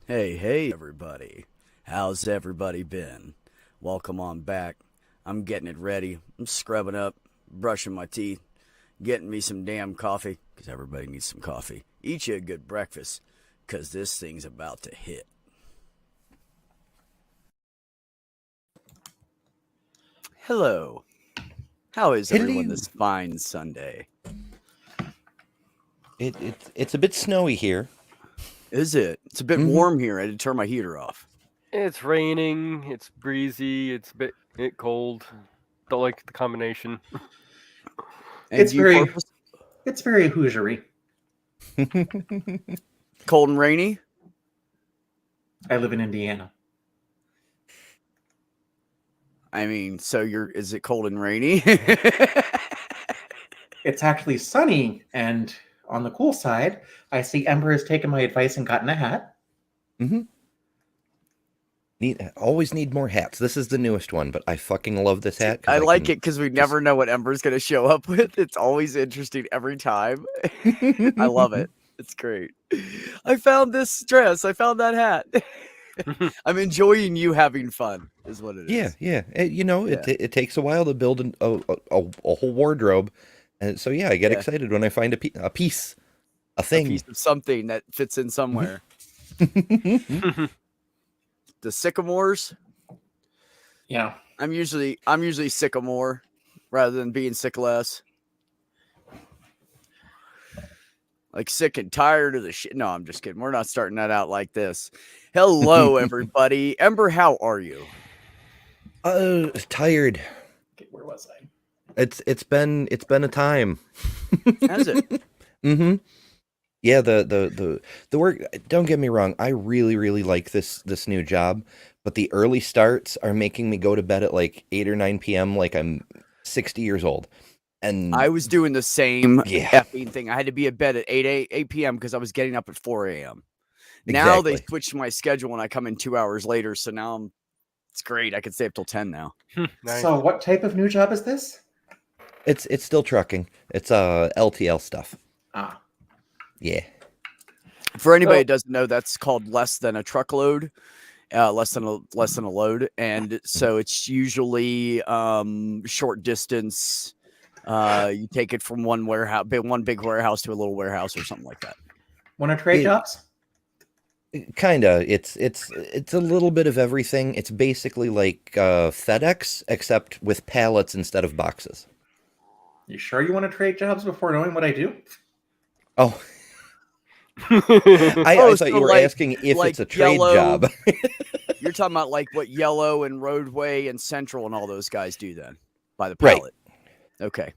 Hey, everybody. How's everybody been? Welcome on back. I'm getting it ready. I'm scrubbing up, brushing my teeth, getting me some damn coffee, because everybody needs some coffee. Eat you a good breakfast, because this thing's about to hit. Hello. How is everyone Hello. this fine Sunday? It's a bit snowy here. Is it? It's a bit Mhm. warm here. I had to turn my heater off. It's raining. It's breezy. It's a bit cold. Don't like the combination. And It's you, very Porpoise? it's very Hoosiery. Cold and rainy? I live in Indiana. I mean, is it cold and rainy? It's actually sunny, and on the cool side, I see Ember has taken my advice and gotten a hat. Always need more hats. This is the newest one, but I fucking love this hat. I like can it because we never know what Ember's going to show up with. It's always interesting every time. I love it. It's great. I found this dress. I found that hat. I'm enjoying you having fun, is what it is. Yeah. Yeah. It takes a while to build a whole wardrobe, and so I get Yeah. excited when I find a piece, a A thing. piece of something that fits in somewhere. The sycamores. Yeah. I'm usually sycamore rather than being sick less. Like sick and tired of the shit. No, I'm just kidding. We're not starting that out like this. Hello, everybody. Ember, how are you? Tired. Okay, where was I? It's been a time. Has it? Mm-hmm. Yeah, the work. Don't get me wrong. I really like this new job, but the early starts are making me go to bed at like 8 or 9 p.m. like I'm 60 years old. And I was doing the same Yeah. effing thing. I had to be at bed at 8 p.m. because I was getting up at 4 a.m. Now they Exactly. switched my schedule and I come in 2 hours later. So now it's great. I can stay up till 10 now. Nice. So, what type of new job is this? It's still trucking. It's LTL stuff. Ah, Yeah. For anybody Oh. that doesn't know, that's called less than a truckload. Less than a load, and so it's usually short distance. You take it from one big warehouse to a little warehouse or something like that. want to trade It- jobs? Kinda. It's a little bit of everything. It's basically like FedEx, except with pallets instead of boxes. You sure you want to trade jobs before knowing what I do? Oh, I I Oh, thought so you were like- asking if like it's a trade yellow- job. You're talking about like what Yellow and Roadway and Central and all those guys do then by the Right. pallet. Okay.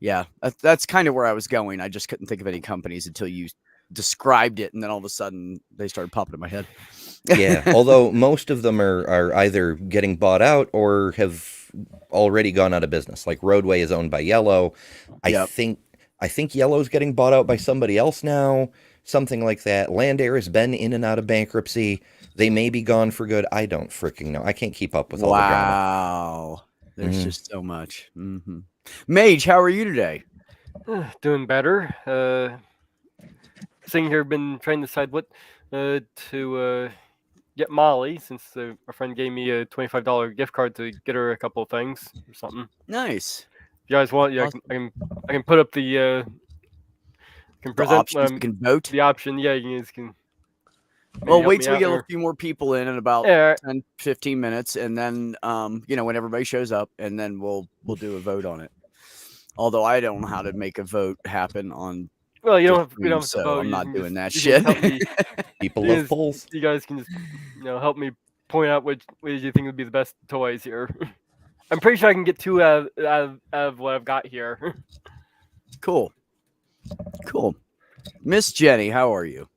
Yeah, that's kind of where I was going. I just couldn't think of any companies until you described it, and then all of a sudden they started popping in my head. Yeah, although most of them are either getting bought out or have already gone out of business. Like Roadway is owned by Yellow. Yep. I think Yellow's getting bought out by somebody else now, something like that. Land Air has been in and out of bankruptcy. They may be gone for good. I don't freaking know. I can't keep up with all the drama. Wow. There's Mhm. just so much. Mage, how are you today? Doing better. Sitting here, been trying to decide what to get Molly, since our friend gave me a $25 gift card to get her a couple of things or something. Nice. If you guys want, Awesome. I can put up the can The present options you can vote. the option. Yeah, you guys can. maybe Well, help wait me till we out get a or- few more people in about Yeah, 10, 15 minutes, and then when everybody shows up, and then we'll do a vote on it. Although I don't know how to make a vote happen on well, you the don't have, we stream, don't have to so vote. I'm you not can doing that just- you can shit. help me. People You love guys- polls. You guys can just help me point out which you think would be the best toys here. I'm pretty sure I can get two out of what I've got here. Cool. Miss Jenny, how are you?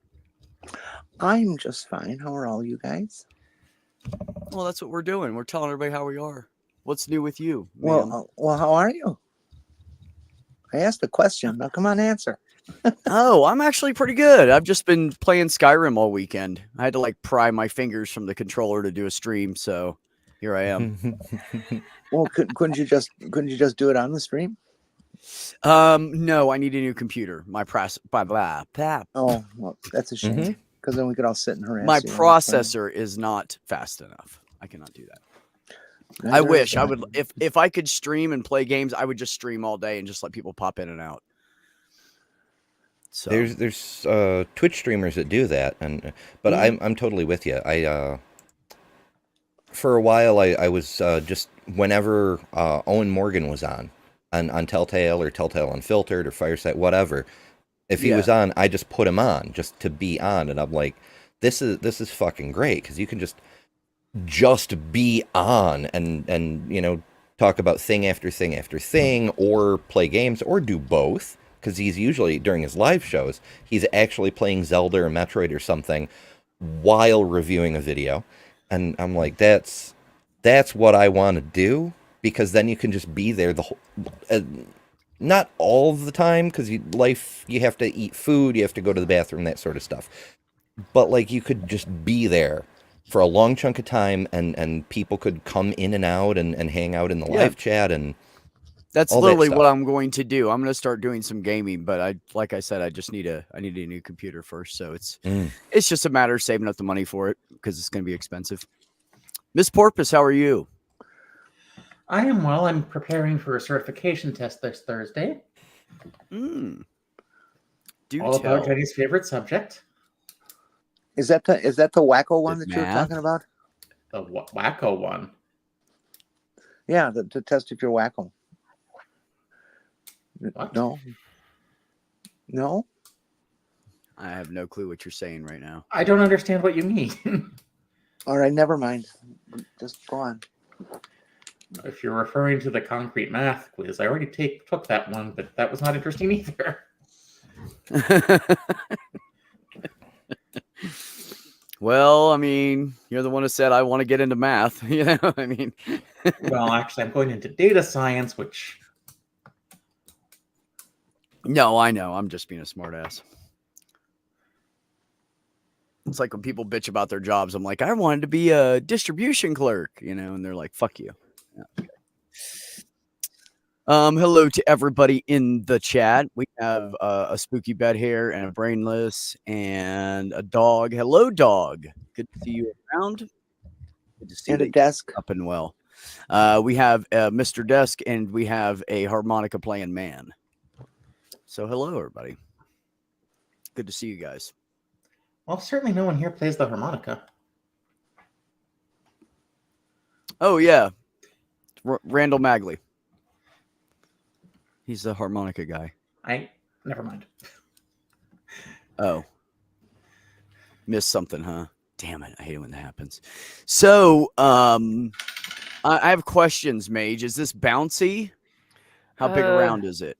I'm just fine. How are all you guys? Well, that's what we're doing. We're telling everybody how we are. What's new with you, ma'am? Well, how are you? I asked a question. Now, come on, answer. Oh, I'm actually pretty good. I've just been playing Skyrim all weekend. I had to like pry my fingers from the controller to do a stream, so here I am. Well, couldn't you just do it on the stream? No, I need a new computer. My press, blah, blah, blah. Oh, well, that's a shame. Mhm. Because then we could all sit and harass My you. processor is not fast enough. I cannot do that. I Neither wish is I mine. would. If I could stream and play games, I would just stream all day and just let people pop in and out. So There's Twitch streamers that do that, but I'm totally with you. I for a while I was just whenever Owen Morgan was on Telltale or Telltale Unfiltered or Fireside, whatever. If he was on, I just put him on just to be on, and I'm like, this is fucking great because you can just be on and talk about thing after thing after thing, or play games, or do both. Because he's usually, during his live shows, he's actually playing Zelda or Metroid or something while reviewing a video. And I'm like, that's what I want to do, because then you can just be there the whole, not all the time, because you have to eat food, you have to go to the bathroom, that sort of stuff. But like, you could just be there for a long chunk of time, and people could come in and out and hang out in the live chat, and that's all that literally what stuff. I'm going to do. I'm going to start doing some gaming, but like I said, I just need a new computer first. So it's just a matter of saving up the money for it, because it's going to be expensive. Miss Porpoise, how are you? I am well. I'm preparing for a certification test this Thursday. Do All tell. about Jenny's favorite subject. Is that the wacko one that you were Math? talking about? The wacko one. Yeah, to test if you're wacko. What? No. I have no clue what you're saying right now. I don't understand what you mean. All right, never mind. Just go on. If you're referring to the concrete math quiz, I already took that one, but that was not interesting either. Well, I mean, you're the one who said I want to get into math. I mean, Well, actually, I'm going into data science, which... No, I know. I'm just being a smartass. It's like when people bitch about their jobs. I'm like, I wanted to be a distribution clerk, and they're like, fuck you. Yeah, okay. Hello to everybody in the chat. We have a spooky bed here and a brainless and a dog. Hello, dog. Good to see you around. Good to see And a you desk. up and well. We have Mr. Desk, and we have a harmonica playing man. So hello, everybody. Good to see you guys. Well, certainly no one here plays the harmonica. Oh, yeah. Randall Magley. He's the harmonica guy. Never mind. Oh. Missed something, huh? Damn it. I hate it when that happens. So, I have questions, Mage. Is this bouncy? How big around is it?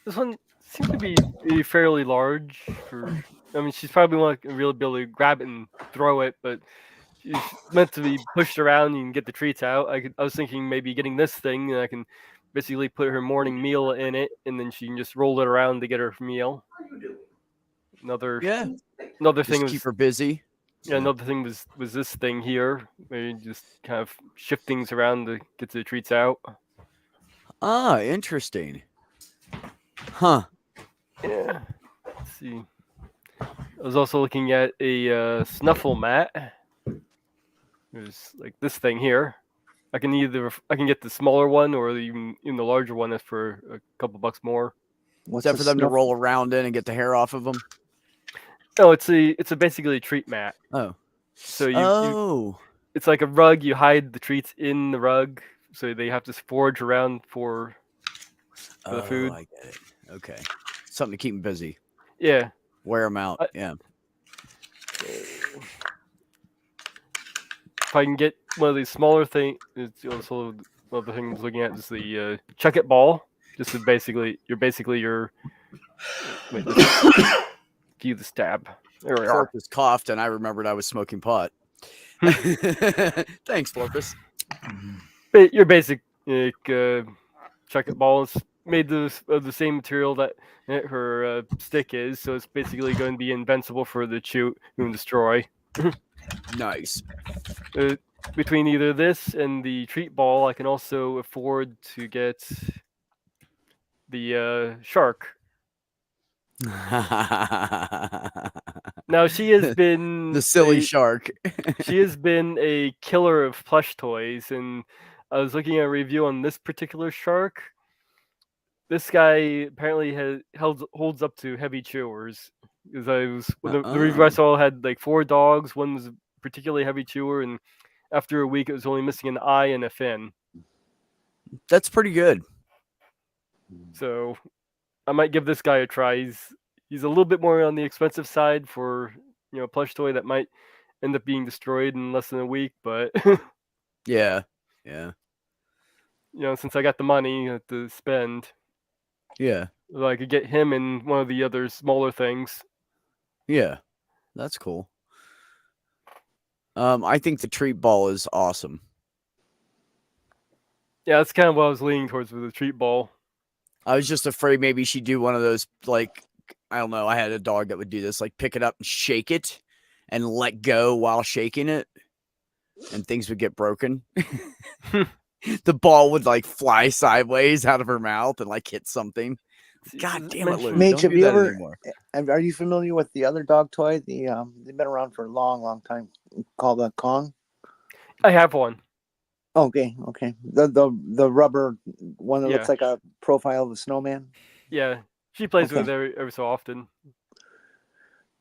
This one seems to be fairly large. I mean, she's probably want to really be able to grab it and throw it, but she's meant to be pushed around. You can get the treats out. I was thinking maybe getting this thing, and I can basically put her morning meal in it, and then she can just roll it around to get her meal. Another thing Just was keep her busy. Yeah, another thing was this thing here, where you just kind of shift things around to get the treats out. Ah, interesting. Huh. Yeah. Let's see. I was also looking at a snuffle mat. There's like this thing here. I can get the smaller one or even the larger one that's for a couple bucks more. What's that for them to roll around in and get the hair off of them? No, it's basically a treat mat. Oh. So it's like a rug. You hide the treats in the rug, so they have to forage around for the food. I get it. Okay. Something to keep them busy. Yeah. Wear them out. Yeah. If I can get one of these smaller things, it's also one of the things I was looking at is the chuck it ball. Just to basically your. Wait, give the stab. There we are. Florpus coughed, and I remembered I was smoking pot. Thanks, Florpus. Your basic chuck it ball is made of the same material that her stick is, so it's basically going to be invincible for the chew and destroy. Nice. Between either this and the treat ball, I can also afford to get the shark. Now she has been The silly a- shark. she has been a killer of plush toys, and I was looking at a review on this particular shark. This guy apparently holds up to heavy chewers. Because the review I saw had like 4 dogs. One was a particularly heavy chewer, and after a week, it was only missing an eye and a fin. That's pretty good. So I might give this guy a try. He's a little bit more on the expensive side for a plush toy that might end up being destroyed in less than a week, but Yeah. since I got the money to spend, Yeah. I could get him and one of the other smaller things. Yeah. That's cool. I think the treat ball is awesome. Yeah, that's kind of what I was leaning towards with the treat ball. I was just afraid maybe she'd do one of those, like, I don't know. I had a dog that would do this, like pick it up and shake it and let go while shaking it, and things would get broken. The ball would like fly sideways out of her mouth and like hit something. God damn it, Lou. Mage, Don't have do you that ever- anymore. Are you familiar with the other dog toy? They've been around for a long time, called a Kong. I have one. Okay. The rubber one that Yeah. looks like a profile of a snowman. Yeah, she plays with Okay. it every so often.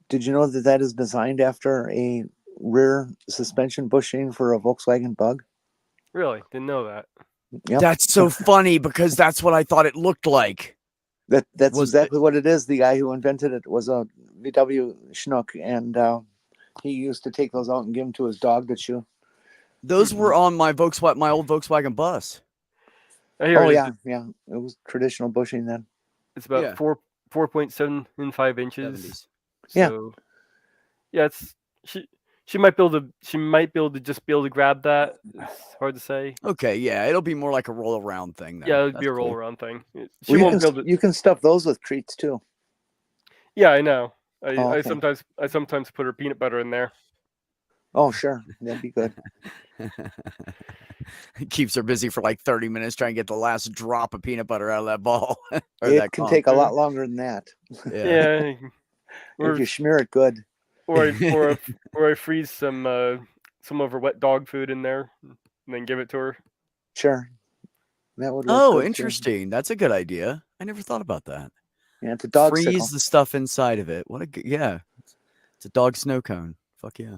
Did you know that is designed after a rear suspension bushing for a Volkswagen Bug? Really, didn't know that. Yep. That's so funny because that's what I thought it looked like. That's Was exactly what it is. The guy who invented it was a VW schnook, and he used to take those out and give them to his dog to chew. Those were on my old Volkswagen bus. I hear Oh it- yeah. It was traditional bushing then. It's about Yeah. 4.75 inches. 70s. Yeah. So, yeah, it's she might be able to just be able to grab that. It's hard to say. Okay, yeah, it'll be more like a roll around thing. Then. Yeah, it'd be a That's roll cool. around thing. She Well, won't be able to. you can stuff those with treats too. Yeah, I know. Oh, I okay. sometimes put her peanut butter in there. Oh sure, that'd be good. It keeps her busy for like 30 minutes trying to get the last drop of peanut butter out of that ball. Or It that can Kong. take a lot longer than that Yeah. Or, if you smear it good. or I freeze some of her wet dog food in there and then give it to her. Sure, that would. Work Oh, good, too. interesting. That's a good idea. I never thought about that. Yeah, it's a dog Freeze sickle. the stuff inside of it. What a yeah. It's a dog snow cone. Fuck yeah.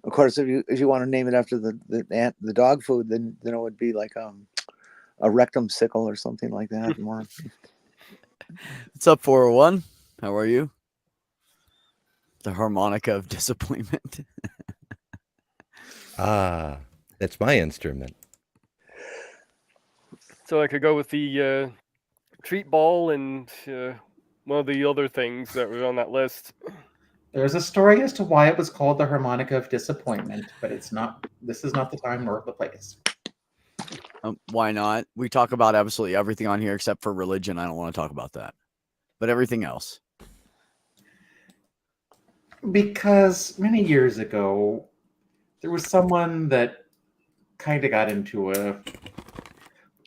Of course, if you want to name it after the dog food, then it would be like a rectum sickle or something like that. More. What's up, 401? How are you? The harmonica of disappointment. That's my instrument. So I could go with the treat ball and one of the other things that were on that list. There's a story as to why it was called the harmonica of disappointment, but it's not. This is not the time nor the place. Why not? We talk about absolutely everything on here except for religion. I don't want to talk about that. But everything else. Because many years ago, there was someone that kind of got into a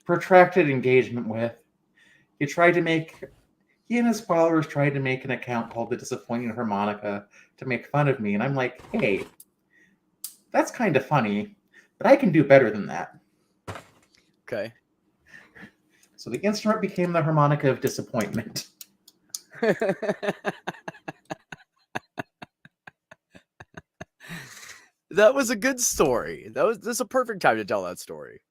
protracted engagement with. He and his followers tried to make an account called the Disappointing Harmonica to make fun of me. And I'm like, hey, that's kind of funny, but I can do better than that. Okay. So the instrument became the harmonica of disappointment. That was a good story. This is a perfect time to tell that story.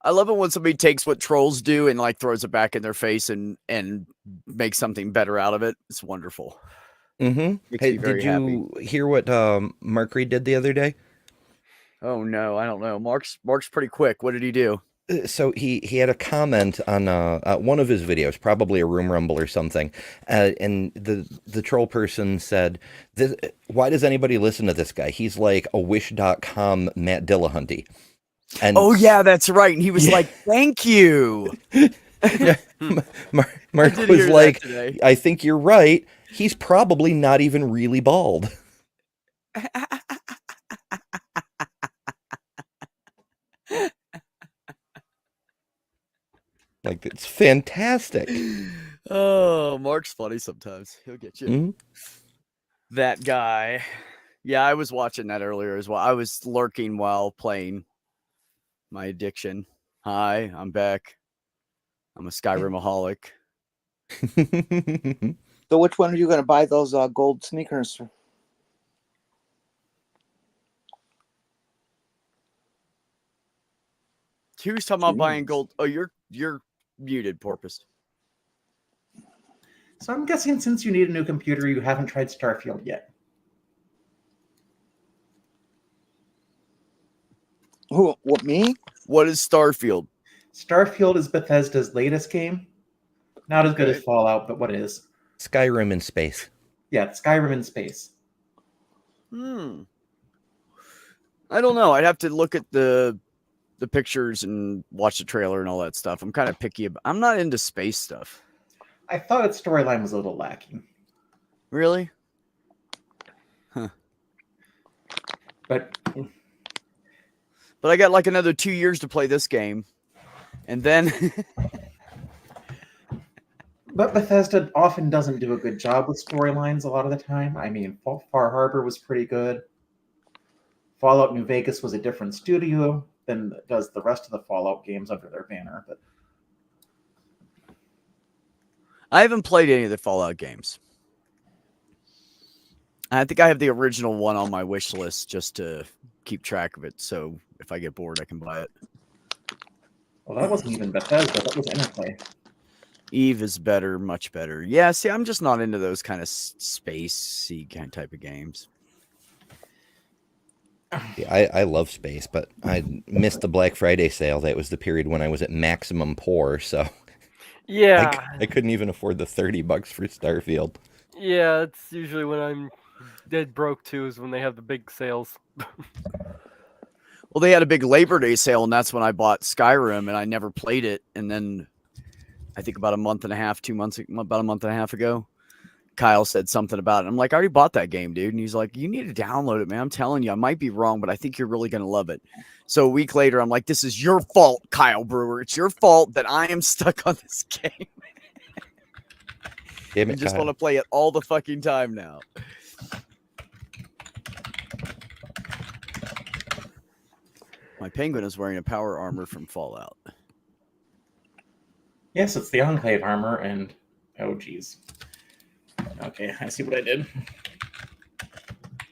I love it when somebody takes what trolls do and like throws it back in their face and makes something better out of it. It's wonderful. Mm-hmm. Makes Hey, me very did you hear what Mark Reed did the other day? Oh no, I don't know. Mark's pretty quick. What did he do? So he had a comment on one of his videos, probably a Room Rumble or something, and the troll person said, "Why does anybody listen to this guy? He's like a Wish.com Matt Dillahunty." And Oh yeah, that's right. And he was like, "Thank you." Mark did was hear that like, today. "I think you're right. He's probably not even really bald." Like it's fantastic. Oh, Mark's funny sometimes. He'll get you. Mhm. That guy. Yeah, I was watching that earlier as well. I was lurking while playing my addiction. Hi, I'm back. I'm a Skyrimaholic. So which one are you going to buy those gold sneakers? Who's talking about buying Jeez. gold? Oh, you're muted, Porpoise. So I'm guessing since you need a new computer, you haven't tried Starfield yet. Who? What? Me? What is Starfield? Starfield is Bethesda's latest game. Not as good as Okay. Fallout, but what is? Skyrim in space. Yeah, it's Skyrim in space. I don't know. I'd have to look at the pictures and watch the trailer and all that stuff. I'm kind of picky. I'm not into space stuff. I thought its storyline was a little lacking, Really? but But I got like another 2 years to play this game, and then Bethesda often doesn't do a good job with storylines a lot of the time. I mean, Far Harbor was pretty good. Fallout New Vegas was a different studio than does the rest of the Fallout games under their banner. But I haven't played any of the Fallout games. I think I have the original one on my wish list just to keep track of it. So if I get bored, I can buy it. well, that wasn't even Bethesda. That was Interplay. Eve is better, much better. Yeah, see, I'm just not into those kind of spacey kind of type of games. Yeah, I love space, but I missed the Black Friday sale. That was the period when I was at maximum poor, so Yeah, I couldn't even afford the $30 for Starfield. yeah. It's usually when I'm dead broke too, is when they have the big sales. Well, they had a big Labor Day sale, and that's when I bought Skyrim, and I never played it. And then I think about a month and a half ago, Kyle said something about it. I'm like, I already bought that game, dude. And he's like, you need to download it, man. I'm telling you, I might be wrong, but I think you're really going to love it. So a week later, I'm like, this is your fault, Kyle Brewer. It's your fault that I am stuck on this game. Damn I it, just Kyle. want to play it all the fucking time now. My penguin is wearing a power armor from Fallout. Yes, it's the Enclave armor, and oh, geez. Okay, I see what I did.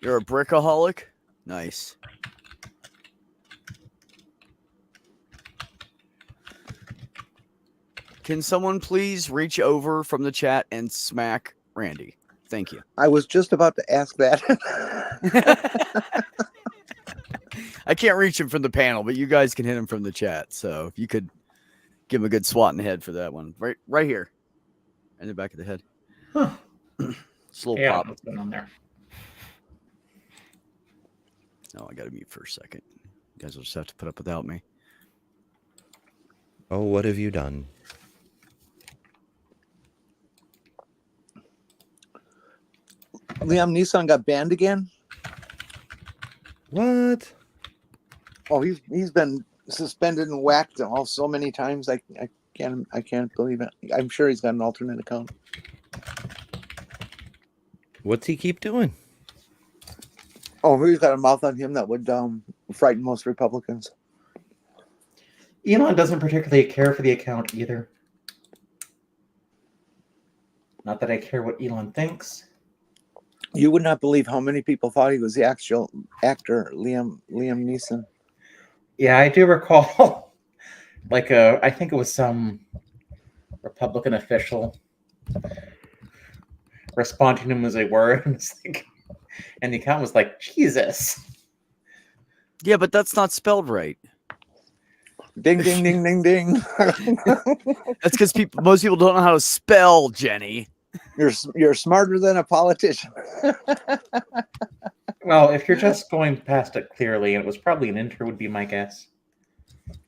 You're a brickaholic? Nice. Can someone please reach over from the chat and smack Randy? Thank you. I was just about to ask that. I can't reach him from the panel, but you guys can hit him from the chat. So if you could give him a good swat in the head for that one. Right here. In the back of the head. Huh. It's a little Yeah, pop. what's going on there? Oh, I got to mute for a second. You guys will just have to put up without me. Oh, what have you done? Liam Neeson got banned again. What? Oh, he's been suspended and whacked so many times. I can't believe it. I'm sure he's got an alternate account. What's he keep doing? Oh, he's got a mouth on him that would frighten most Republicans. Elon doesn't particularly care for the account either. Not that I care what Elon thinks. You would not believe how many people thought he was the actual actor, Liam Neeson. Yeah, I do recall, I think it was some Republican official responding to him as they were, and the account was like, Jesus. Yeah, but that's not spelled right. Ding, ding, ding, ding, ding. That's because most people don't know how to spell, Jenny. You're smarter than a politician. Well, if you're just going past it clearly, and it was probably an intern, would be my guess.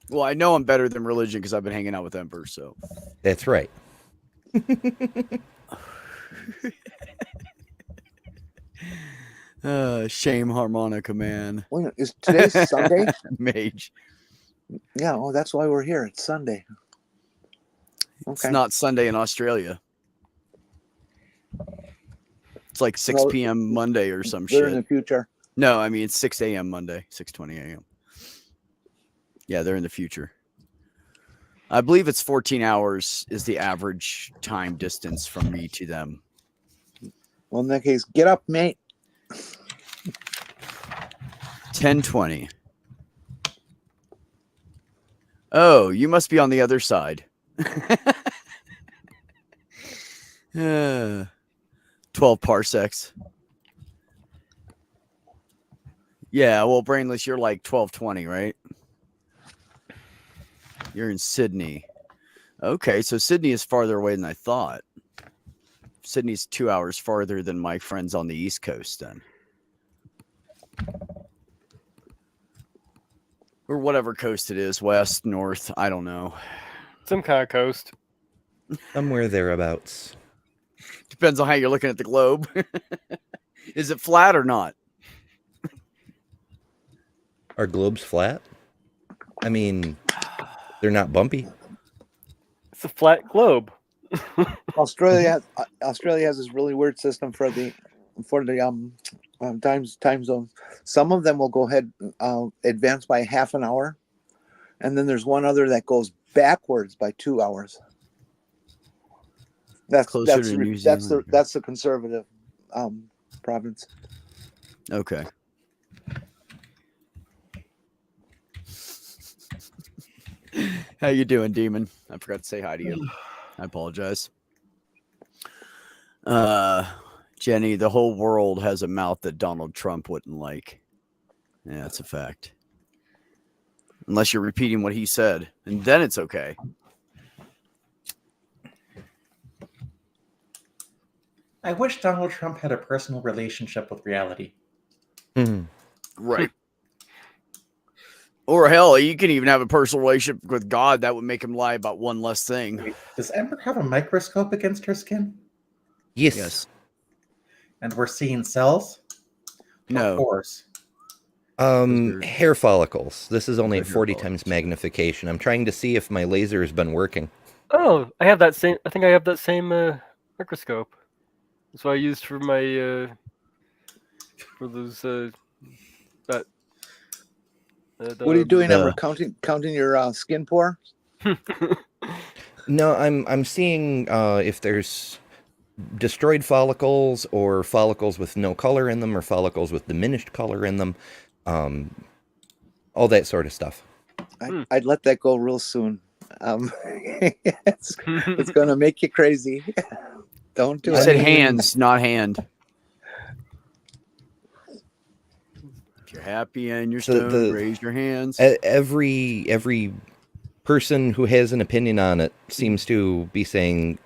Well, I know I'm better than religion because I've been hanging out with Emperor, so. That's right. Shame harmonica, man. Wait, is today's Sunday? Mage. Yeah, that's why we're here. It's Sunday. It's Okay. not Sunday in Australia. It's like 6 Well, p.m. Monday or some They're in the shit. future. No, I mean it's 6 a.m. Monday, 6:20 a.m. Yeah, they're in the future. I believe it's 14 hours is the average time distance from me to them. Well, in that case, get up, mate. 10:20. Oh, you must be on the other side. 12 parsecs. Yeah, well, Brainless, you're like 12:20, right? You're in Sydney. Okay, so Sydney is farther away than I thought. Sydney's 2 hours farther than my friends on the East Coast, then. Or whatever coast it is, west, north, I don't know. Some kind of coast. Somewhere thereabouts. Depends on how you're looking at the globe. Is it flat or not? Are globes flat? I mean, they're not bumpy. It's a flat globe. Australia has this really weird system for the time zones. Some of them will go ahead advance by half an hour, and then there's one other that goes backwards by 2 hours. That's Closer to New Zealand. that's the conservative province. Okay. How you doing, Demon? I forgot to say hi to you. I apologize. Jenny, the whole world has a mouth that Donald Trump wouldn't like. Yeah, that's a fact. Unless you're repeating what he said, and then it's okay. I wish Donald Trump had a personal relationship with reality. Hmm. Right. Or hell, you can even have a personal relationship with God. That would make him lie about one less thing. Wait, does Ember have a microscope against her skin? Yes. Yes. And we're seeing cells? No. Pores. Those are- Hair follicles. This is only They're at hair 40 follicles. times magnification. I'm trying to see if my laser has been working. Oh, I have that same. I think I have that same microscope. That's what I used for my for those that. What are you doing, the- Ember? Counting your skin pore? No, I'm seeing if there's destroyed follicles or follicles with no color in them or follicles with diminished color in them. All that sort of stuff. I'd let that go real soon. It's gonna make you crazy. Don't do You it. said hands, not hand. If you're happy and you're So stoned, raise your hands. Every person who has an opinion on it seems to be saying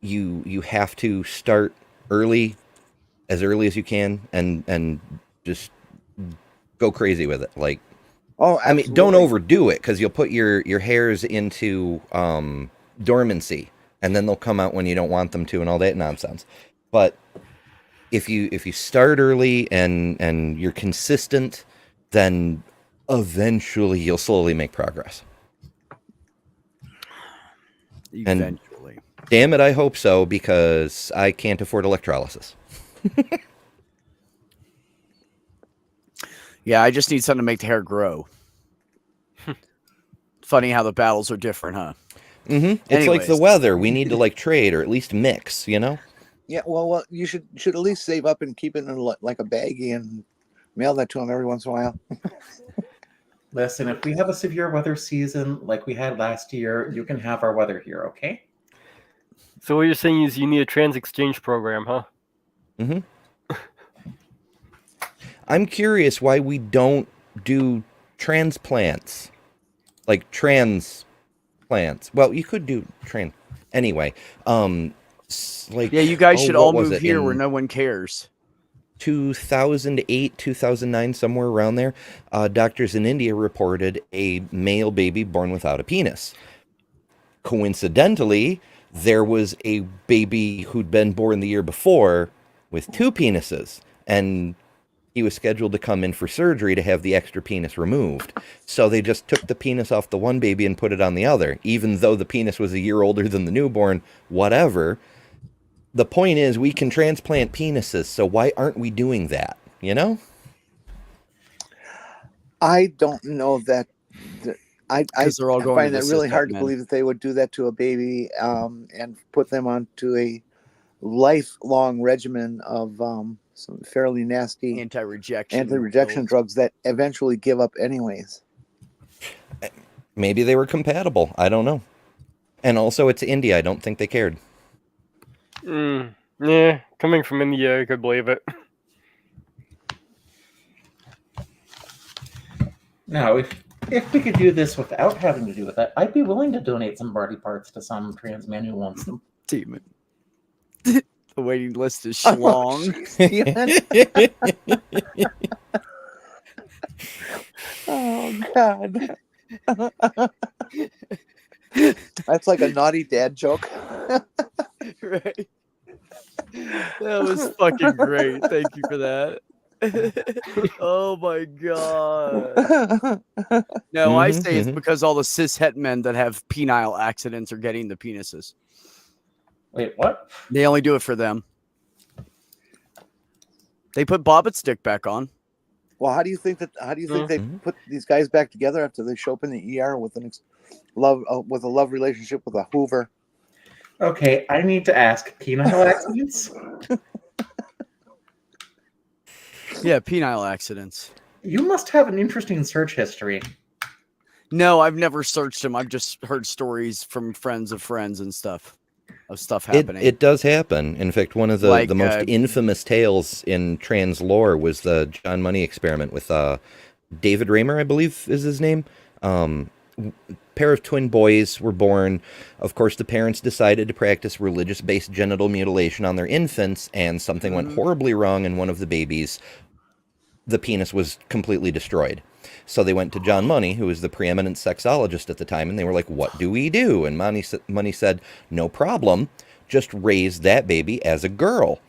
you have to start early as you can and just go crazy with it. Like, Oh, I mean, don't absolutely. overdo it because you'll put your hairs into dormancy, and then they'll come out when you don't want them to, and all that nonsense. But if you start early and you're consistent, then eventually you'll slowly make progress. Eventually. Damn it, I hope so, because I can't afford electrolysis. Yeah, I just need something to make the hair grow. Funny how the battles are different, huh? Mm-hmm. It's like the Anyways. weather. We need to like trade or at least mix, you know? Yeah, well, you should at least save up and keep it in like a baggie and mail that to him every once in a while. Listen, if we have a severe weather season like we had last year, you can have our weather here, okay? So what you're saying is you need a trans exchange program, huh? Mm-hmm. I'm curious why we don't do transplants. Like transplants. Well, you could do anyway. Like, Yeah, you guys should what all was move it, here where in no one cares. 2008, 2009, somewhere around there, doctors in India reported a male baby born without a penis. Coincidentally, there was a baby who'd been born the year before with two penises, and he was scheduled to come in for surgery to have the extra penis removed. So they just took the penis off the one baby and put it on the other, even though the penis was a year older than the newborn, whatever. The point is, we can transplant penises, so why aren't we doing that, you know? I don't know that. I 'Cause they're all going find to it the really cis hard to men. believe that they would do that to a baby and put them onto a lifelong regimen of some fairly nasty Anti-rejection drugs that eventually give up anyways. Maybe they were compatible. I don't know. And also, it's India. I don't think they cared. Yeah, coming from India, I could believe it. Now, if we could do this without having to do with that, I'd be willing to donate some body parts to some trans man who wants them. Demon. The waiting list is long. Oh God. That's like a naughty dad joke. Right. That was fucking great. Thank you for that. Oh my god. No, I say it's because all the cis het men that have penile accidents are getting the penises. Wait, what? They only do it for them. They put Bobbitt's dick back on. Well, how do you think they put these guys back together after they show up in the ER with a love relationship with a Hoover? Okay, I need to ask, penile accidents? Yeah, penile accidents. You must have an interesting search history. No, I've never searched them. I've just heard stories from friends of friends and stuff of stuff happening. It does happen. In fact, one of the, Like, the most infamous tales in trans lore was the John Money experiment with David Raymer, I believe is his name. Pair of twin boys were born. Of course, the parents decided to practice religious-based genital mutilation on their infants, and something went horribly wrong in one of the babies. The penis was completely destroyed. So they went to John Money, who was the preeminent sexologist at the time, and they were like, what do we do? And Money said, no problem, just raise that baby as a girl.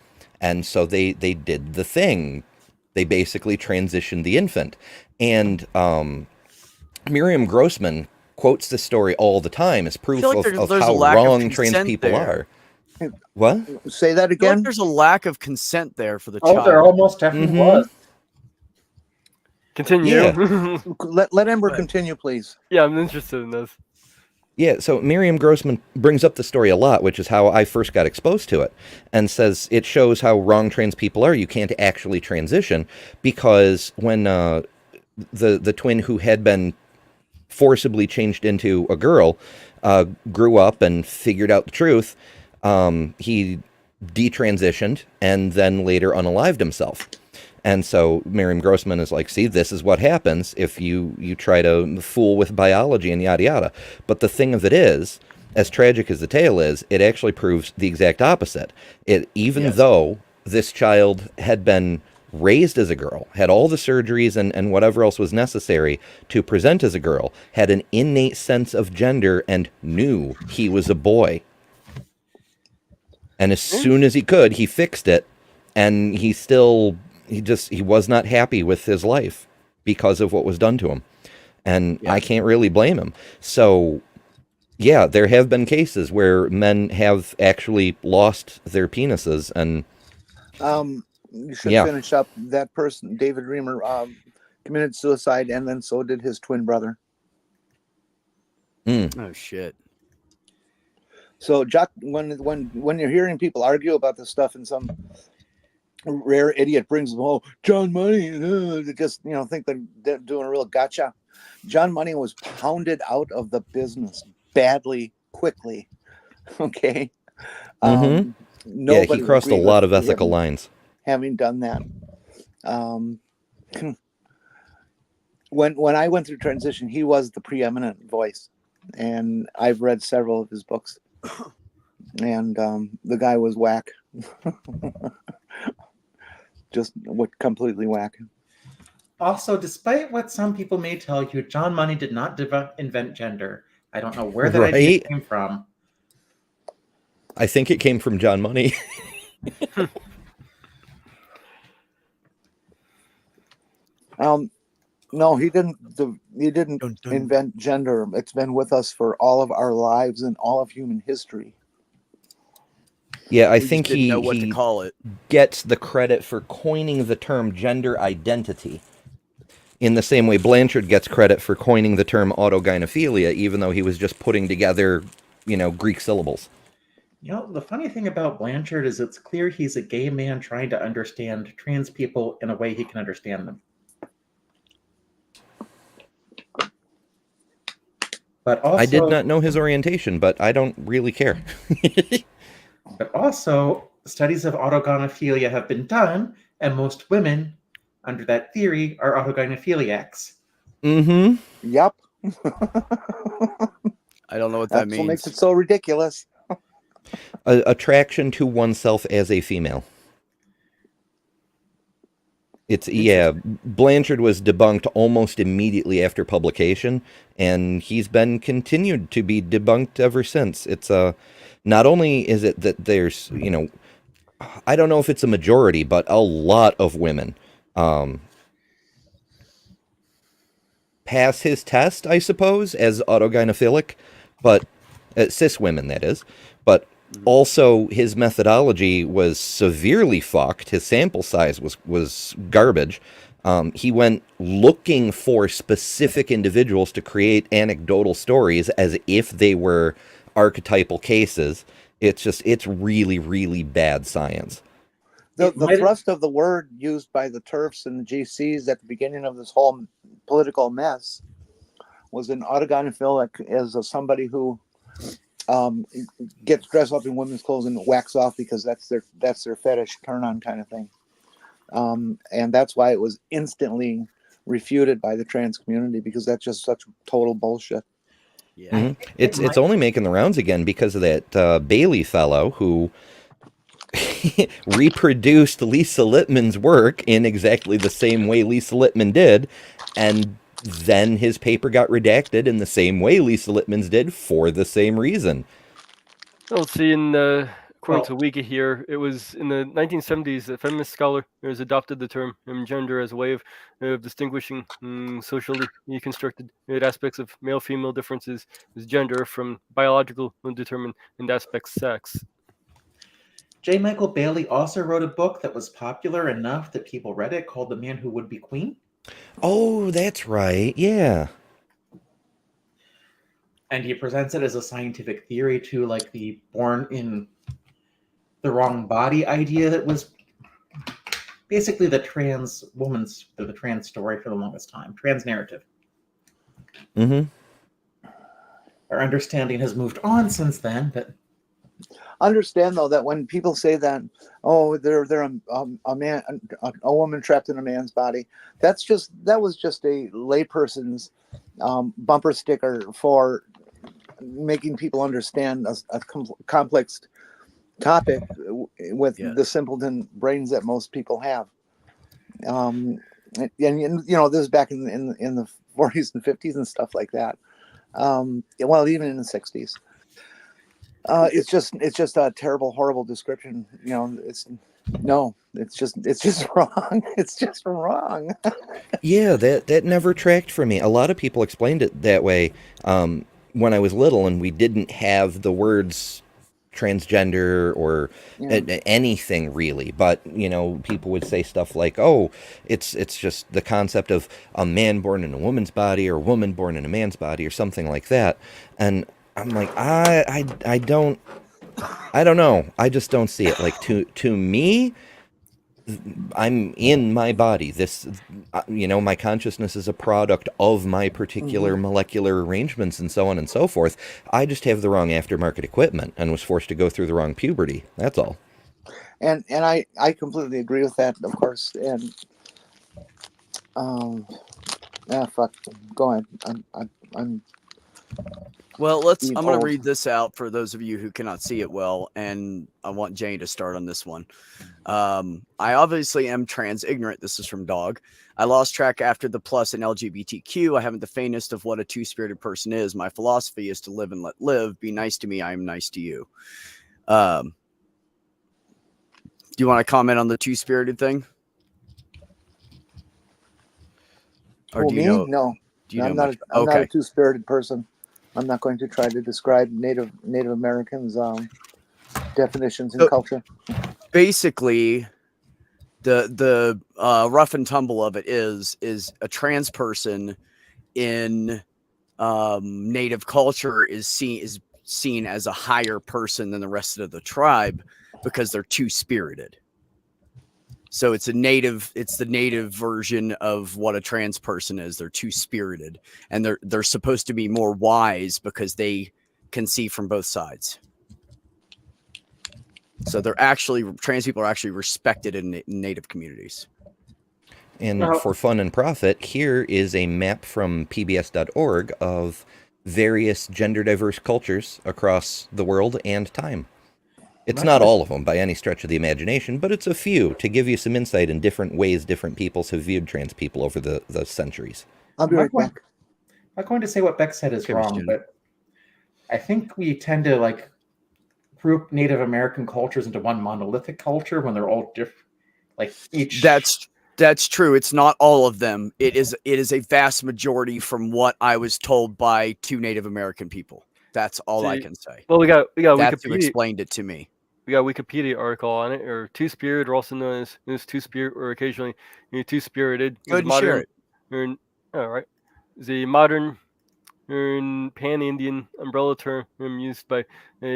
And so they did the thing. They basically transitioned the infant. And Miriam Grossman quotes this story all the time as proof like of there's how a lack of wrong trans consent people there. are. What? Say that I feel like again. there's a lack of consent there for the Oh, child. there almost definitely was. Continue. Yeah. Let Ember continue, please. Yeah, I'm interested in this. Yeah, so Miriam Grossman brings up the story a lot, which is how I first got exposed to it, and says it shows how wrong trans people are. You can't actually transition because when the twin who had been forcibly changed into a girl grew up and figured out the truth, he detransitioned and then later unalived himself. And so Miriam Grossman is like, see, this is what happens if you try to fool with biology and yada yada. But the thing of it is, as tragic as the tale is, it actually proves the exact opposite. Even though this child had been raised as a girl, had all the surgeries and whatever else was necessary to present as a girl, had an innate sense of gender and knew he was a boy. And as soon as he could, he fixed it, and he was not happy with his life because of what was done to him. And I can't really blame him. So, yeah, there have been cases where men have actually lost their penises. And you should finish up. That person, David Reamer, committed suicide, and then so did his twin brother. Oh shit. So, Jock, when you're hearing people argue about this stuff, and some rare idiot brings them, oh, John Money, they just think they're doing a real gotcha. John Money was pounded out of the business badly, quickly. Okay. Yeah, he crossed a lot of ethical lines. Having done that, when I went through transition, he was the preeminent voice, and I've read several of his books, and the guy was whack. Just what completely whack. Also, despite what some people may tell you, John Money did not invent gender. I don't know where that idea came from. I think it came from John Money. No, he didn't. He didn't Dun, dun. invent gender. It's been with us for all of our lives and all of human history. Yeah, I We just think didn't know what to he call it. gets the credit for coining the term gender identity. In the same way Blanchard gets credit for coining the term autogynephilia, even though he was just putting together, Greek syllables. You know, the funny thing about Blanchard is it's clear he's a gay man trying to understand trans people in a way he can understand them. But also, I did not know his orientation, but I don't really care. studies of autogynephilia have been done, and most women, under that theory, are autogynephiliacs. Mm-hmm. Yep. I don't know what that That's what makes means. it so ridiculous. Attraction to oneself as a female. Blanchard was debunked almost immediately after publication, and he's been continued to be debunked ever since. It's not only is it that there's, I don't know if it's a majority, but a lot of women pass his test, I suppose, as autogynephilic, but cis women, that is. But also, his methodology was severely fucked. His sample size was garbage. He went looking for specific individuals to create anecdotal stories as if they were archetypal cases. It's really, really bad science. The thrust of the word used by the TERFs and the GCs at the beginning of this whole political mess was an autogynephilic as somebody who gets dressed up in women's clothes and whacks off because that's their fetish turn on kind of thing. And that's why it was instantly refuted by the trans community, because that's just such total bullshit. Yeah. Mm-hmm. It's only making the rounds again because of that Bailey fellow who reproduced Lisa Littman's work in exactly the same way Lisa Littman did, and then his paper got redacted in the same way Lisa Littman's did for the same reason. Let's see, according to Wiki here, it was in the 1970s a feminist scholar has adopted the term gender as a way of distinguishing socially constructed aspects of male-female differences as gender from biological determined aspects sex. J. Michael Bailey also wrote a book that was popular enough that people read it, called The Man Who Would Be Queen. Oh, that's right. Yeah. And he presents it as a scientific theory to like the born in the wrong body idea that was basically the trans woman's, the trans story for the longest time, trans narrative. Mm-hmm. Our understanding has moved on since then, but Understand though that when people say that, oh, they're a man, a woman trapped in a man's body, that was just a layperson's bumper sticker for making people understand a complex topic with the simpleton brains that most people have. And this is back in the 40s and 50s and stuff like that. Well, even in the 60s. It's just a terrible, horrible description. It's just wrong. It's just wrong. Yeah, that never tracked for me. A lot of people explained it that way when I was little, and we didn't have the words transgender or anything really. But people would say stuff like, "Oh, it's just the concept of a man born in a woman's body or a woman born in a man's body or something like that," and I'm like, I don't know. I just don't see it. Like to me, I'm in my body. This, my consciousness is a product of my particular molecular arrangements and so on and so forth. I just have the wrong aftermarket equipment and was forced to go through the wrong puberty. That's all. And I completely agree with that, of course. And fuck, go ahead. I'm Well, I'm going to read this out for those of you who cannot see it well, and I want Jane to start on this one. I obviously am trans ignorant. This is from Dog. I lost track after the plus in LGBTQ. I haven't the faintest of what a two-spirited person is. My philosophy is to live and let live. Be nice to me. I am nice to you. Do you want to comment on the two-spirited thing? Or Well, do you me? know? No, Do you know I'm not. much? I'm not a Okay. two-spirited person. I'm not going to try to describe Native Americans' definitions and So culture. basically, the rough and tumble of it is a trans person in native culture is seen as a higher person than the rest of the tribe because they're two-spirited. So it's the native version of what a trans person is. They're two-spirited, and they're supposed to be more wise because they can see from both sides. So trans people are actually respected in native communities. And Now- for fun and profit, here is a map from PBS.org of various gender diverse cultures across the world and time. It's not all of them by any stretch of the imagination, but it's a few to give you some insight in different ways different peoples have viewed trans people over the centuries. I'll be right back. I'm not going to say what Beck said is Okay, wrong, Mr. but I think we tend to like group Native American cultures into one monolithic culture when they're all different. Like each. That's true. It's not all of them. It is a vast majority from what I was told by 2 Native American people. That's all I See, can say. Well, we got That's who Wikipedia. explained it to me. We got Wikipedia article on it. Or two-spirit, or also known as two-spirit, or occasionally two-spirited. Go ahead and share it. All right. The modern pan-Indian umbrella term used by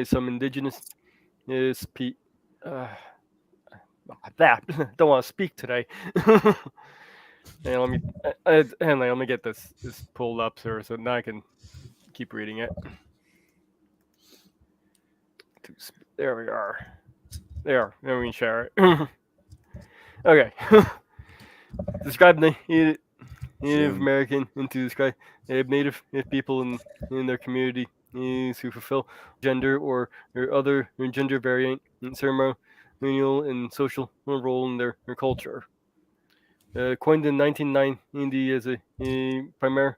some indigenous don't want to speak today. And let me get this pulled up, sir, so now I can keep reading it. There we are. There we can share it. Okay. Describe Native American and to describe Native people in their community who fulfill gender or other gender variant in ceremonial and social role in their culture. Coined in 1990 as a primarily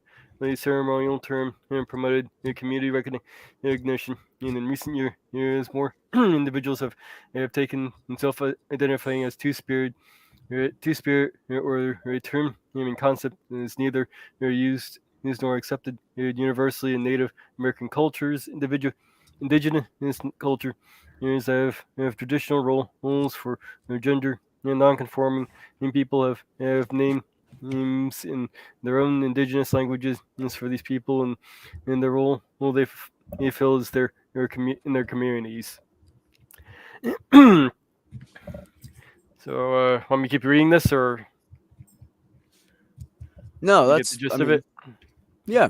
ceremonial term and promoted community recognition, and in recent years more individuals have taken self-identifying as two-spirit or a term concept is neither used nor accepted universally in Native American cultures. Indigenous culture have traditional roles for gender and non-conforming, and people have names in their own indigenous languages for these people and their role they fill as in their communities. So, want me to keep reading this, or No, you get that's the gist I of mean, it? Yeah.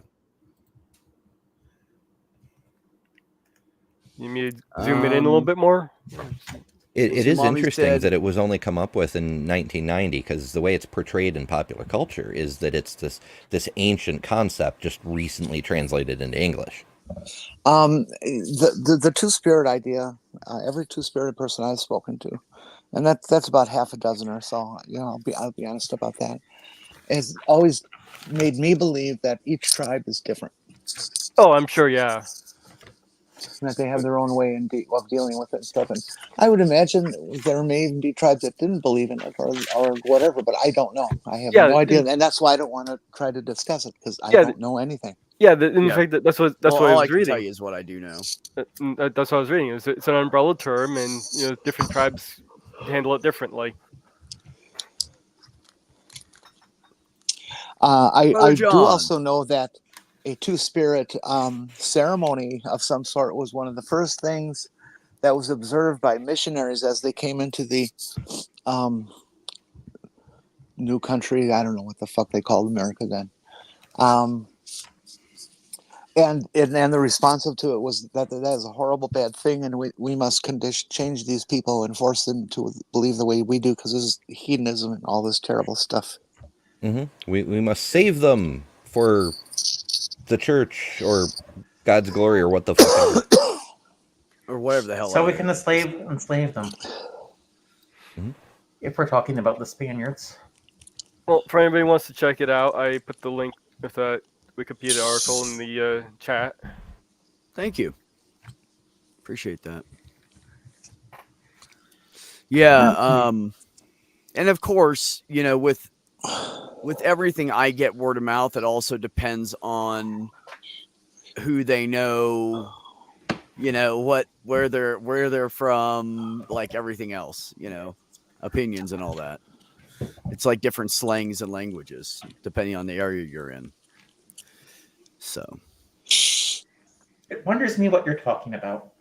You need me to zoom it in a little bit more? It So is Mommy interesting said- that it was only come up with in 1990 because the way it's portrayed in popular culture is that it's this ancient concept just recently translated into English. The two-spirit idea. Every two-spirited person I've spoken to, and that's about half a dozen or so. I'll be honest about that. Has always made me believe that each tribe is different, Oh, I'm sure, yeah. and that they have their own way of dealing with it and stuff. And I would imagine there may even be tribes that didn't believe in it or whatever, but I don't know. I have no idea, and that's why I don't want to try to discuss it because I don't know anything. Yeah, in Yeah. fact, that's what Well, I all was I can tell reading. you is what I do know. That's what I was reading. It's an umbrella term, and different tribes handle it differently. I Brother do John. also know that a two-spirit ceremony of some sort was one of the first things that was observed by missionaries as they came into the new country. I don't know what the fuck they called America then. And the response to it was that is a horrible, bad thing, and we must change these people and force them to believe the way we do because this is hedonism and all this terrible stuff. Mm-hmm. We must save them for the church or God's glory or what the fuck. Or whatever the hell. So that we is. can enslave them. Mhm. If we're talking about the Spaniards. Well, for anybody who wants to check it out, I put the link with that Wikipedia article in the chat. Thank you. Appreciate that. Yeah, and of course, with with everything I get word of mouth, it also depends on who they know, where they're from, like everything else, opinions and all that. It's like different slangs and languages depending on the area you're in. So It wonders me what you're talking about.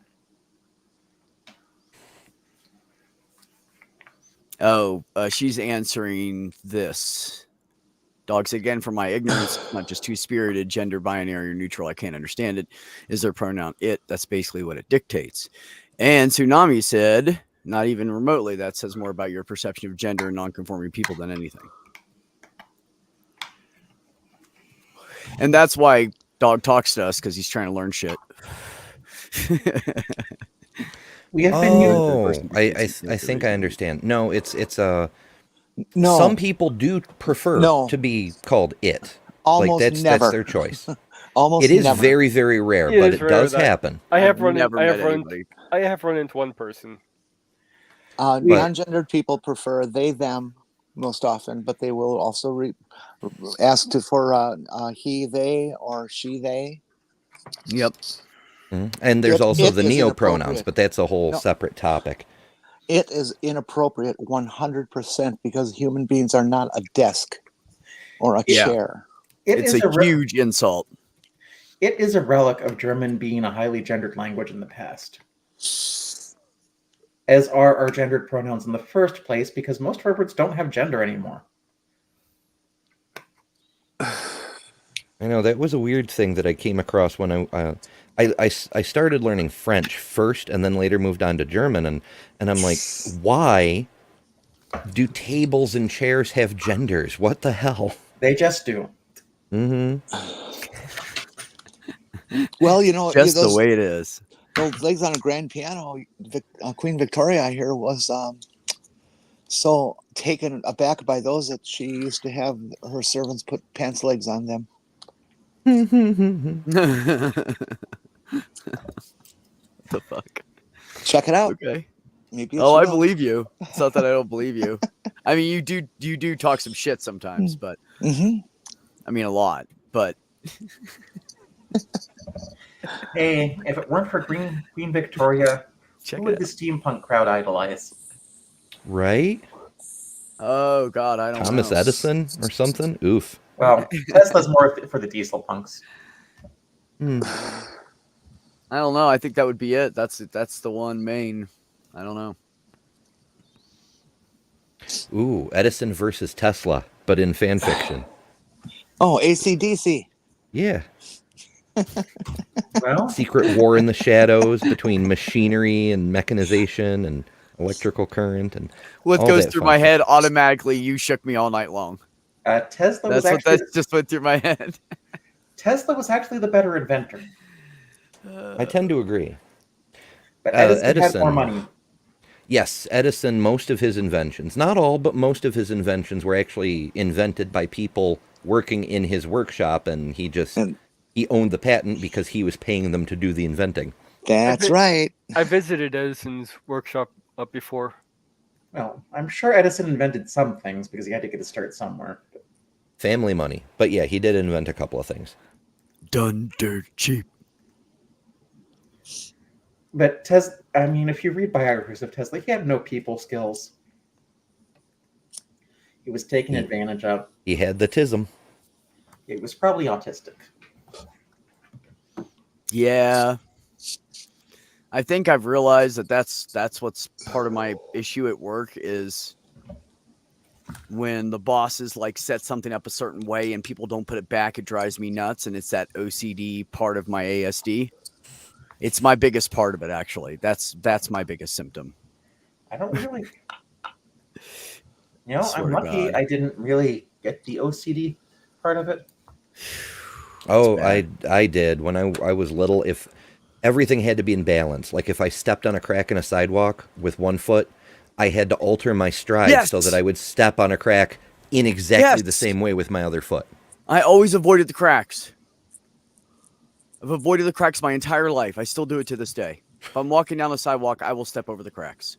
she's answering this. Dogs, again, from my ignorance, not just two-spirited, gender binary or neutral, I can't understand it. Is their pronoun it? That's basically what it dictates. And Tsunami said, not even remotely, that says more about your perception of gender and non-conforming people than anything. And that's why Dog talks to us, because he's trying to learn shit. We have been Oh, I think I understand. No, it's No, some people do prefer No. to be called it. almost Like that's never. their choice. Almost It is never. very, very rare, It but is it rare does that- happen. I have I've run. never I have met run. anybody. I have run into one person. But- Non-gendered people prefer they them most often, but they will also ask for he they or she they. Yep. Mhm. And there's also it the is neo pronouns, inappropriate. but that's a whole No. separate topic. It is inappropriate 100% because human beings are not a desk or a Yeah. chair. It's a huge insult. It is a relic of German being a highly gendered language in the past. As are our gendered pronouns in the first place, because most of our words don't have gender anymore. I know that was a weird thing that I came across when I started learning French first, and then later moved on to German, and I'm like, why do tables and chairs have genders? What the hell? They just do. Mm-hmm. Well, Just the way it is. those legs on a grand piano, Queen Victoria, I hear, was so taken aback by those that she used to have her servants put pants legs on them. The fuck? Check it out. Okay. Maybe it's Oh, I real. believe you. It's not that I don't believe you. I mean, you do talk some shit sometimes, but Mhm. I mean a lot. But Hey, if it weren't for Queen Victoria, check who it would the out. steampunk crowd idolize? Right? Oh God, I don't Thomas know. Edison or something? Oof. Well, Tesla's more for the diesel punks. Hmm. I don't know. I think that would be it. That's the one main. I don't know. Ooh, Edison versus Tesla, but in fan fiction. Oh, AC/DC. Yeah. Well, Secret war in the shadows between machinery and mechanization and electrical current and What all goes that through fun my stuff. head automatically? You shook me all night long. Tesla was That's what actually that just went through my head. the better inventor, I tend to agree. but Edison had Edison. more money. Yes, Edison, most of his inventions, not all, but most of his inventions were actually invented by people working in his workshop, and he owned the patent because he was paying them to do the inventing. That's right. I visited Edison's workshop up before. Well, I'm sure Edison invented some things because he had to get a start somewhere. Family money. But yeah, he did invent a couple of things. Done dirt cheap. But I mean, if you read biographies of Tesla, he had no people skills. He was taken advantage of. He had the tism. He was probably autistic. Yeah. I think I've realized that's what's part of my issue at work is when the bosses like set something up a certain way and people don't put it back, it drives me nuts. And it's that OCD part of my ASD. It's my biggest part of it, actually. That's my biggest symptom. I don't really. Swear I'm to lucky God. I didn't really get the OCD part of it. Oh, bad. I did. When I was little, if everything had to be in balance, like if I stepped on a crack in a sidewalk with one foot, I had to alter my stride Yes! so that I would step on a crack in exactly the Yes! same way with my other foot. I always avoided the cracks. I've avoided the cracks my entire life. I still do it to this day. If I'm walking down the sidewalk, I will step over the cracks.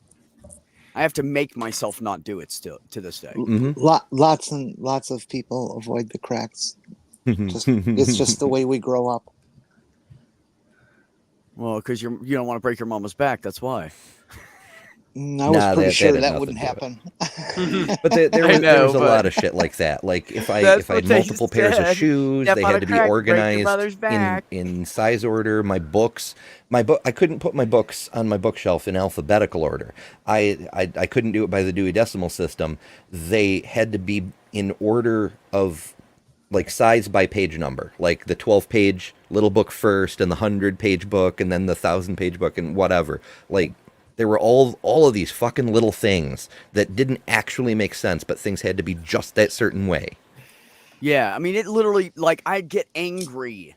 I have to make myself not do it still to this day. Mhm. Lots and lots of people avoid the cracks. It's just the way we grow up. Well, because you don't want to break your mama's back. That's why. I was Nah, pretty that sure had that nothing wouldn't to do happen. But there I was know, a but- lot of shit like that. Like if I That's had what they multiple pairs of said. shoes, Step they on had a to be crack, break your organized mother's back. in size order. My books, I couldn't put my books on my bookshelf in alphabetical order. I couldn't do it by the Dewey Decimal System. They had to be in order of like size by page number, like the 12-page little book first, and the 100-page book, and then the 1,000-page book, and whatever. Like there were all of these fucking little things that didn't actually make sense, but things had to be just that certain way. Yeah, I mean, it literally, like, I get angry.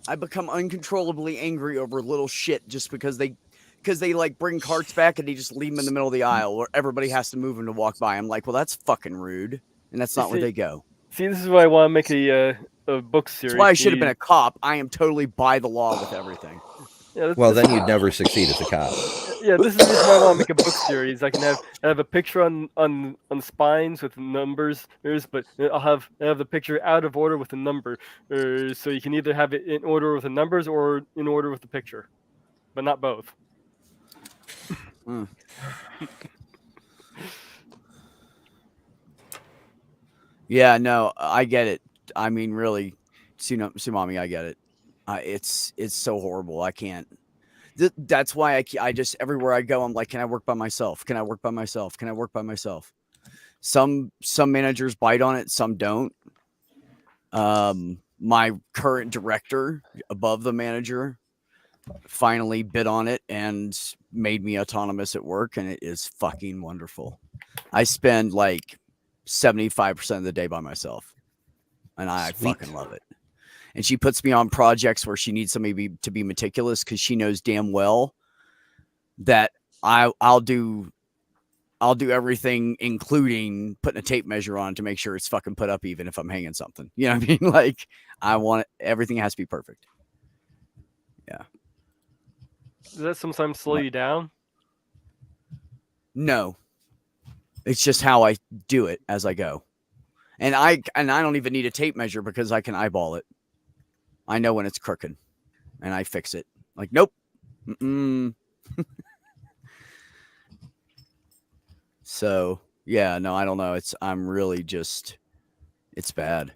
I become uncontrollably angry over little shit just because they like bring carts back and they just leave them in the middle of the aisle where everybody has to move them to walk by. I'm like, well, that's fucking rude, and that's not where See- they go. See, this is why I want to make a book series. That's why I should have been The- a cop. I am totally by the law with everything. Yeah, this- Well, this- then you'd never succeed as a cop. Yeah, this is the reason why I want to make a book series. I can have a picture on spines with numbers, but I'll have the picture out of order with the number. So you can either have it in order with the numbers or in order with the picture, but not both. Yeah, no, I get it. I mean, really, Tsunami, I get it. It's so horrible. I can't. That's why I just everywhere I go, I'm like, can I work by myself? Can I work by myself? Can I work by myself? Some managers bite on it, some don't. My current director above the manager finally bit on it and made me autonomous at work, and it is fucking wonderful. I spend like 75% of the day by myself, and I Sweet. fucking love it. And she puts me on projects where she needs somebody to be meticulous because she knows damn well that I'll do everything, including putting a tape measure on to make sure it's fucking put up, even if I'm hanging something. You know what I mean? Like, I want everything has to be perfect. Does that sometimes slow you down? No, it's just how I do it as I go. And I don't even need a tape measure because I can eyeball it. I know when it's crooked and I fix it. Like, nope. So, yeah, no, I don't know. I'm really just, it's bad.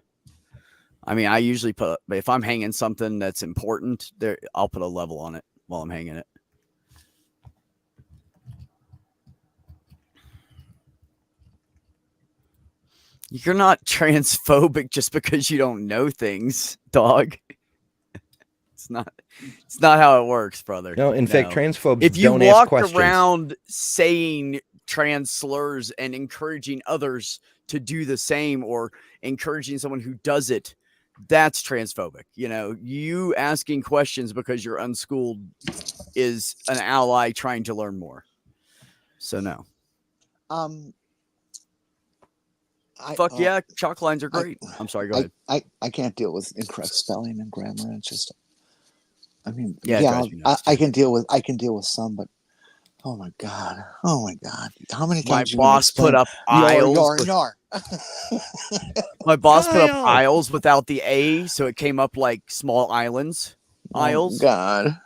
I mean, I usually if I'm hanging something that's important there, I'll put a level on it while I'm hanging it. You're not transphobic just because you don't know things, dog. It's not how it works, brother. No, in fact, transphobes if you don't ask walk questions. around saying trans slurs and encouraging others to do the same or encouraging someone who does it, that's transphobic. You know, you asking questions because you're unschooled is an ally trying to learn more. So no. Fuck yeah, chalk lines are great. I'm sorry, go ahead. I can't deal with incorrect spelling and grammar. It's just, I mean, Yeah, it drives me nuts, I can deal with some, but oh my god, how many My times you boss put up aisles. My boss put up Aisle. aisles without the A, so it came up like small islands. Aisles. God,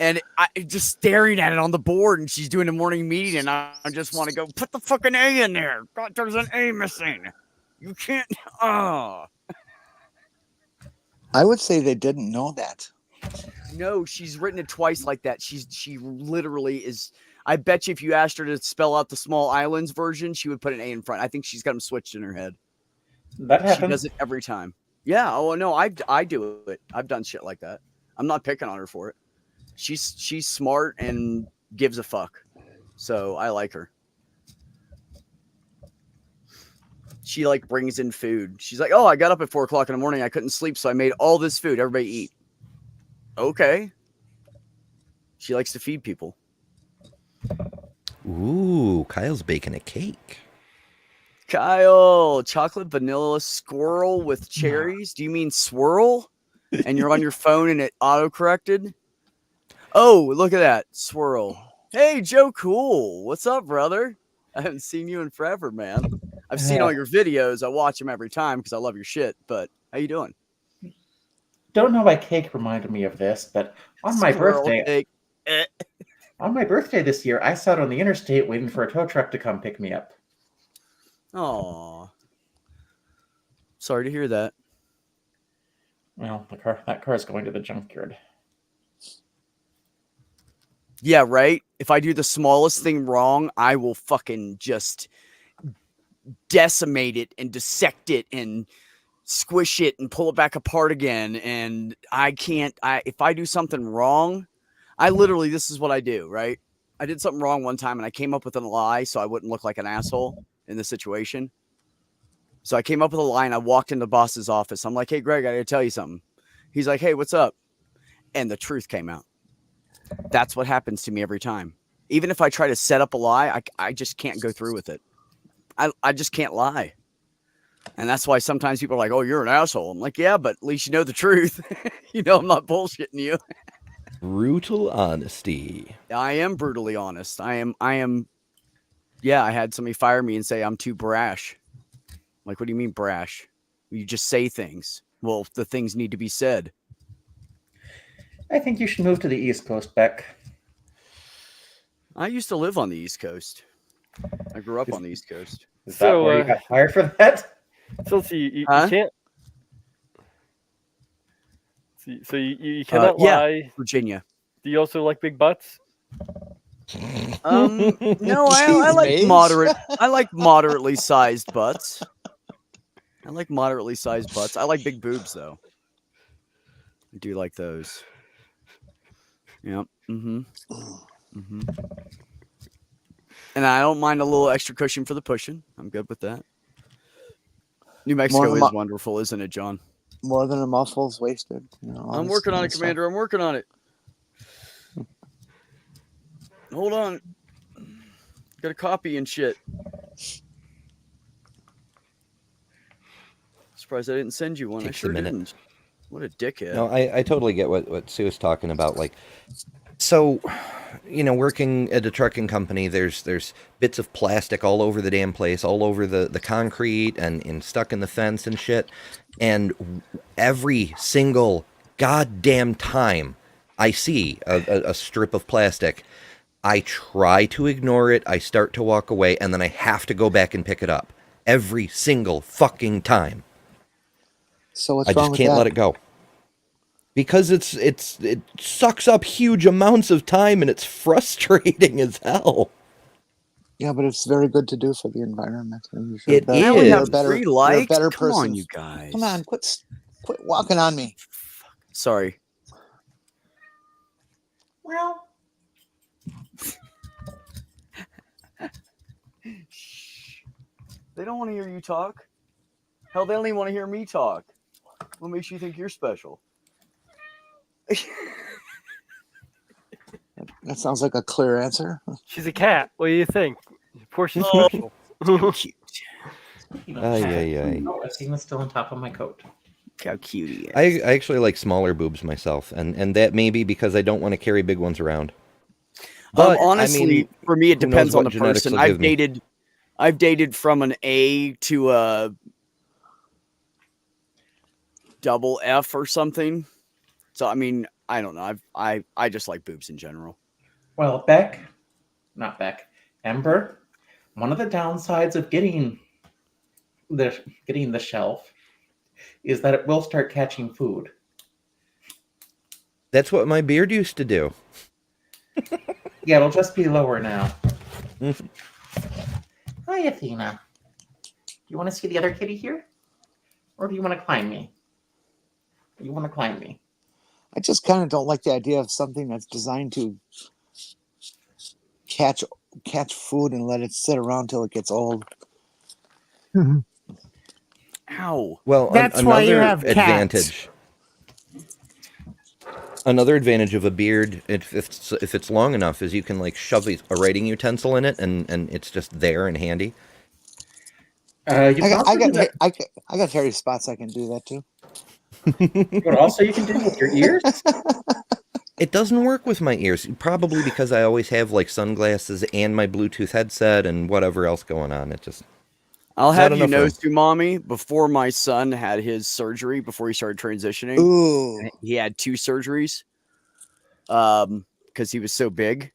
And I just staring at it on the board, and she's doing a morning meeting, and I just want to go, put the fucking A in there. God, there's an A missing. You can't. Oh. I would say they didn't know that. No, she's written it twice like that. She literally is. I bet you if you asked her to spell out the small islands version, she would put an A in front. I think she's got them switched in her head. That She happens. does it every time. Yeah. Oh no, I do it. I've done shit like that. I'm not picking on her for it. She's smart and gives a fuck. So I like her. She like brings in food. She's like, oh, I got up at 4 o'clock in the morning. I couldn't sleep, so I made all this food. Everybody eat. Okay. She likes to feed people. Ooh, Kyle's baking a cake. Kyle, chocolate vanilla squirrel with cherries. Do you mean swirl? And you're on your phone and it auto corrected? Oh, look at that. Swirl. Hey, Joe Cool. What's up, brother? I haven't seen you in forever, man. I've seen all your videos. I watch them every time because I love your shit. But how you doing? Don't know why cake reminded me of this, but on my Squirrel birthday, cake. on my birthday this year, I sat on the interstate waiting for a tow truck to come pick me up. Aw. Sorry to hear that. Well, that car's going to the junkyard. Yeah, right? If I do the smallest thing wrong, I will fucking just decimate it and dissect it and squish it and pull it back apart again. And if I do something wrong, this is what I do, right? I did something wrong one time and I came up with a lie so I wouldn't look like an asshole in the situation. So I came up with a lie and I walked into the boss's office. I'm like, hey, Greg, I gotta tell you something. He's like, hey, what's up? And the truth came out. That's what happens to me every time. Even if I try to set up a lie, I just can't go through with it. I just can't lie. And that's why sometimes people are like, oh, you're an asshole. I'm like, yeah, but at least you know the truth. You know I'm not bullshitting you. Brutal honesty. I am brutally honest. I am. Yeah, I had somebody fire me and say I'm too brash. Like, what do you mean brash? You just say things. Well, the things need to be said. I think you should move to the East Coast, Beck. I used to live on the East Coast. I grew up on the East Coast. Is that where you got fired for that? So let's see, you Huh? can't. So you cannot yeah. lie. Virginia. Do you also like big butts? No, I like Jeez, moderate. I like moderately sized butts. I like moderately sized butts. I like big boobs though. I do like those. Yep. And I don't mind a little extra cushion for the pushing. I'm good with that. New Mexico is wonderful, isn't it, John? More than a mouthful's wasted. You know, I'm working on it, Commander. I'm working on it. Hold on. Got a copy and shit. Surprised I didn't send you one. Takes I sure a minute. didn't. What a dickhead. No, I totally get what Sue is talking about. Like, so, you know, working at a trucking company, there's bits of plastic all over the damn place, all over the concrete and stuck in the fence and shit. And every single goddamn time I see a strip of plastic, I try to ignore it. I start to walk away, and then I have to go back and pick it up every single fucking time. So what's I wrong just with can't that? let it go. Because it sucks up huge amounts of time and it's frustrating as hell. Yeah, but it's very good to do for the environment. And It I only is. have three likes. You're a better Come person. on, you guys. Come on, quit walking on me. Sorry. Well, They don't want to hear you talk. Hell, they only want to hear me talk. What makes you think you're special? That sounds like a clear answer. She's a cat. What do you think? Of course she's Oh. special. Cute. Ay. Oh, I've seen this still on top of my coat. How cute he is. I actually like smaller boobs myself, and that may be because I don't want to carry big ones around. But, honestly, I mean, for me, it who knows depends on what the genetics person. will give me. I've dated from an A to a double F or something. So I mean, I don't know. I just like boobs in general. Well, Ember, one of the downsides of getting the shelf is that it will start catching food. That's what my beard used to do. Yeah, it'll just be lower now. Hi, Athena. Do you want to see the other kitty here? Or do you want to climb me? You want to climb me? I just kind of don't like the idea of something that's designed to catch food and let it sit around till it gets old. Ow. Well, That's why you have cats. advantage. Another advantage of a beard, if it's long enough, is you can like shove a writing utensil in it, and it's just there and handy. You can also do that. I got hairy spots. I can do that too. What also you can do with your ears? It doesn't work with my ears, probably because I always have like sunglasses and my Bluetooth headset and whatever else going on. It just I'll It's not have you enough know, room. Sumami, before my son had his surgery, before he started transitioning, Ooh. he had 2 surgeries because he was so big.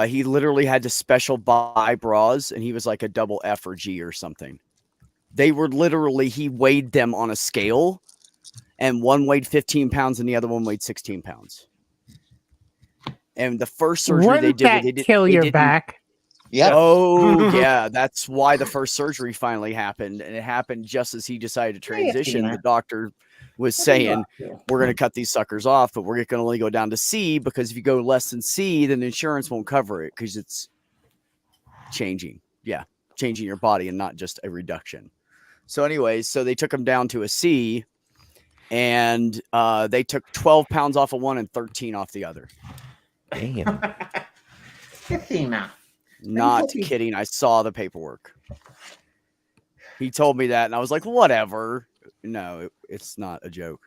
He literally had to special buy bras, and he was like a double F or G or something. They were literally, he weighed them on a scale, and one weighed 15 pounds and the other one weighed 16 pounds. And the first surgery they Wouldn't did, that they did kill they your didn't- back? Yeah. Oh, yeah. That's why the first surgery finally happened. And it happened just as he decided to Hey, transition. Athena. The doctor was What are you saying, up to? we're going to cut these suckers off, but we're going to only go down to C, because if you go less than C, then insurance won't cover it because it's changing. Yeah. Changing your body and not just a reduction. So anyways, so they took him down to a C, and they took 12 pounds off of one and 13 off the other. damn. Athena. Not hope you- kidding. I saw the paperwork. He told me that, and I was like, whatever. No, it's not a joke.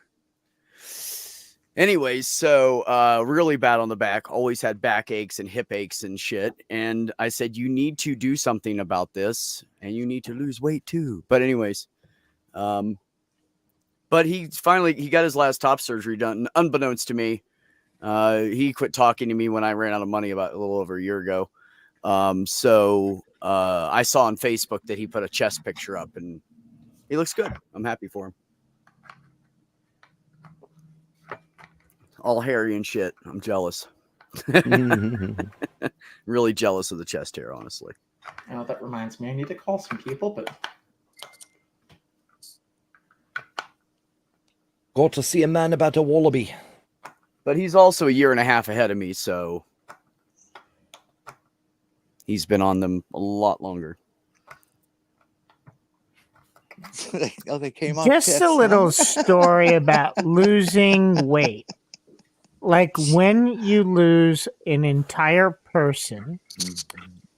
Anyways, so really bad on the back. Always had back aches and hip aches and shit. And I said, you need to do something about this, and you need to lose weight too. But anyways, but he got his last top surgery done, unbeknownst to me. He quit talking to me when I ran out of money about a little over a year ago. So I saw on Facebook that he put a chest picture up, and he looks good. I'm happy for him. All hairy and shit. I'm jealous. Really jealous of the chest hair, honestly. Oh, that reminds me. I need to call some people, but Got to see a man about a wallaby. But he's also a year and a half ahead of me, so he's been on them a lot longer. Oh, they came out. Just pissed, a huh? little story about losing weight. Like when you lose an entire person,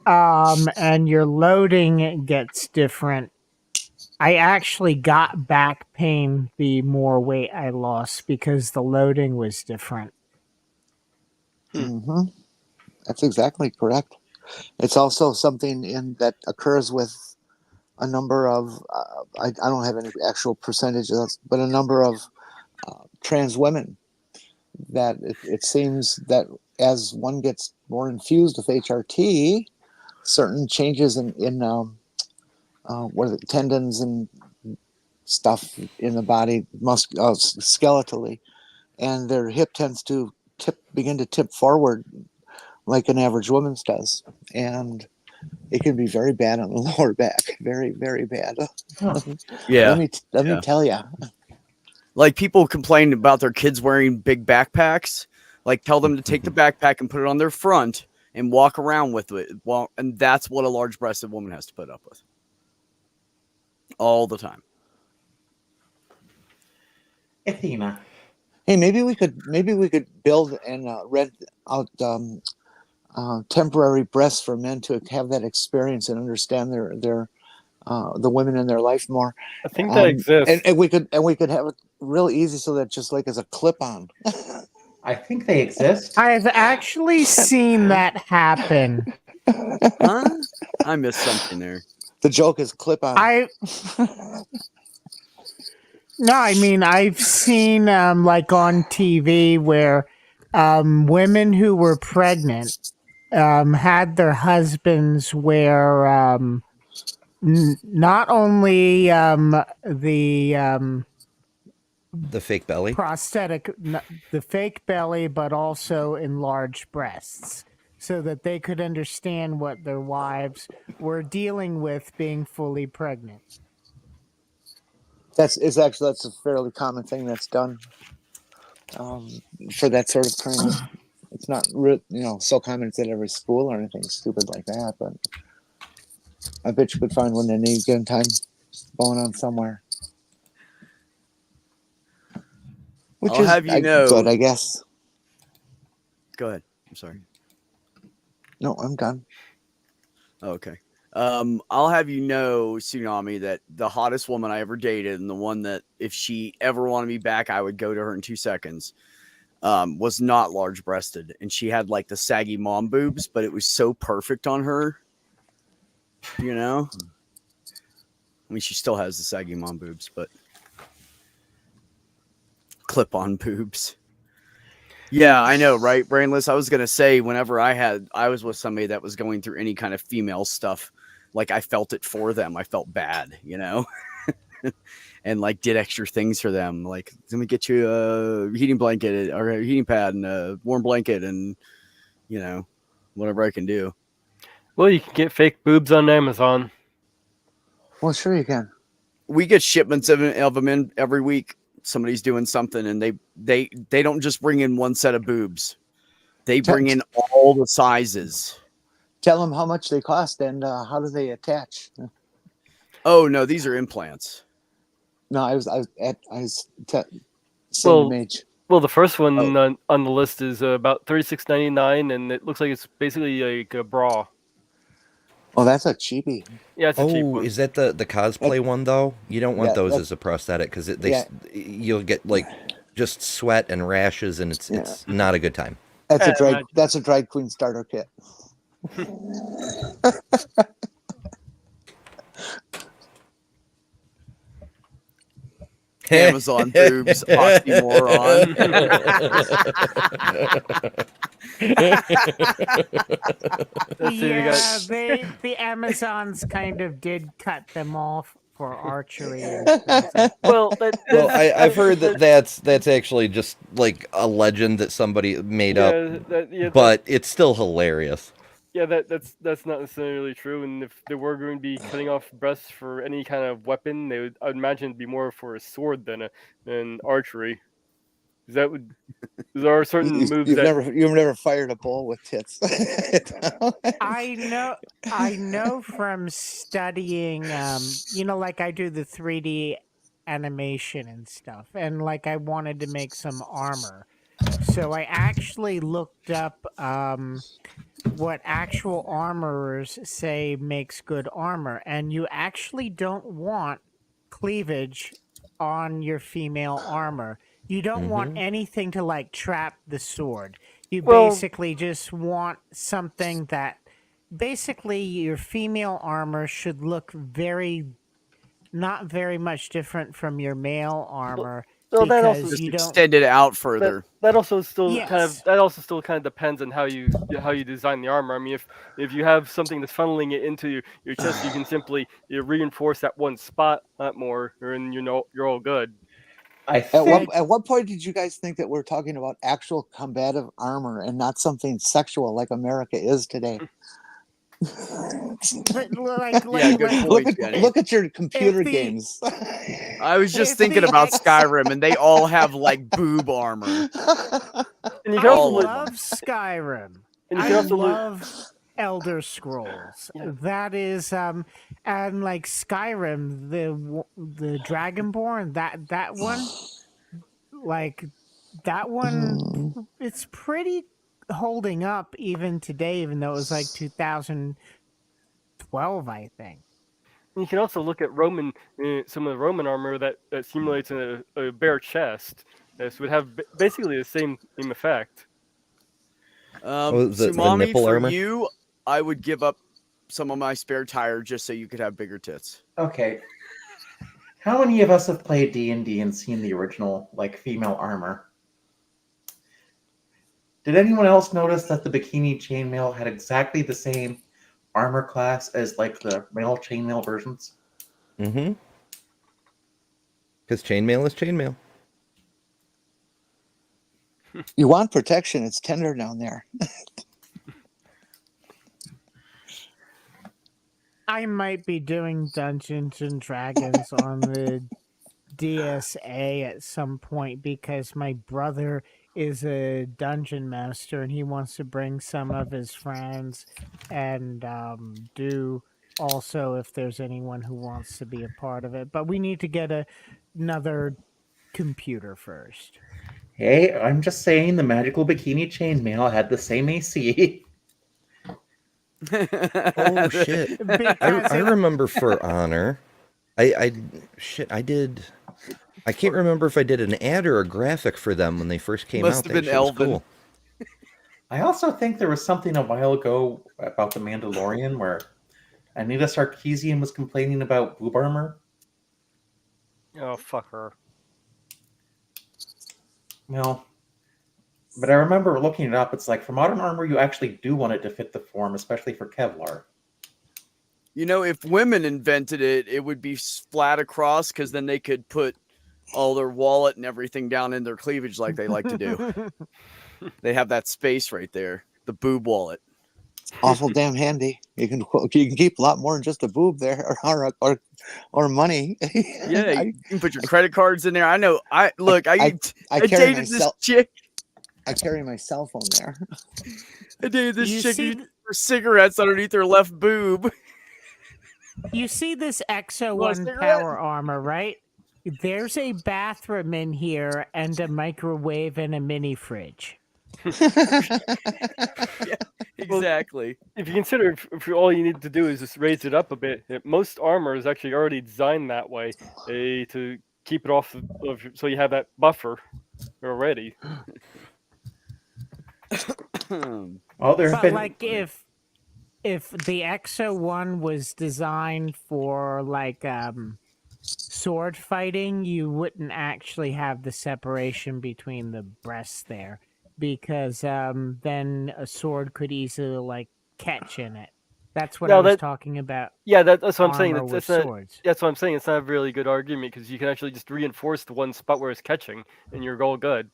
and your loading gets different. I actually got back pain the more weight I lost because the loading was different. Mhm. That's exactly correct. It's also something in that occurs with a number of I don't have any actual percentages, but a number of trans women that it seems that as one gets more infused with HRT, certain changes in what are the tendons and stuff in the body skeletally, and their hip tends to begin to tip forward like an average woman's does, and it can be very bad on the lower back, very, very bad. huh. Yeah. Let me tell you. Like people complain about their kids wearing big backpacks. Like tell them to take the backpack and put it on their front and walk around with it. Well, and that's what a large-breasted woman has to put up with all the time. Athena. Hey, maybe we could build and rent out temporary breasts for men to have that experience and understand their the women in their life more. I think that exists. And we could have it real easy so that just like as a clip on. I think they exist. I've actually seen that happen. Huh? I missed something there. The joke is clip on. No, I mean I've seen like on TV where women who were pregnant had their husbands wear not only The fake belly. prosthetic, the fake belly, but also enlarged breasts, so that they could understand what their wives were dealing with being fully pregnant. That's a fairly common thing that's done for that sort of training. It's not so common it's at every school or anything stupid like that, but I bet you could find one at any given time going on somewhere. Which I'll have you know- good, I guess. Go ahead. I'm sorry. No, I'm done. Okay. I'll have you know, Tsunami, that the hottest woman I ever dated, and the one that if she ever wanted me back, I would go to her in 2 seconds. was not large breasted, and she had like the saggy mom boobs, but it was so perfect on her. You know, I mean, she still has the saggy mom boobs, but clip on boobs. Yeah, I know, right, Brainless? I was gonna say, whenever I was with somebody that was going through any kind of female stuff, like I felt it for them. I felt bad, you know, and like did extra things for them. Like, let me get you a heating blanket or a heating pad and a warm blanket, and you know, whatever I can do. Well, you can get fake boobs on Amazon. Well, sure you can. We get shipments of them in every week. Somebody's doing something, and they don't just bring in one set of boobs. They bring in all the sizes. Tell them how much they cost and how do they attach. Oh no, these are implants. No, I was same Well, age. Well, the first one on the list is about $36.99, and it looks like it's basically like a bra. Oh, that's a cheapie. Yeah, it's a cheap Oh, one. is that the cosplay one though? You don't want Yeah, those that's- as a prosthetic because Yeah. you'll get like just sweat and rashes, and it's not a good time. That's imagine. that's a drag queen starter kit. Amazon boobs, oxymoron. Let's see, we Yeah, got the Amazons kind of did cut them off for archery. And stuff. well, Well, I've heard that's actually just like a legend that somebody made up, but it's still hilarious. that's not necessarily true. And if they were going to be cutting off breasts for any kind of weapon, I would imagine it'd be more for a sword than archery. There are certain moves You've that never fired a bull with tits. I know from studying, like I do the 3D animation and stuff, and like I wanted to make some armor. So I actually looked up what actual armorers say makes good armor, and you actually don't want cleavage on your female armor. You don't want anything to like trap the sword. You basically just want something that basically your female armor should look not very much different from your male armor. Well, that also because Just you don't. extend it out further. that also still Yes. kind of depends on how you design the armor. I mean, if you have something that's funneling it into your chest, you can simply reinforce that one spot more, and you're all good. I At think what point did you guys think that we're talking about actual combative armor and not something sexual like America is today? But like, Yeah, good point, Jenny. Look at your computer If the- games. I was just If thinking the about ex- Skyrim, and they all have like boob armor. And you I can also love Skyrim. and you I can also love Elder Scrolls. Yeah. That is, and like Skyrim, the Dragonborn, that one, like that one, it's pretty holding up even today, even though it was like 2012, I think. You can also look at some of the Roman armor that simulates a bare chest. This would have basically the same effect. The Sumami, nipple for armor? you, I would give up some of my spare tire just so you could have bigger tits. okay. How many of us have played D&D and seen the original like female armor? Did anyone else notice that the bikini chainmail had exactly the same armor class as like the male chainmail versions? Mm-hmm. Because chainmail is chainmail. You want protection. It's tender down there. I might be doing Dungeons and Dragons on the DSA at some point because my brother is a dungeon master and he wants to bring some of his friends and do also if there's anyone who wants to be a part of it. But we need to get another computer first. Hey, I'm just saying the magical bikini chainmail had the same AC. Oh shit! Because I remember For Honor. I shit. I can't remember if I did an ad or a graphic for them when they first came Must out. have That been shit was Elvin. cool. I also think there was something a while ago about the Mandalorian where Anita Sarkeesian was complaining about boob armor. Oh, fuck her. Well, but I remember looking it up. It's like for modern armor, you actually do want it to fit the form, especially for Kevlar. You know, if women invented it, it would be flat across because then they could put all their wallet and everything down in their cleavage like they like to do. They have that space right there, the boob wallet. Awful damn handy. You can keep a lot more than just a boob there, or money. Yeah, you can put your credit cards in there. I know. I I carry dated my this cell. chick. I carry my cell phone there. I dated this You chick see who used her cigarettes underneath her left boob. You see this Exo Want a 1 cigarette? power armor, right? There's a bathroom in here and a microwave and a mini fridge. Exactly. If you consider if all you need to do is just raise it up a bit, most armor is actually already designed that way to keep it off so you have that buffer already. Well, there have But been like if the Exo 1 was designed for like sword fighting, you wouldn't actually have the separation between the breasts there, because then a sword could easily like catch in it. That's what I was talking about. Yeah, that's what I'm saying. Armor with It's not, swords. that's what I'm saying. It's not a really good argument because you can actually just reinforce the one spot where it's catching, and you're all good.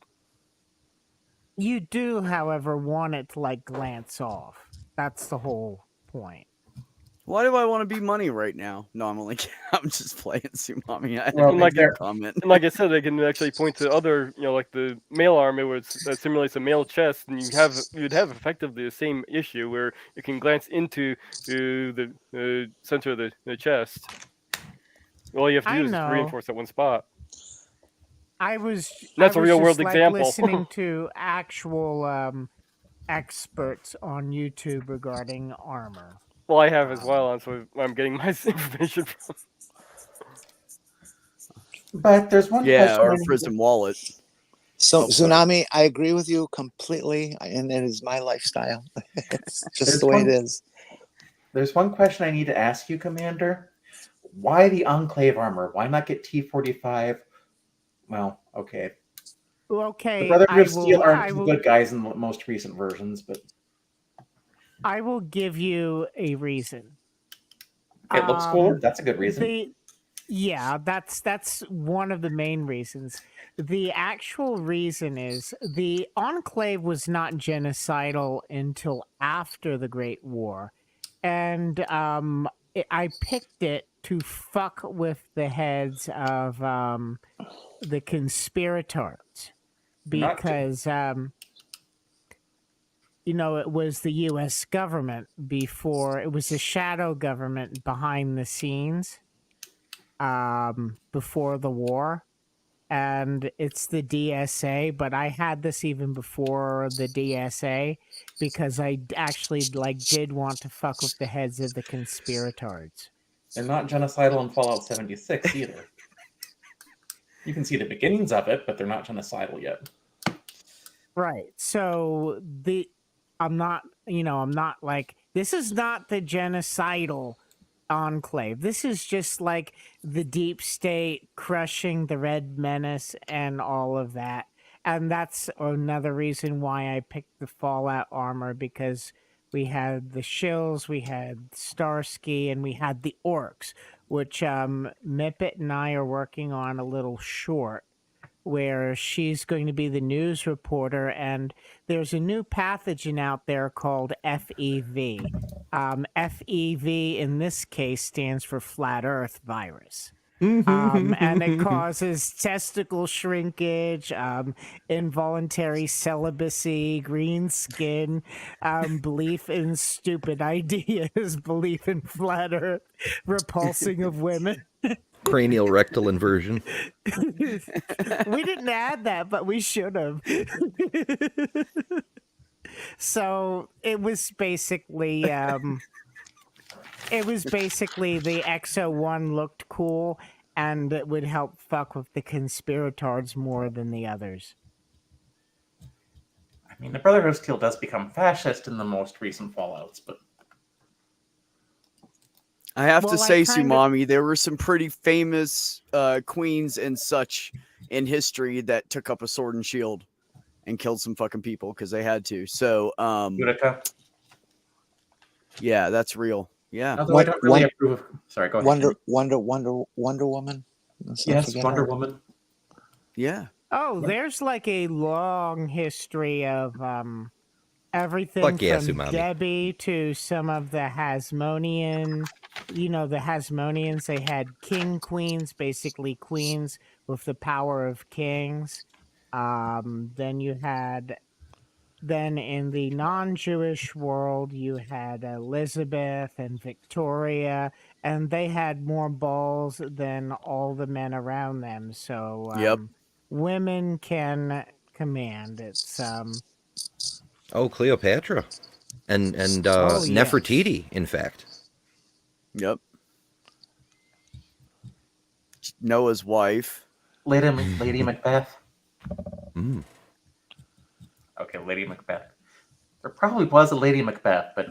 You do, however, want it to like glance off. That's the whole point. Why do I want to be money right now? No, I'm just playing Sumami. I Well, didn't like make a comment. And like I said, they can actually point to other, like the male armor, where that simulates a male chest, and you'd have effectively the same issue where you can glance into the center of the chest. All you have to do is just reinforce that one spot. That's a real world example. Listening to actual experts on YouTube regarding armor. Well, I have as well, and so I'm getting my information from. But there's one Yeah, question. or a prison wallet. So, Oh, sorry. Tsunami, I agree with you completely, and it is my lifestyle. It's just There's the way it one- is. There's one question I need to ask you, Commander. Why the Enclave armor? Why not get T-45? Well, okay. Okay, The Brotherhood I of Steel will, aren't I the will, good guys in the most recent versions, but I will give you a reason. it looks cooler. That's a good reason. Yeah, that's one of the main reasons. The actual reason is the Enclave was not genocidal until after the Great War, and I picked it to fuck with the heads of the conspirators because it was the U.S. government before. It was the shadow government behind the scenes before the war, and it's the DSA. But I had this even before the DSA because I actually did want to fuck with the heads of the conspirators. They're not genocidal in Fallout 76 either. You can see the beginnings of it, but they're not genocidal yet. Right. So I'm not like, this is not the genocidal Enclave. This is just like the deep state crushing the Red Menace and all of that. And that's another reason why I picked the Fallout armor, because we had the Shills, we had Starsky, and we had the Orcs, which Mippet and I are working on a little short where she's going to be the news reporter, and there's a new pathogen out there called FEV. FEV in this case stands for Flat Earth Virus. And it causes testicle shrinkage, involuntary celibacy, green skin, belief in stupid ideas, belief in flat earth, repulsing of women. Cranial rectal inversion. We didn't add that, but we should have. So it was basically It was basically the XO1 looked cool, and it would help fuck with the conspiratards more than the others. I mean, the Brotherhood of Steel does become fascist in the most recent Fallouts, but I have to Well, I say, kind of- Sumami, there were some pretty famous queens and such in history that took up a sword and shield and killed some fucking people because they had to. So, Utica. yeah, that's real. Yeah. Although I don't really approve of. Sorry, go ahead. Wonder Woman. Let's not Yes, forget Wonder her. Woman. Yeah. Oh, there's like a long history of everything Fuck yeah, from Tsunami. Debbie to some of the Hasmonean. You know, the Hasmoneans, they had king queens, basically queens with the power of kings. Then you had, then in the non-Jewish world, you had Elizabeth and Victoria, and they had more balls than all the men around them. So, Yep. women can command. It's Oh, Cleopatra, and Oh, yes. Nefertiti, in fact. Yep. Noah's wife. Lady Macbeth. Mm. Okay, Lady Macbeth. There probably was a Lady Macbeth, but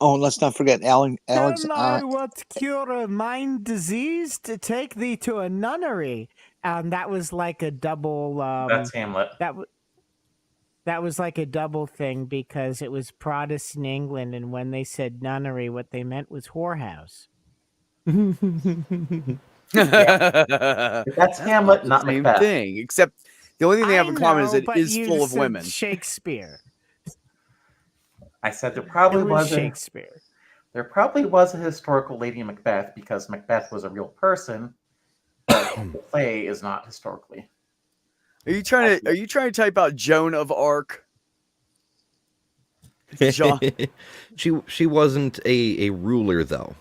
Oh, and let's not forget Alex. Can I what cure a mind disease to take thee to a nunnery? And that was like a double. that's Hamlet. That was like a double thing because it was Protestant England, and when they said nunnery, what they meant was whorehouse. That's Hamlet, the not same Macbeth. thing. Except the only thing they have in common is know, it but is you full of said women. Shakespeare. I said there It probably was was a, Shakespeare. there probably was a historical Lady Macbeth because Macbeth was a real person, but the play is not historically. Are you trying to type out Joan of Arc? John- she wasn't a ruler though.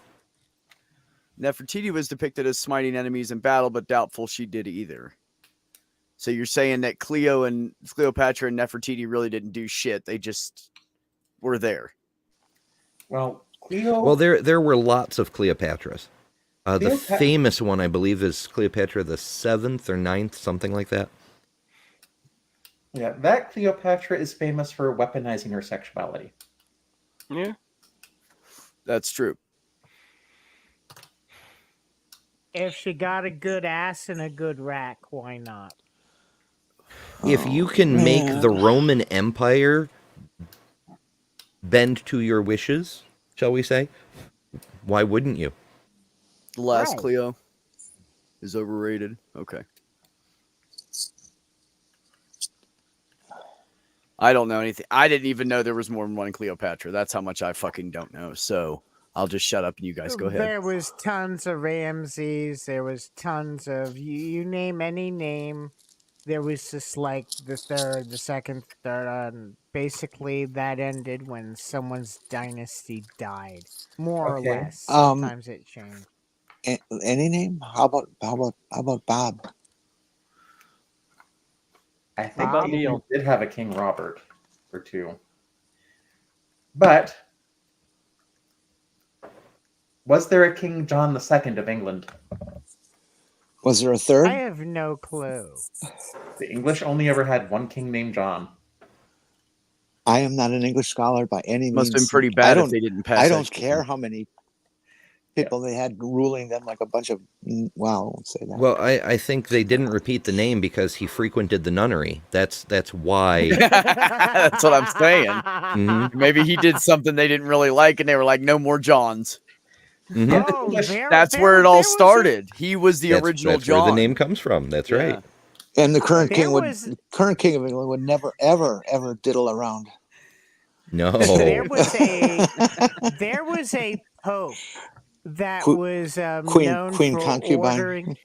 Nefertiti was depicted as smiting enemies in battle, but doubtful she did either. So you're saying that Cleopatra and Nefertiti really didn't do shit. They just were there. Well, Cleo. Well, there were lots of Cleopatras. The Cleopatra- famous one, I believe, is Cleopatra the 7th or 9th, something like that. Yeah, that Cleopatra is famous for weaponizing her sexuality. Yeah. That's true. If she got a good ass and a good rack, why not? If you can make the Roman Empire bend to your wishes, shall we say, why wouldn't you? The last Right. Cleo is overrated. Okay. I don't know anything. I didn't even know there was more than one Cleopatra. That's how much I fucking don't know. So I'll just shut up and you guys go ahead. There was tons of Ramses. There was tons of you name any name. There was just like the third, the second, third, and basically that ended when someone's dynasty died, more Okay. or less. Sometimes it changed. Any name? How about Bob? I think Bob? England did have a King Robert or two. But was there a King John II of England? Was there a third? I have no clue. The English only ever had one king named John. I am not an English scholar by any means. Must have been pretty bad if they didn't pass. I that don't shit. care how many people they had ruling them like a bunch of. Well, I won't say that. Well, I think they didn't repeat the name because he frequented the nunnery. That's why. That's what I'm saying. Mhm. Maybe he did something they didn't really like, and they were like, "No more Johns." Mhm. Oh, That's where it all started. He was the original that's John. where the name comes from. That's Yeah. right. And the current There king was- the current king of England would never, ever, ever diddle around. No. There was a pope that Que- was Queen- known Queen for concubine. ordering.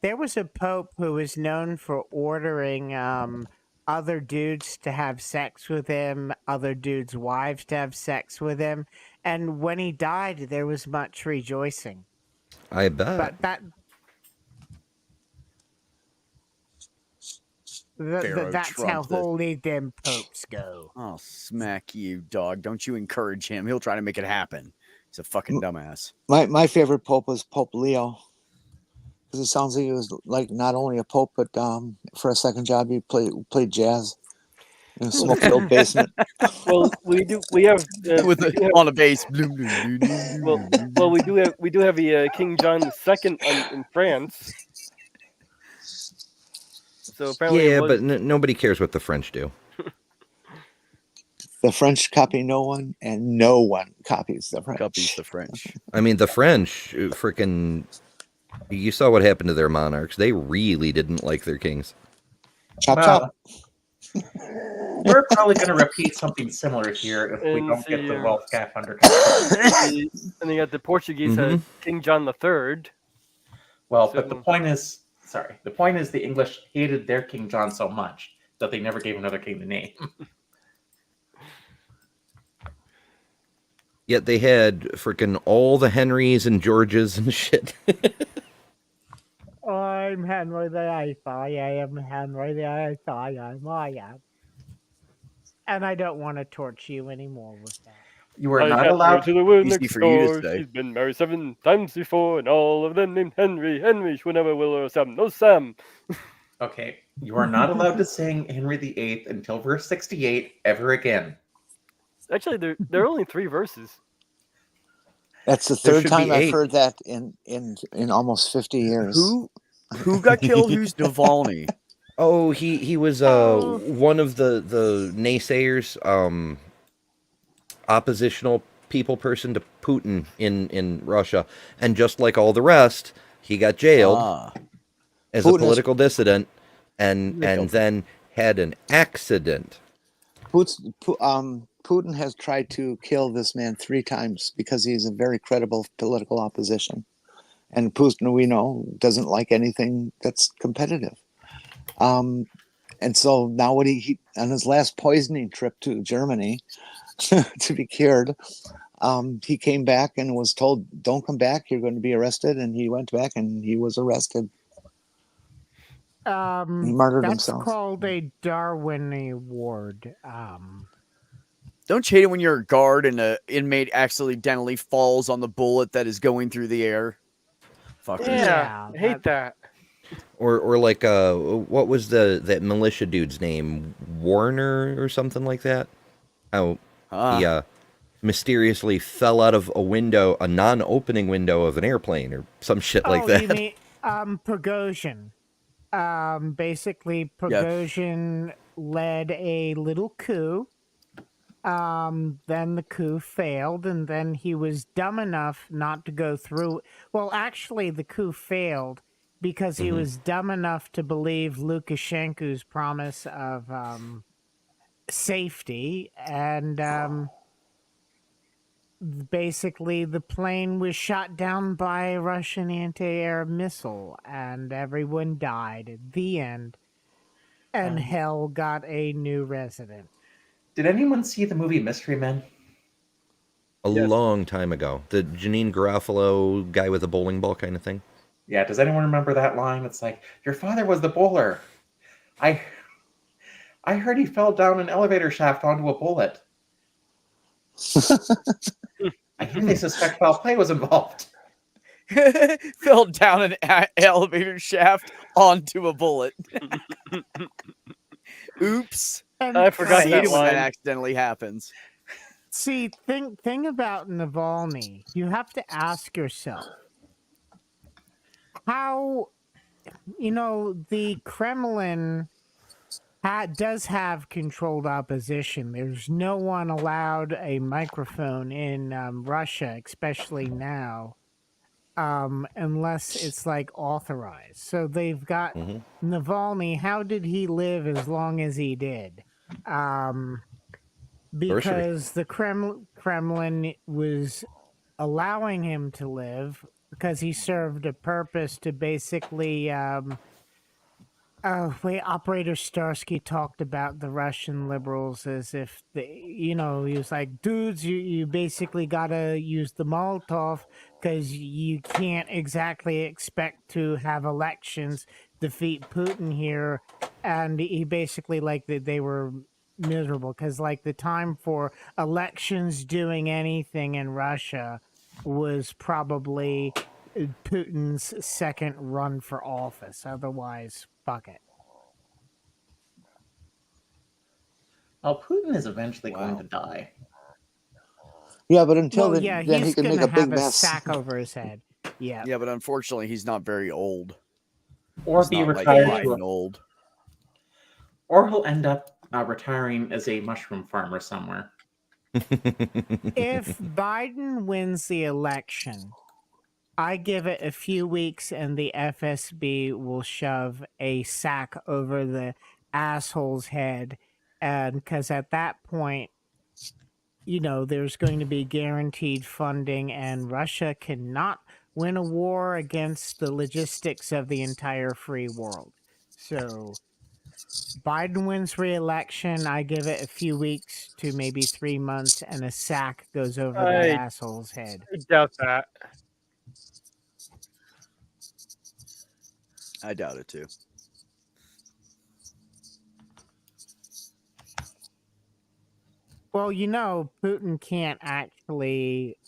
There was a pope who was known for ordering other dudes to have sex with him, other dudes' wives to have sex with him, and when he died, there was much rejoicing. I bet. But Pharaoh That's how trumped this. holy them popes go. I'll smack you, dog. Don't you encourage him. He'll try to make it happen. He's a fucking dumbass. My favorite pope was Pope Leo, because it sounds like he was like not only a pope, but for a second job he played jazz in a smoke-filled basement. Well, we have With we the, do have- on a bass. well, we do have a King John II in France. So apparently, Yeah, it was, but nobody cares what the French do. The French copy no one, and no one copies the French. Copies the French. I mean, the French, freaking. You saw what happened to their monarchs. They really didn't like their kings. Chop Well, chop. we're probably going to repeat something similar here if we And don't get see, the wealth gap under control. and you got the Portuguese Mhm. King John III. Well, but the So- point is, the English hated their King John so much that they never gave another king the name. Yet they had freaking all the Henrys and Georges and shit. I'm Henry VIII. I am Henry VIII. I am. And I don't want to torture you anymore with that. You are I not got her allowed. to the wood Easy next for you to door. say. She's been married 7 times before, and all of them named Henry. Henry, whenever will or Sam. No Sam. Okay, you are not allowed to sing Henry VIII until verse 68 ever again. Actually, there are only 3 verses. That's the There third should time be I've 8. heard that in almost 50 years. Who got killed? Who's Navalny? Oh, he was Oh. one of the naysayers, oppositional people person to Putin in Russia, and just like all the rest, he got jailed Ah, as Putin a is- political dissident, and Killed. then had an accident. Putin has tried to kill this man 3 times because he's a very credible political opposition. And Putin, we know, doesn't like anything that's competitive. And so now what he on his last poisoning trip to Germany to be cured, he came back and was told, don't come back, you're going to be arrested. And he went back and he was arrested. He murdered That's himself. called a Darwin Award. don't you hate it when you're a guard and an inmate accidentally falls on the bullet that is going through the air? Fuckers. Yeah, I hate that. Or like what was that militia dude's name? Warner or something like that? Oh, Ah, he mysteriously fell out of a window, a non-opening window of an airplane or some shit like You that. mean Prigozhin. Basically, Prigozhin led a little coup. Then the coup failed, and then he was dumb enough not to go through. Well, actually, the coup failed because he was dumb enough to believe Lukashenko's promise of safety, and basically the plane was shot down by a Russian anti-air missile, and everyone died at the end, and hell got a new resident. Did anyone see the movie Mystery Men? A Yes. long time ago. The Janine Garofalo guy with a bowling ball kind of thing. Yeah, does anyone remember that line? It's like, your father was the bowler. I heard he fell down an elevator shaft onto a bullet. I think they suspect foul play was involved. fell down an elevator shaft onto a bullet. Oops. And I forgot I hate that it when that line. accidentally happens. See, thing about Navalny, you have to ask yourself how, the Kremlin does have controlled opposition. There's no one allowed a microphone in Russia, especially now, unless it's like authorized. So they've got Navalny. How did he live as long as he did? Because the Kremlin was allowing him to live because he served a purpose to basically. Operator Starsky talked about the Russian liberals as if he was like, dudes, you basically gotta use the Molotov because you can't exactly expect to have elections defeat Putin here, and he basically like they were miserable because like the time for elections doing anything in Russia was probably Putin's second run for office. Otherwise, fuck it. Well, Putin is eventually going Wow. to die. Yeah, but until Well, then, yeah, then he he's can make gonna a big have a mess. sack over his head. Yeah. Yeah, but unfortunately, he's not very old. Or He's be not like retired to Biden old. or he'll end up retiring as a mushroom farmer somewhere. If Biden wins the election, I give it a few weeks and the FSB will shove a sack over the asshole's head. And because at that point, you know, there's going to be guaranteed funding, and Russia cannot win a war against the logistics of the entire free world. So Biden wins re-election. I give it a few weeks to maybe 3 months, and a sack goes over that I asshole's head. doubt that. I doubt it too. Well, you know, Putin can't actually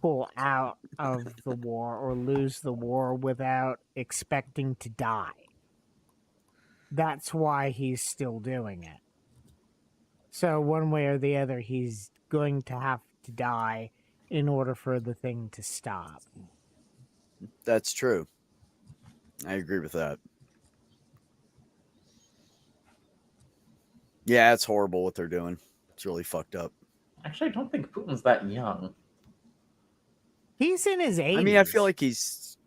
pull out of the war or lose the war without expecting to die. That's why he's still doing it. So one way or the other, he's going to have to die in order for the thing to stop. That's true. I agree with that. Yeah, it's horrible what they're doing. It's really fucked up. Actually, I don't think Putin's that young. He's in his 80s. I mean, I feel like he's.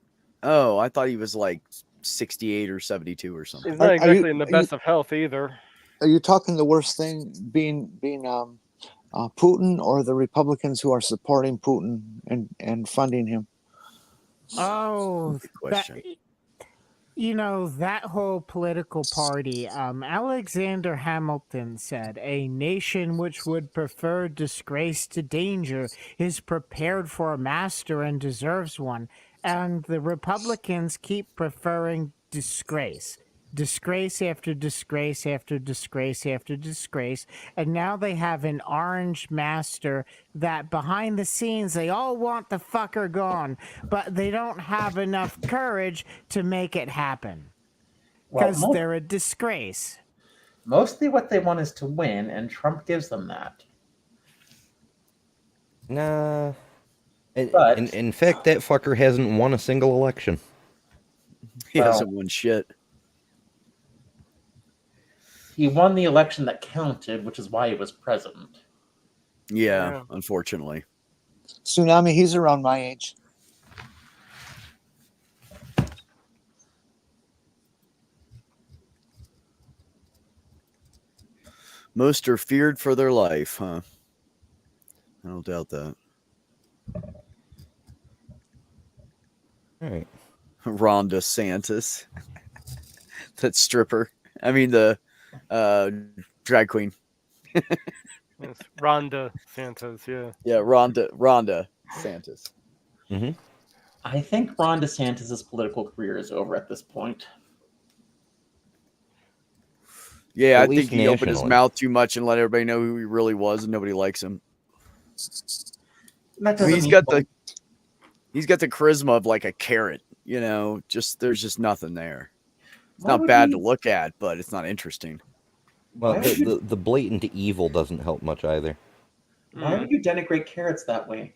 Oh, I thought he was like 68 or 72 or something. He's not Are exactly you- in the are you- best of health either. Are you talking the worst thing being Putin or the Republicans who are supporting Putin and funding him? Oh, Good question. you know, that whole political party, Alexander Hamilton said, a nation which would prefer disgrace to danger is prepared for a master and deserves one. And the Republicans keep preferring disgrace. Disgrace after disgrace after disgrace after disgrace. And now they have an orange master that behind the scenes, they all want the fucker gone, but they don't have enough courage to make it happen. Well, Because they're a disgrace. mostly what they want is to win, and Trump gives them that. Nah. But- In fact, that fucker hasn't won a single election. He Well- hasn't won shit. He won the election that counted, which is why he was president. Yeah, Yeah. unfortunately. Tsunami, he's around my age. Most are feared for their life, huh? I don't doubt that. All right. Rhonda Santos. That stripper. I mean, the drag queen. Yes, Rhonda Santos, yeah. Yeah, Rhonda Santos. I think Ron DeSantis' political career is over at this point. Yeah, At I think least he opened his nationally. mouth too much and let everybody know who he really was, and nobody likes him. That I doesn't mean, mean- he's got the charisma of like a carrot. You know, there's just nothing there. It's Why not would bad we- to look at, but it's not interesting. Well, Why would you- the blatant evil doesn't help much either. Why would you denigrate carrots that way?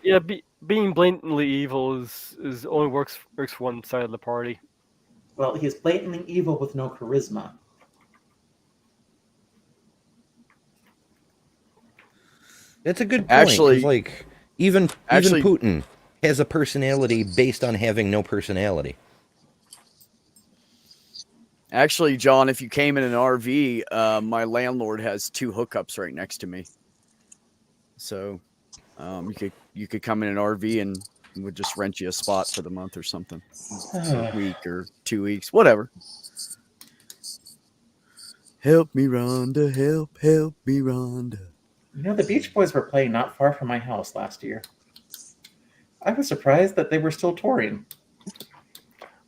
Yeah, being blatantly evil is only works for one side of the party. Well, he's blatantly evil with no charisma. That's a good point. Actually- 'cause, like even Actually- Putin has a personality based on having no personality. Actually, John, if you came in an RV, my landlord has 2 hookups right next to me. So you could come in an RV and we'd just rent you a spot for the month or something, for a week or 2 weeks, whatever. Help me, Rhonda. Help me, Rhonda. You know, the Beach Boys were playing not far from my house last year. I was surprised that they were still touring.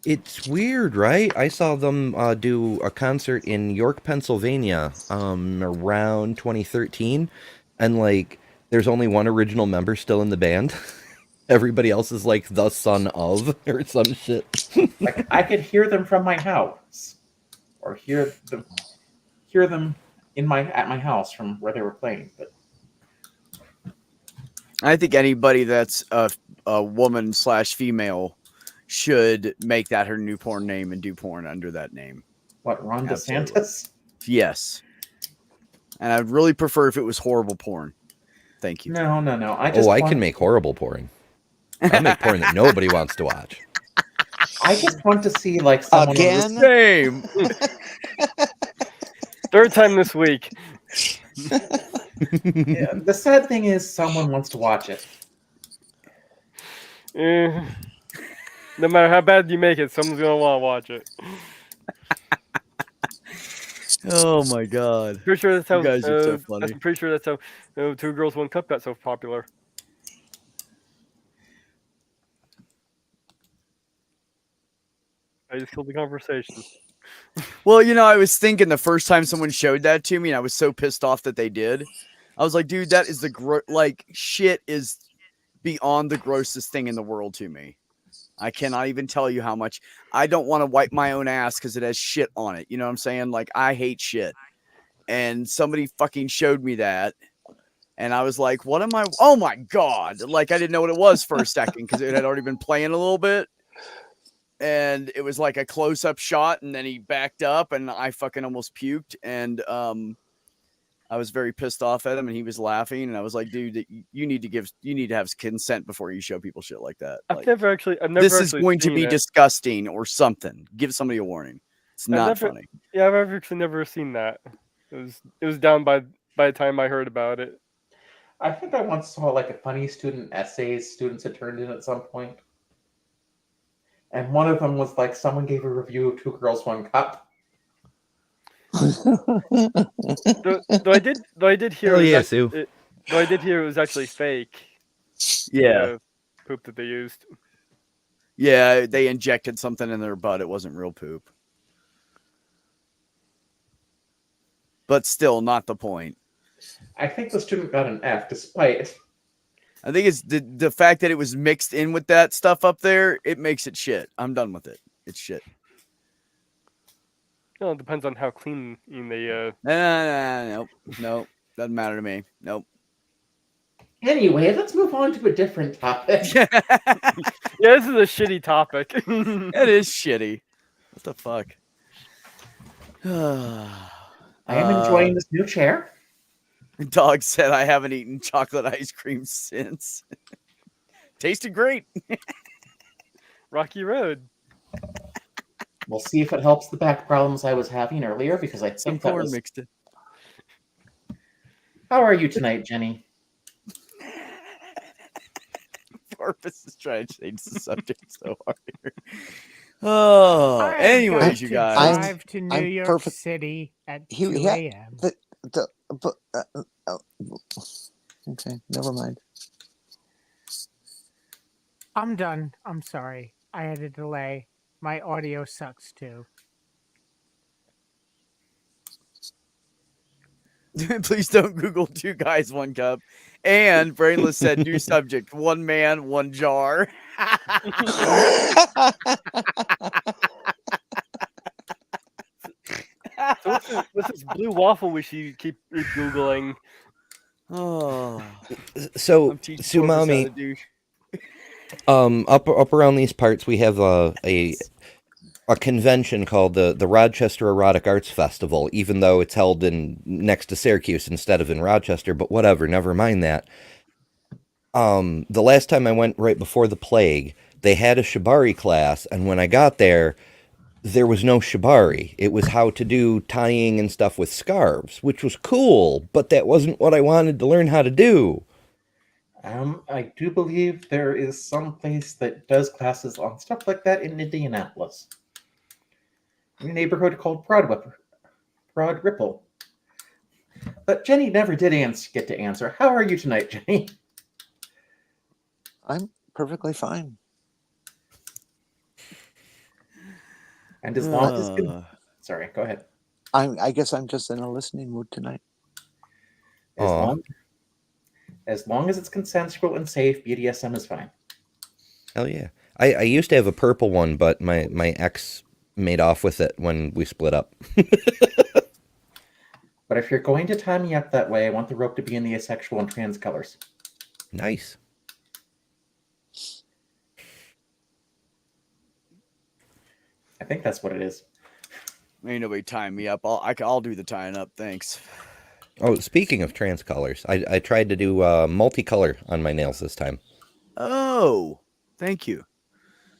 It's weird, right? I saw them do a concert in York, Pennsylvania, around 2013, and like, there's only one original member still in the band. Everybody else is like the son of or some shit. Like I could hear them from my house, or hear them at my house from where they were playing. But I think anybody that's a woman / female should make that her new porn name and do porn under that name. what, Ron Absolutely. DeSantis? Yes. And I'd really prefer if it was horrible porn. Thank you. No. I can make horrible porn. I make porn that nobody wants to watch. I just want to see like someone Again? Same. Third time this week. Yeah, the sad thing is, someone wants to watch it. No matter how bad you make it, someone's gonna want to watch it. Oh my god. Pretty sure that's how. You guys are so funny. I'm pretty sure that's how Two Girls One Cup got so popular. I just killed the conversation. Well, you know, I was thinking the first time someone showed that to me, and I was so pissed off that they did. I was like, dude, that is like shit is beyond the grossest thing in the world to me. I cannot even tell you how much I don't want to wipe my own ass because it has shit on it. You know what I'm saying? Like, I hate shit. And somebody fucking showed me that. And I was like, what am I? Oh my God. Like, I didn't know what it was for a second because it had already been playing a little bit. And it was like a close up shot. And then he backed up and I fucking almost puked. And I was very pissed off at him and he was laughing. And I was like, dude, you need to have consent before you show people shit like that. I've Like, never actually. this is going to be disgusting or something. Give somebody a warning. It's not funny. Yeah, I've actually never seen that. It was down by the time I heard about it. I think I once saw like a funny student essays students had turned in at some point. And one of them was like someone gave a review of Two Girls, One Cup. Though I did hear. Hell it was yeah, act- Sue. though I did hear it was actually fake. Yeah. Poop that they used. Yeah. They injected something in their butt. It wasn't real poop. But still not the point. I think the student got an F despite. I think it's the fact that it was mixed in with that stuff up there. It makes it shit. I'm done with it. It's shit. Well, it depends on how clean they. Nope. Doesn't matter to me. Nope. Anyway, let's move on to a different topic. Yeah, this is a shitty topic. It is shitty. What the fuck? I am enjoying this new chair. Dog said I haven't eaten chocolate ice cream since. Tasted great. Rocky Road. We'll see if it helps the back problems I was having earlier, because I Some think that corn was... mixed in. How are you tonight, Jenny? Purpose is trying to change the subject so hard here. Oh, I have anyways, got you to guys. drive to New I'm York perfect. City at He- 2 yeah, a.m. Okay, never mind. I'm done. I'm sorry. I had a delay. My audio sucks too. Please don't Google Two Guys, One Cup. And Brainless said new subject: one man, one jar. So what's this blue waffle we should keep googling? Oh, So I'm teaching Corvus how to Sumami, do. up around these parts we have a convention called the Rochester Erotic Arts Festival, even though it's held in next to Syracuse instead of in Rochester, but whatever, never mind that. The last time I went right before the plague, they had a shibari class, and when I got there was no shibari. It was how to do tying and stuff with scarves, which was cool, but that wasn't what I wanted to learn how to do. I do believe there is some place that does classes on stuff like that in Indianapolis. In a neighborhood called Broad Ripple. But Jenny never did get to answer. How are you tonight, Jenny? I'm perfectly fine. And as long as it's Uh, sorry, go ahead. I guess I'm just in a listening mood tonight. As Aw. long as it's consensual and safe, BDSM is fine. Hell yeah. I used to have a purple one, but my ex made off with it when we split up. But if you're going to tie me up that way, I want the rope to be in the asexual and trans colors. Nice. I think that's what it is. ain't nobody tying me up. I'll do the tying up. Thanks. Oh, speaking of trans colors, I tried to do multicolor on my nails this time. Oh, thank you.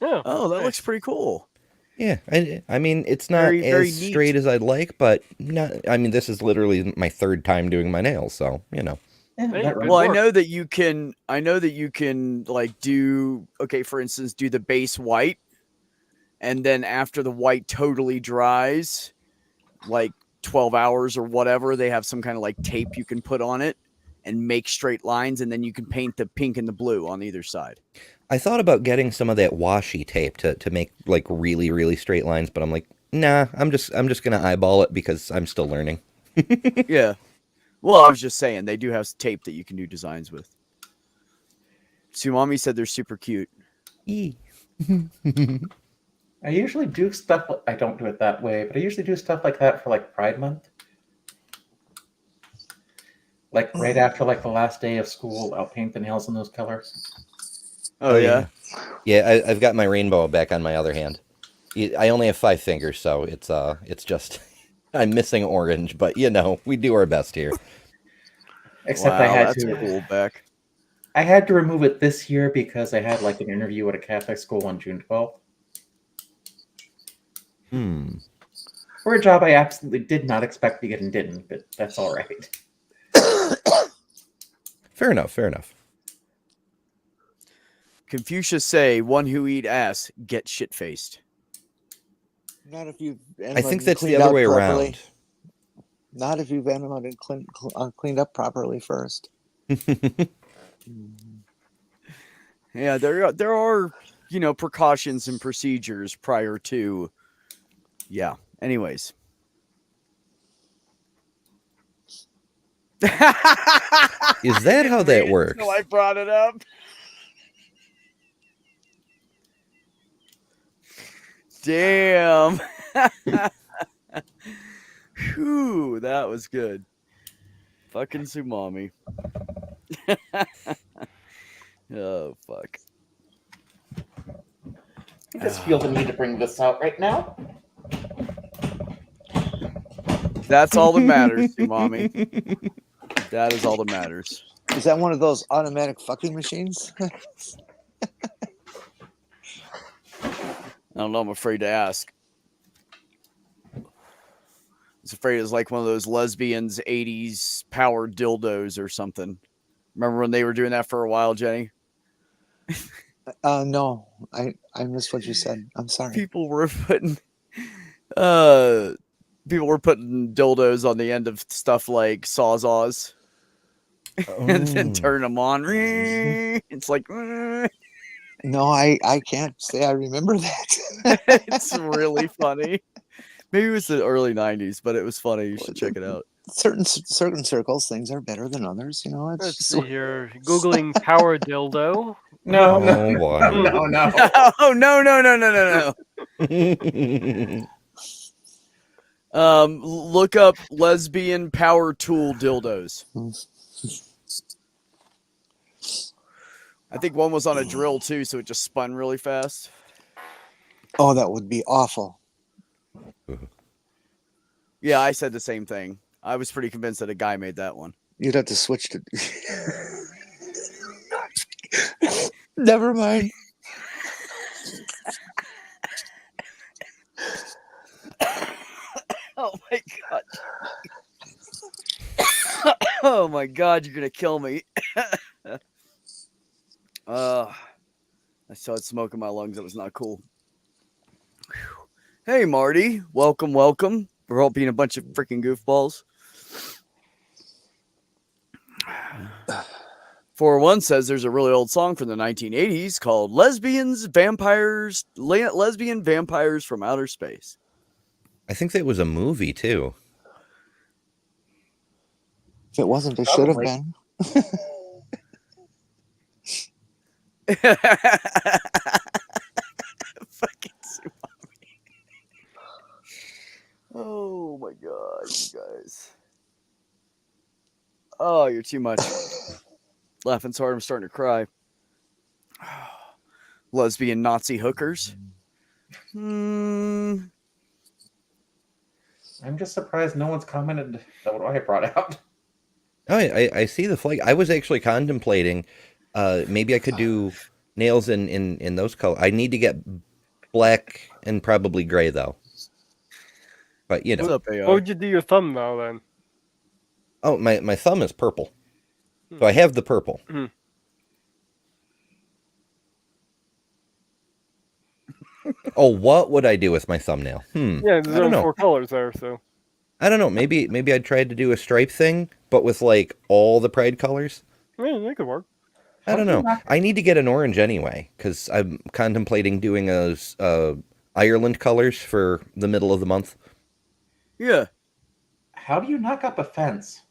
Yeah. Oh, that nice. looks pretty cool. Yeah, I mean, it's not Very, very as neat. straight as I'd like, but not. I mean, this is literally my third time doing my nails, so you know. Yeah, Hey, that good runs. Well, I work. know that you can. I know that you can like do. Okay, for instance, do the base white, and then after the white totally dries, like 12 hours or whatever, they have some kind of like tape you can put on it and make straight lines, and then you can paint the pink and the blue on either side. I thought about getting some of that washi tape to make like really really straight lines, but I'm like, nah, I'm just gonna eyeball it because I'm still learning. Yeah. Well, I was just saying they do have tape that you can do designs with. Sumami said they're super cute. Yee. I usually do stuff. I don't do it that way, but I usually do stuff like that for like Pride Month. Like right after like the last day of school, I'll paint the nails in those colors. Oh, yeah. Yeah, I've got my rainbow back on my other hand. I only have 5 fingers, so it's just I'm missing orange, but you know we do our best here. Except Wow, I had that's to. cool, Beck. I had to remove it this year because I had like an interview at a Catholic school on June 12th for a job I absolutely did not expect to get and didn't, but that's all right. Fair enough. Fair enough. Confucius say, one who eat ass get shit faced. Not if you've I think that's the other way around. Not if you've animated and cleaned up properly first. Yeah, there are precautions and procedures prior to. Yeah. Anyways. Is that how that works? No, I brought it up. Damn. Whew, that was good. Fucking Sumami. Oh, fuck. I just feel the need to bring this out right now. That's all that matters, Sumami. That is all that matters. Is that one of those automatic fucking machines? I don't know. I'm afraid to ask. I was afraid it's like one of those lesbians 80s power dildos or something. Remember when they were doing that for a while, Jenny? No, I missed what you said. I'm sorry. People were putting dildos on the end of stuff like Sawzalls and then turn them on. It's like No, I can't say I remember that. it's really funny. Maybe it was the early 90s, but it was funny. You should check it out. Certain circles, things are better than others. You know, it's Let's just see here. Googling power dildo. No, Oh no, boy. no, no. Oh no. Look up lesbian power tool dildos. I think one was on a drill too, so it just spun really fast. Oh, that would be awful. Yeah, I said the same thing. I was pretty convinced that a guy made that one. You'd have to switch to. Never mind. Oh my god. Oh my god, you're gonna kill me. I started smoke in my lungs. That was not cool. Whew. Hey, Marty. Welcome. We're all being a bunch of freaking goofballs. 401 says there's a really old song from the 1980s called Lesbian Vampires from Outer Space. I think that was a movie too. If it wasn't, it should have Probably. been. Fucking Tsunami. Oh my god, you guys. Oh, you're too much. Laughing so hard I'm starting to cry. Lesbian Nazi hookers. I'm just surprised no one's commented that what I brought out. Oh, I see the flag. I was actually contemplating maybe I could do nails in those colors. I need to get black and probably gray though. But you know. What's up, AR? What would you do your thumb now then? Oh, my thumb is purple. So I have the purple. Oh, what would I do with my thumbnail? Yeah, I there's don't only know. 4 colors there, so. I don't know. Maybe I'd try to do a stripe thing, but with like all the Pride colors. Yeah, that could work. I don't know. I need to get an orange anyway because I'm contemplating doing those Ireland colors for the middle of the month. Yeah. How do you knock up a fence?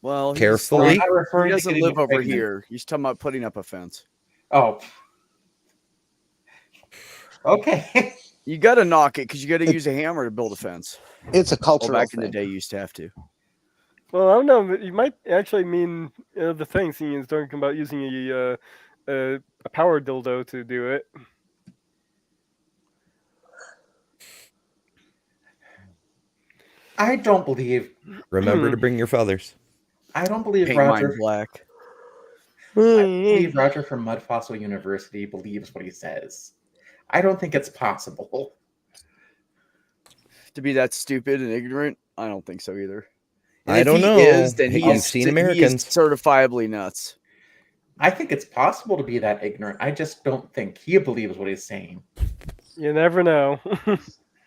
Well, Carefully. I'm not he referring to doesn't getting live a over pigment. here. He's talking about putting up a fence. Oh. Okay. You got to knock it because you got to use a hammer to build a fence. It's a Well, cultural back in thing. the day, you used to have to. Well, I don't know. But you might actually mean the thing, seeing it's talking about using a power dildo to do it. I don't believe Remember to bring your feathers. I don't believe Paint mine Roger black. I believe Roger from Mud Fossil University believes what he says. I don't think it's possible. To be that stupid and ignorant, I don't think so either. And I if don't he know. is, then he You've is, seen he is Americans. certifiably nuts. I think it's possible to be that ignorant. I just don't think he believes what he's saying. You never know.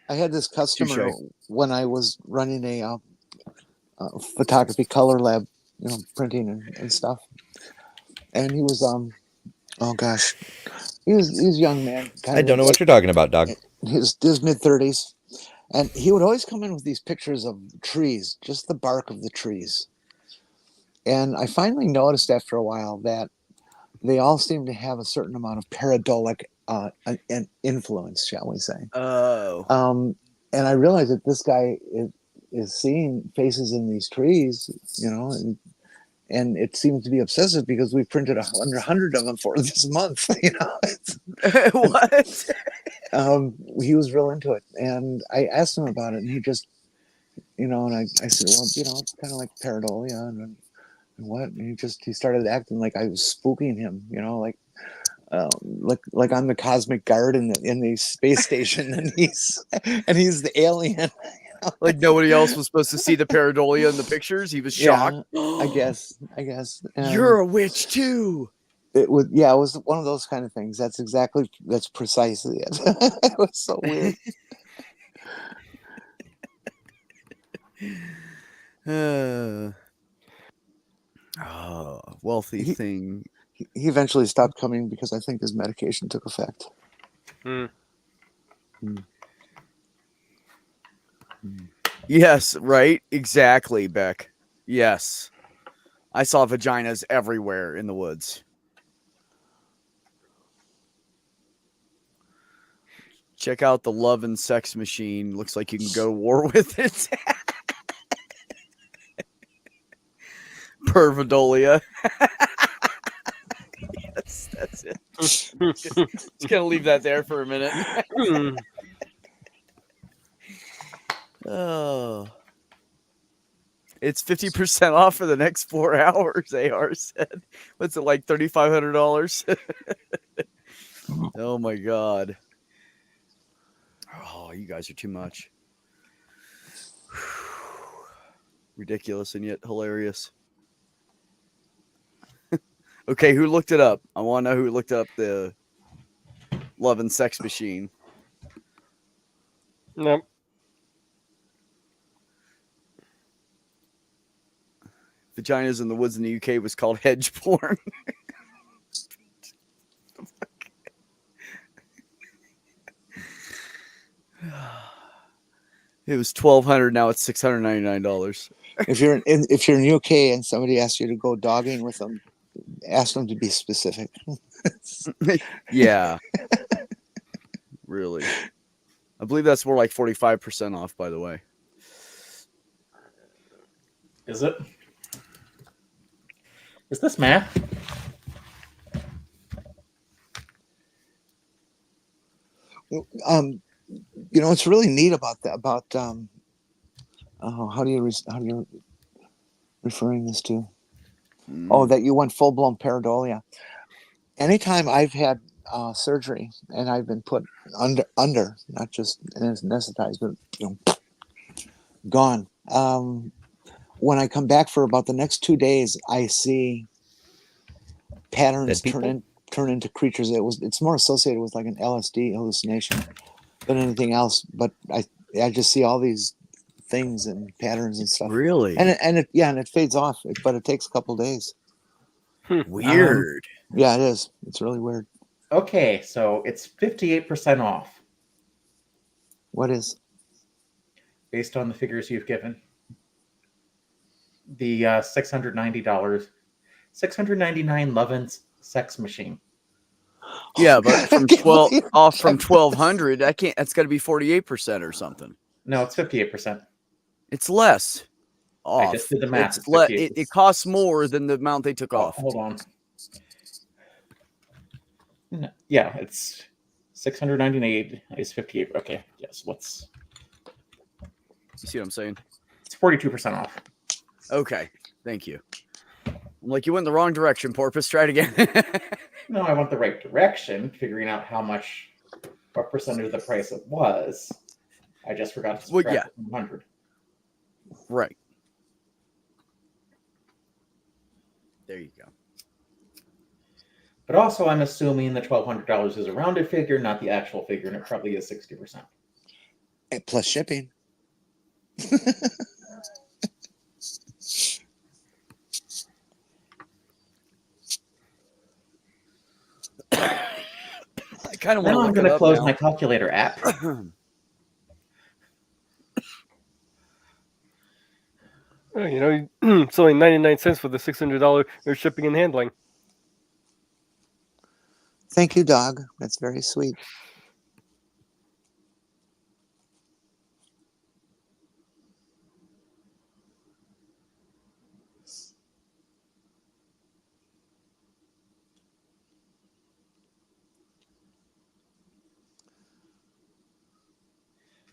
I had this customer Touche. when I was running a photography color lab, printing and stuff. And he was oh gosh, he was a young man. I don't know what you're talking about, dog. His mid-30s, and he would always come in with these pictures of trees, just the bark of the trees. And I finally noticed after a while that they all seem to have a certain amount of pareidolia an influence, shall we say. Oh. And I realized that this guy is seeing faces in these trees, and it seems to be obsessive because we printed 100 of them for this month. What? He was real into it, and I asked him about it, and he just, and I said, well, it's kind of like pareidolia, and what? And he started acting like I was spooking him, like I'm the cosmic guard in the space station, and he's the alien. Like nobody else was supposed to see the pareidolia in the pictures. He was shocked. Yeah, I guess. You're a witch too. It was one of those kind of things. That's precisely it. It was so weird. Wealthy thing. He eventually stopped coming because I think his medication took effect. Yes, right? Exactly, Beck. Yes. I saw vaginas everywhere in the woods. Check out the love and sex machine. Looks like you can go to war with it. Pervidolia. Yes, that's it. Just gonna leave that there for a minute. Oh. It's 50% off for the next 4 hours, AR said. What's it, like $3,500? Oh my god. Oh, you guys are too much. Ridiculous and yet hilarious. Okay, who looked it up? I want to know who looked up the love and sex machine. Nope. vaginas in the woods in the UK was called hedge porn. It was $1,200. Now it's $699. If you're in UK and somebody asks you to go dogging with them, ask them to be specific. Yeah. Really. I believe that's more like 45% off, by the way. Is it? Is this math? It's really neat about that. How do you referring this to? Oh, that you went full blown pareidolia. Anytime I've had surgery and I've been put under, not just anesthetized, but gone. When I come back for about the next 2 days, I see patterns turn into creatures. It's more associated with like an LSD hallucination than anything else. But I just see all these things and patterns and stuff. Really? And it fades off, but it takes a couple days. Weird. Yeah, it is. It's really weird. Okay, so it's 58% off What is? based on the figures you've given. The $690, $699 Lovin's sex machine. Yeah, but from 12 off from 1,200, I can't. That's got to be 48% or something. No, it's 58%. It's less. Off. I just did the math. It's It's it costs more than the amount they took off. Hold on. No, yeah, it's 698 is 58. Okay, yes. You see what I'm saying? It's 42% off. Okay, thank you. I'm like, you went in the wrong direction, Porpoise. Try it again. No, I went the right direction, figuring out what percentage of the price it was. I just forgot to subtract 100. Right. There you go. But also, I'm assuming the $1,200 is a rounded figure, not the actual figure, and it probably is 60%. Plus shipping. I kind of want Now to. I'm going to close my calculator app. It's only 99 cents for the $600 shipping and handling. Thank you, dog. That's very sweet.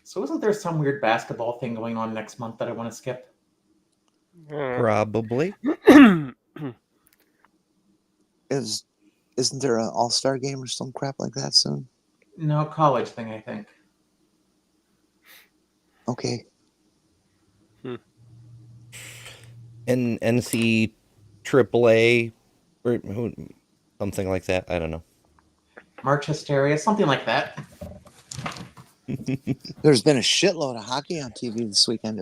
So isn't there some weird basketball thing going on next month that I want to skip? Probably. Isn't there an all-star game or some crap like that soon? No, college thing, I think. Okay. And NC AAA or something like that. I don't know. March Hysteria, something like that. There's been a shitload of hockey on TV this weekend.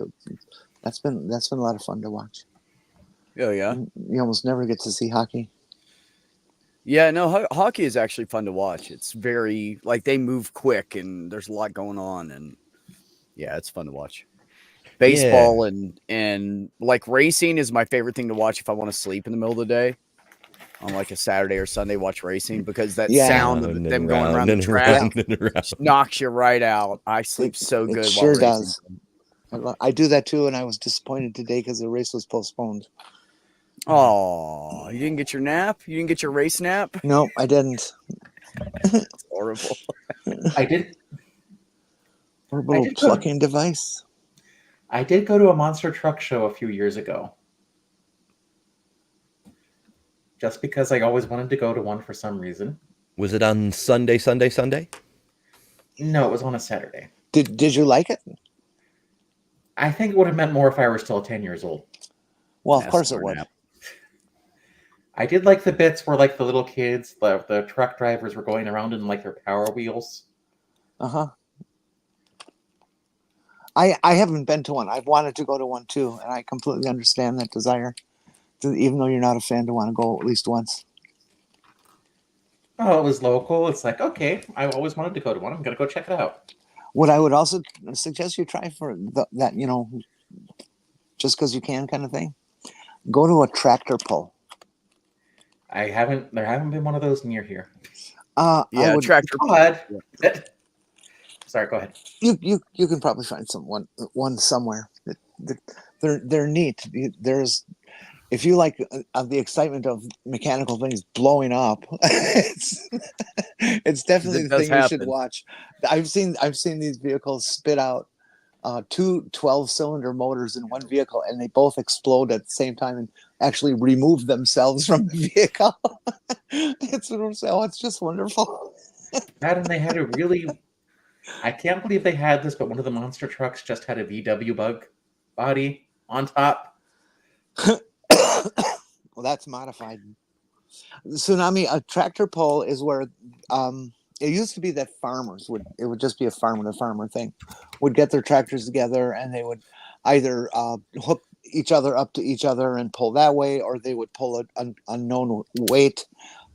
That's been a lot of fun to watch. Oh yeah. You almost never get to see hockey. Yeah, no, hockey is actually fun to watch. It's very they move quick and there's a lot going on, and yeah, it's fun to watch. Baseball and like racing is my favorite thing to watch if I want to sleep in the middle of the day. On like a Saturday or Sunday, watch racing because that sound of them going around the track knocks you right out. I sleep so good. It sure does. I do that too, and I was disappointed today because the race was postponed. Oh, you didn't get your nap? You didn't get your race nap? No, I didn't. That's horrible. I did. Horrible plucking device. I did go to a monster truck show a few years ago. Just because I always wanted to go to one for some reason. Was it on Sunday? No, it was on a Saturday. Did you like it? I think it would have meant more if I were still 10 years old. Well, of course it would. I did like the bits where like the little kids, the truck drivers were going around in like their Power Wheels. Uh-huh. I haven't been to one. I've wanted to go to one too, and I completely understand that desire. even though you're not a fan, to want to go at least once? Oh, it was local. It's like, okay, I always wanted to go to one. I'm gonna go check it out. What I would also suggest you try for that, just because you can kind of thing, go to a tractor pull. There haven't been one of those near here. I would, tractor. But sorry, go ahead. you can probably find one somewhere. They're neat. If you like the excitement of mechanical things blowing up, it's definitely the thing you should watch. I've seen these vehicles spit out two 12-cylinder motors in one vehicle, and they both explode at the same time and actually remove themselves from the vehicle. It's just wonderful. That, and they had a really, I can't believe they had this, but one of the monster trucks just had a VW bug body on top. Well, that's modified. Tsunami, a tractor pull is where it used to be that farmers would just be a farmer to farmer thing, would get their tractors together and they would either hook each other up to each other and pull that way, or they would pull an unknown weight.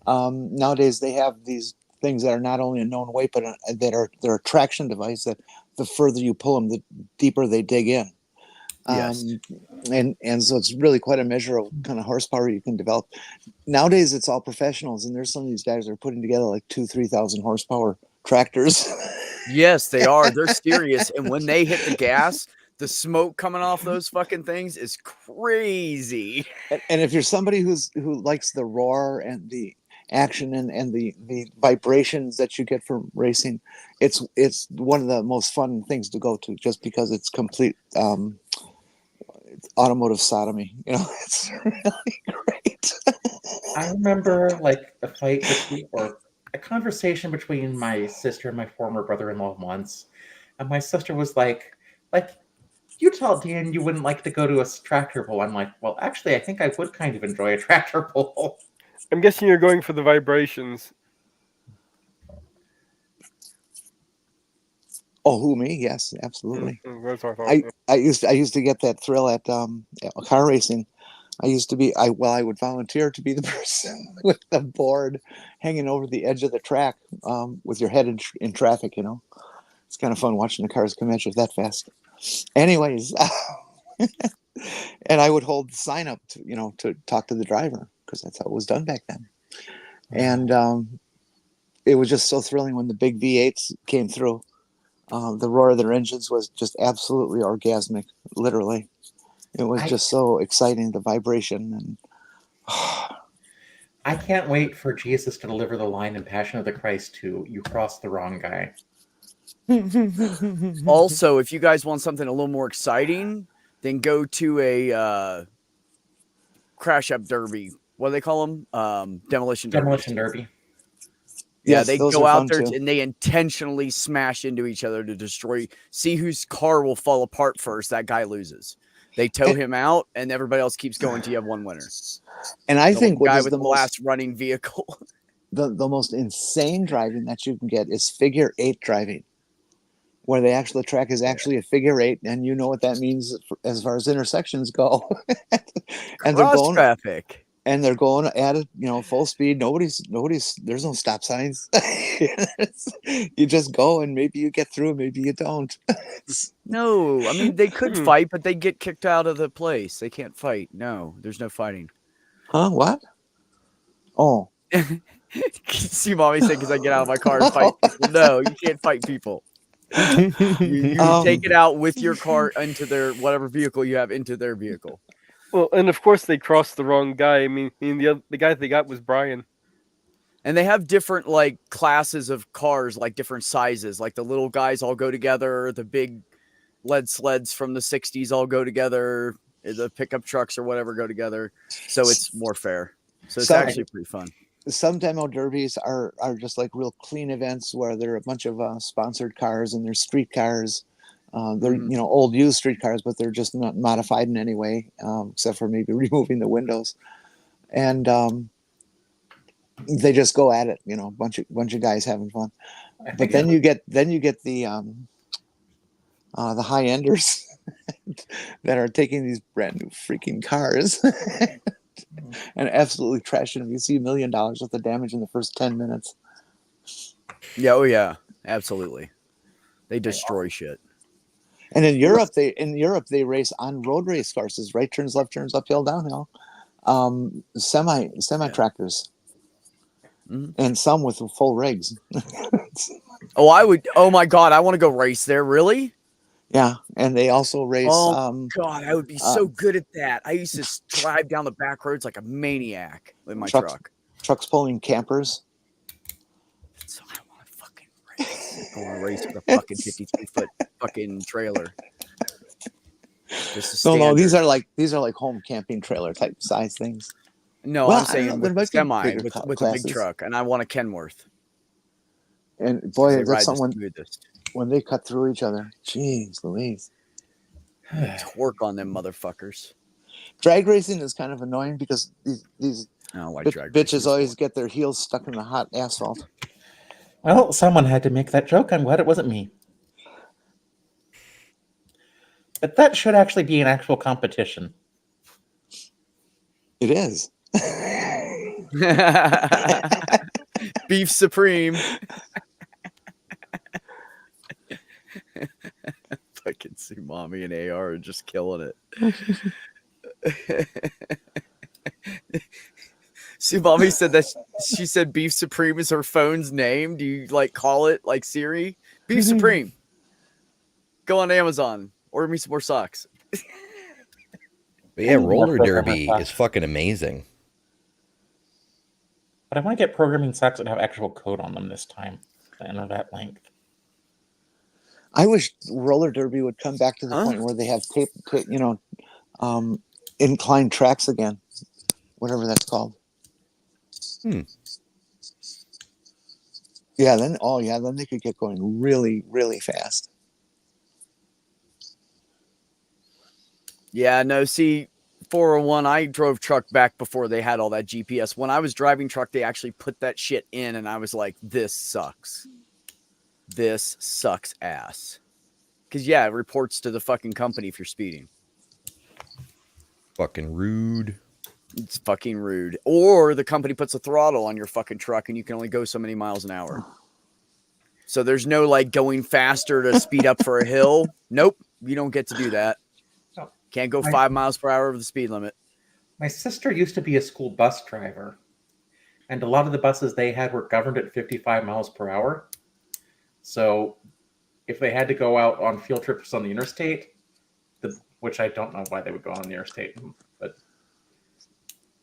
Nowadays they have these things that are not only a known weight, but they're a traction device that the further you pull them, the deeper they dig in. Yes. And so it's really quite a measure of kind of horsepower you can develop. Nowadays it's all professionals, and there's some of these guys that are putting together like 2,000-3,000 horsepower tractors. Yes, they are. They're serious. And when they hit the gas, the smoke coming off those fucking things is crazy. And if you're somebody who likes the roar and the action and the vibrations that you get from racing, it's one of the most fun things to go to, just because it's complete automotive sodomy. It's really great. I remember like a fight or a conversation between my sister and my former brother-in-law once, and my sister was like, you tell Dan you wouldn't like to go to a tractor pull. I'm like, well, actually, I think I would kind of enjoy a tractor pull. I'm guessing you're going for the vibrations. Oh, who, me? Yes, absolutely. That's what I thought. I used to get that thrill at car racing. I would volunteer to be the person with the board hanging over the edge of the track with your head in traffic. It's kind of fun watching the cars come at you that fast. Anyways, and I would hold the sign up to talk to the driver, because that's how it was done back then. And it was just so thrilling when the big V8s came through. The roar of their engines was just absolutely orgasmic, literally. It was just so exciting, the vibration. And I can't wait for Jesus to deliver the line in Passion of the Christ to "You crossed the wrong guy." Also, if you guys want something a little more exciting, then go to a crash up derby. What do they call them? Demolition derby. Demolition derby. Yeah, yes, they those go are out fun there too. and they intentionally smash into each other to see whose car will fall apart first. That guy loses. They tow him out, and everybody else keeps going till you have one winner. And I think the what guy is with the last running vehicle. the most insane driving that you can get is figure 8 driving, where the track is actually a figure 8, and you know what that means as far as intersections go. And Cross traffic. And they're going at it, full speed. Nobody's. There's no stop signs. You just go, and maybe you get through, maybe you don't. No, I mean they could fight, but they get kicked out of the place. They can't fight. No, there's no fighting. Huh? What? Oh. See, mommy said, because I get out of my car and fight people. No, you can't fight people. You take it out with your car into their whatever vehicle you have into their vehicle. Well, and of course they crossed the wrong guy. I mean the guy they got was Brian. And they have different like classes of cars, like different sizes. Like the little guys all go together. The big lead sleds from the 60s all go together. The pickup trucks or whatever go together. So it's more fair. So it's actually pretty fun. Some demo derbies are just like real clean events where there are a bunch of sponsored cars, and they're street cars. They're old used street cars, but they're just not modified in any way, except for maybe removing the windows. And they just go at it, a bunch of guys having fun. But then you get the high enders that are taking these brand new freaking cars and absolutely trash it if you see $1 million worth of damage in the first 10 minutes. Yeah, oh yeah, absolutely. They destroy shit. And in Europe, they race on road race courses, right turns, left turns, uphill, downhill, semi tractors, and some with full rigs. Oh my god, I want to go race there. Really? Yeah, and they also race. Oh god, I would be so good at that. I used to drive down the back roads like a maniac with my truck. Trucks pulling campers. So I want to fucking race. I want to race with a fucking 52-foot fucking trailer. No, these are like home camping trailer type size things. No, Well, I'm saying with a semi with a classes. big truck, and I want a Kenworth. And boy, They ride that's the someone smoothest. when they cut through each other. Jeez Louise. Twerk on them motherfuckers. Drag racing is kind of annoying because these Oh, why bitches always get their heels stuck in the hot asphalt. Well, someone had to make that joke. I'm glad it wasn't me. But that should actually be an actual competition. It is. Beef Supreme. Fucking see mommy and AR are just killing it. See, mommy said that she said Beef Supreme is her phone's name. Do you like call it like Siri? Beef Supreme. Go on Amazon. Order me some more socks. But yeah, roller derby is fucking amazing. But I want to get programming socks that have actual code on them this time. And of that length. I wish roller derby would come back to the point where they have inclined tracks again, whatever that's called. Yeah, then they could get going really, really fast. Yeah, no, see, 401, I drove truck back before they had all that GPS. When I was driving truck, they actually put that shit in, and I was like, this sucks. This sucks ass. Because, yeah, it reports to the fucking company if you're speeding. Fucking rude. It's fucking rude. Or the company puts a throttle on your fucking truck, and you can only go so many miles an hour. So there's no, like, going faster to speed up for a hill. Nope, you don't get to do that. Can't go 5 miles per hour over the speed limit. My sister used to be a school bus driver, and a lot of the buses they had were governed at 55 miles per hour. So if they had to go out on field trips on the interstate, which I don't know why they would go on the interstate, but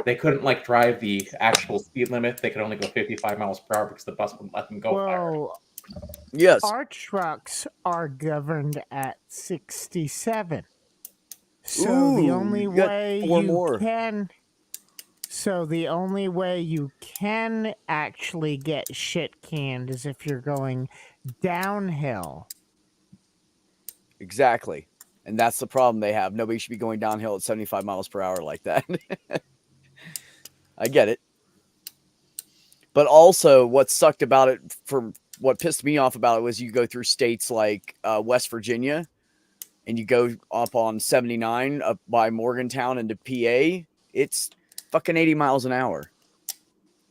they couldn't like drive the actual speed limit. They could only go 55 miles per hour because the bus wouldn't let them go higher. Yes. Our trucks are governed at 67. So the only way the only way you can actually get shit canned is if you're going downhill. Exactly. And that's the problem they have. Nobody should be going downhill at 75 miles per hour like that. I get it. But also what sucked about it, from what pissed me off about it, was you go through states like West Virginia, and you go up on 79 up by Morgantown into PA, it's fucking 80 miles an hour.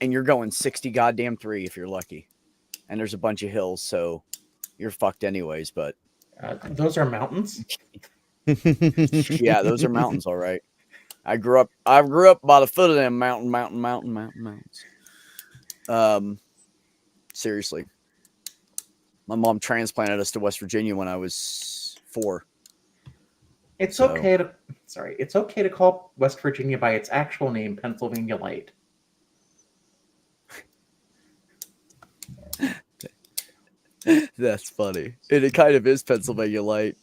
And you're going 60 goddamn 3 if you're lucky. And there's a bunch of hills, so you're fucked anyways, but... those are mountains? Yeah, those are mountains, all right. I grew up by the foot of them mountains. Seriously. My mom transplanted us to West Virginia when I was 4. It's okay to call West Virginia by its actual name, Pennsylvania Light. That's funny. And it kind of is Pennsylvania Light.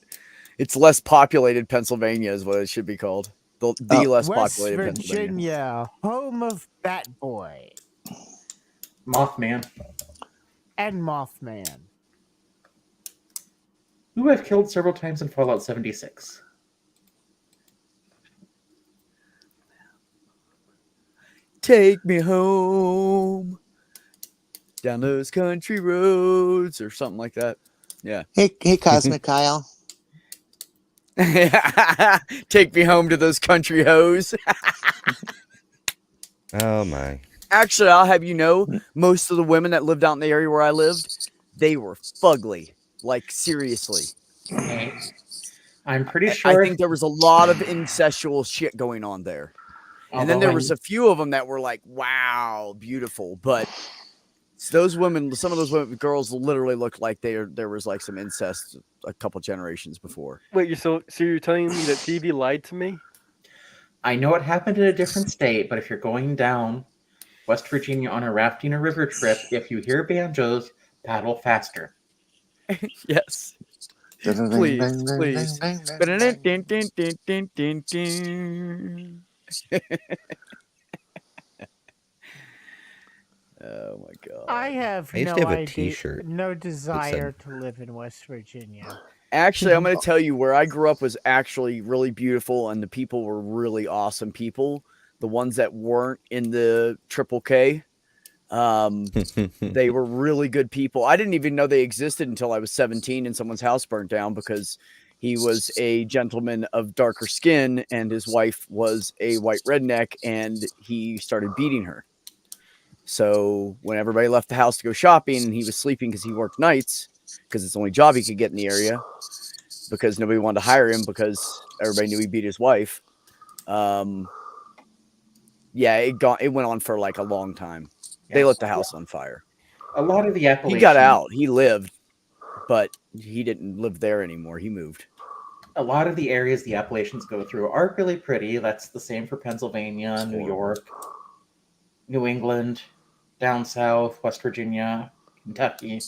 It's less populated Pennsylvania is what it should be called. The less West populated Virginia, home of Bat Boy. Mothman. And Mothman. Who I've killed several times in Fallout 76. Take me home down those country roads or something like that. Yeah. Hey, Cosmic Kyle. Take me home to those country hoes. Oh my. Actually, I'll have you know, most of the women that lived out in the area where I lived, they were fugly. Like, seriously. Okay. I'm pretty I sure. think there was a lot of incestual shit going on there. And then although there was a few of them that were like, wow, beautiful. But those women, some of those women, girls literally looked like there was like some incest a couple generations before. Wait, so you're telling me that TV lied to me? I know it happened in a different state, but if you're going down West Virginia on a rafting or river trip, if you hear banjos, paddle faster. Yes. Please, please. Oh my god. I have I used no to have a idea, T-shirt no that desire said, to live in West Virginia. Actually, I'm going to tell you where I grew up was actually really beautiful, and the people were really awesome people. The ones that weren't in the Triple K, they were really good people. I didn't even know they existed until I was 17 and someone's house burnt down because he was a gentleman of darker skin and his wife was a white redneck, and he started beating her. So when everybody left the house to go shopping and he was sleeping because he worked nights, because it's the only job he could get in the area, because nobody wanted to hire him because everybody knew he beat his wife. Yeah, it went on for like a long time. They Yes. lit the house on fire. A lot of the Appalachian. He got out. He lived, but he didn't live there anymore. He moved. A lot of the areas the Appalachians go through are really pretty. That's the same for Pennsylvania, New York, New England, down south, West Virginia, Kentucky.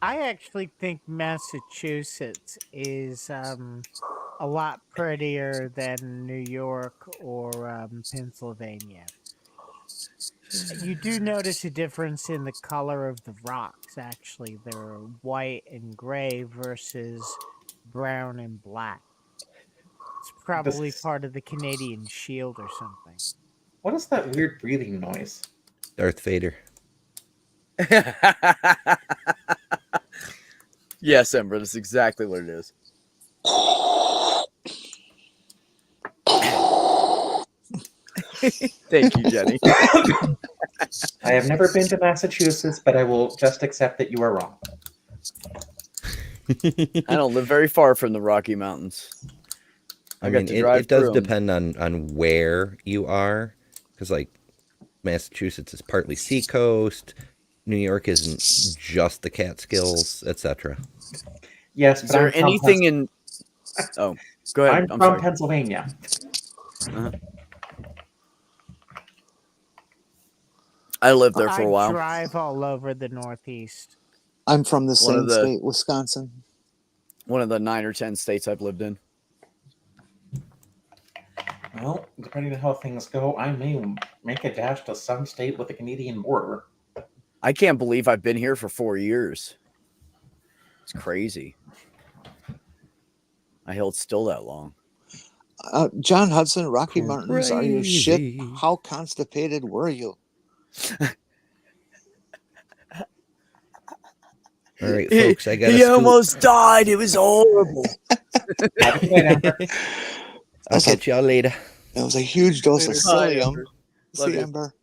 I actually think Massachusetts is a lot prettier than New York or Pennsylvania. You do notice a difference in the color of the rocks, actually. They're white and gray versus brown and black. It's probably This- part of the Canadian Shield or something. What is that weird breathing noise? Darth Vader. Yes, Ember, that's exactly what it is. Thank you, Jenny. I have never been to Massachusetts, but I will just accept that you are wrong. I don't live very far from the Rocky Mountains. I got mean, to drive it does through 'em. depend on where you are, because like Massachusetts is partly seacoast. New York isn't just the Catskills, etc. Yes, Is but there I'm from anything in? Oh, go ahead. I'm I'm from sorry. Pennsylvania. I lived there for I a while. drive all over the Northeast. I'm from the One of same the- state, Wisconsin. One of the 9 or 10 states I've lived in. Well, depending on how things go, I may make a dash to some state with a Canadian border. I can't believe I've been here for 4 years. It's crazy. I held still that long. John Hudson, Rocky Mountains are your shit. Crazy. How constipated were you? All right, folks, I got He almost died. It was horrible. Have a good night, Amber. I'll catch y'all later. It was a huge dose of Bye, psyllium. Amber. Love See, you. Amber.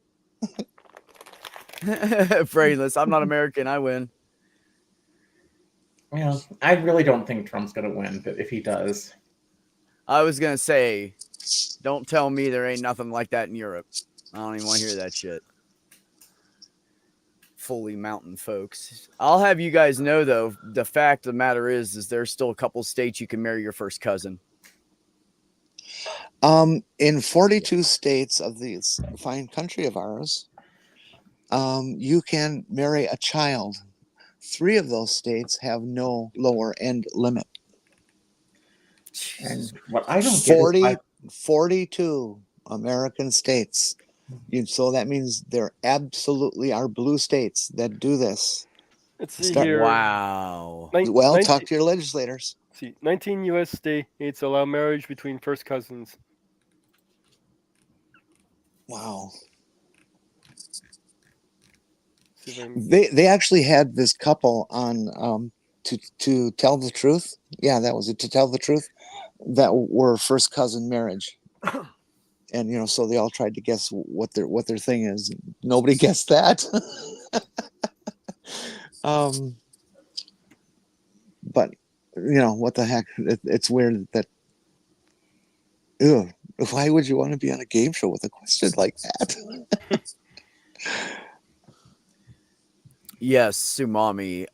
Brainless. I'm not American. I win. Well, I really don't think Trump's going to win, but if he does, I was going to say, don't tell me there ain't nothing like that in Europe. I don't even want to hear that shit. Fully mountain folks. I'll have you guys know, though, the fact of the matter is there's still a couple states you can marry your first cousin. In 42 states of this fine country of ours, you can marry a child. 3 of those states have no lower end limit. and what I don't get 40, is 42 American states. So that means there absolutely are blue states that do this. Let's see Start- here. Wow. Well, 19 talk to your legislators. see, 19 U.S. states allow marriage between first cousins. Wow. See if I can- They actually had this couple on to tell the truth. Yeah, that was it. To tell the truth, that were first cousin marriage. and so they all tried to guess what their thing is. Nobody guessed that. But what the heck? It's weird that. Ew, why would you want to be on a game show with a question like that? Yes, Sumami.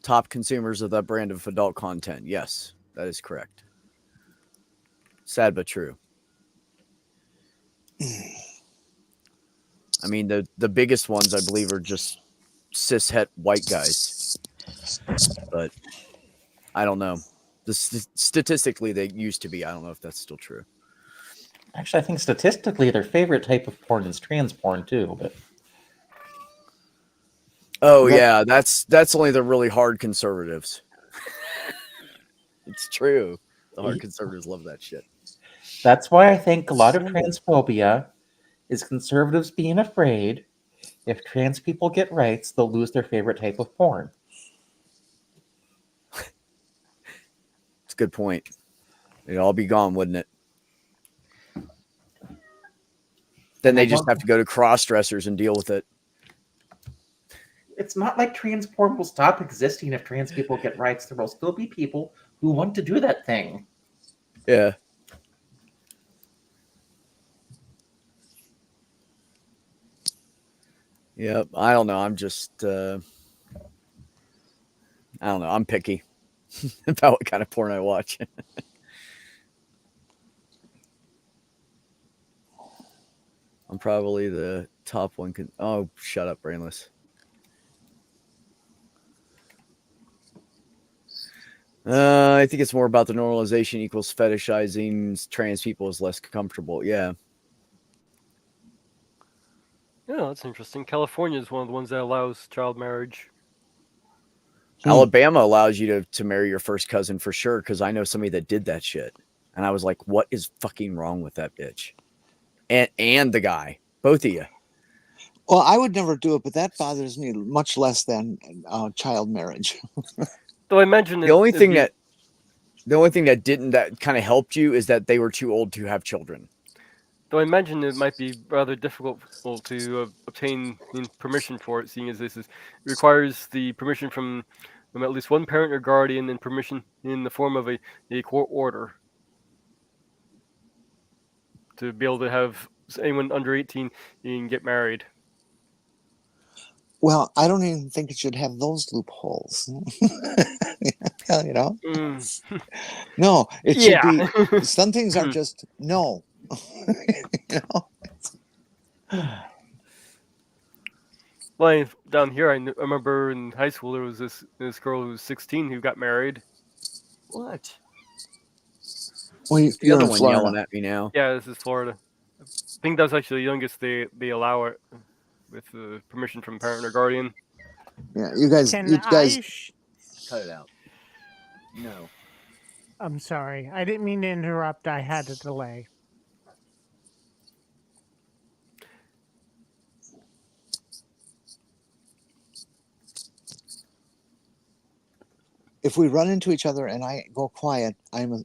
Top consumers of that brand of adult content. Yes, that is correct. Sad but true. I mean, the biggest ones, I believe, are just cishet white guys. But I don't know. Statistically, they used to be. I don't know if that's still true. Actually, I think statistically their favorite type of porn is trans porn too. But Oh yeah, that's only the really hard conservatives. It's true. The hard conservatives love that shit. that's why I think a lot of transphobia is conservatives being afraid if trans people get rights, they'll lose their favorite type of porn. It's a good point. It'd all be gone, wouldn't it? Then they just have to go to cross-dressers and deal with it. It's not like trans porn will stop existing if trans people get rights. There will still be people who want to do that thing. Yeah. Yep. I don't know. I'm just, I don't know. I'm picky about what kind of porn I watch. I'm probably the top one. Oh, shut up, Brainless. I think it's more about the normalization equals fetishizing trans people is less comfortable. Yeah. Yeah, that's interesting. California is one of the ones that allows child marriage. Alabama allows you to marry your first cousin for sure, because I know somebody that did that shit. And I was like, what is fucking wrong with that bitch? And the guy. Both of you. Well, I would never do it, but that bothers me much less than child marriage. Though I imagine The only thing that didn't that kind of helped you is that they were too old to have children. Though I imagine it might be rather difficult to obtain permission for it, seeing as it requires the permission from at least one parent or guardian, and permission in the form of a court order to be able to have anyone under 18 get married. Well, I don't even think it should have those loopholes. No, it should be. Some things are just no. Well, down here, I remember in high school there was this girl who was 16 who got married. What? Well, The other one yelling at me now. Yeah, this is Florida. I think that's actually the youngest they allow it, with permission from parent or guardian. Yeah, you guys. Cut it out. No. I'm sorry. I didn't mean to interrupt. I had a delay. If we run into each other and I go quiet, I'm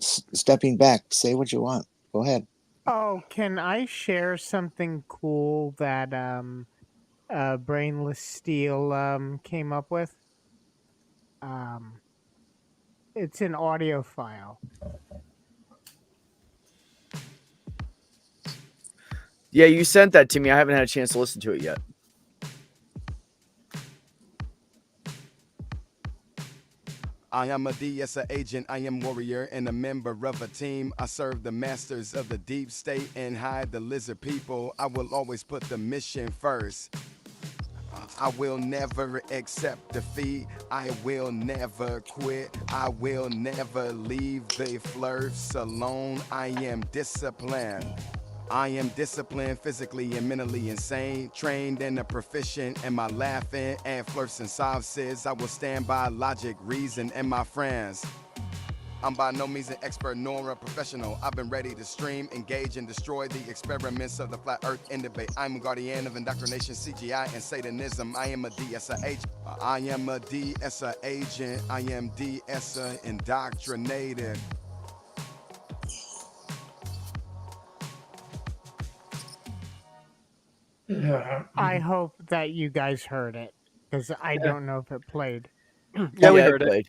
stepping back. Say what you want. Go ahead. Oh, can I share something cool that Brainless Steel came up with? It's an audio file. Yeah, you sent that to me. I haven't had a chance to listen to it yet. I am a DSA agent, I am warrior and a member of a team. I serve the masters of the deep state and hide the lizard people. I will always put the mission first. I will never accept defeat. I will never quit. I will never leave the flirts alone. I am disciplined. I am disciplined, physically and mentally insane, trained and a proficient. Am I laughing at flirts and sauces? I will stand by logic, reason, and my friends. I'm by no means an expert nor a professional. I've been ready to stream, engage, and destroy the experiments of the flat earth and debate. I'm a guardian of indoctrination, CGI, and Satanism. I am a DSA agent. I am a DSA agent. I am DSA indoctrinated. I hope that you guys heard it because I Yeah. don't know if it played. Yeah, we I heard it. played.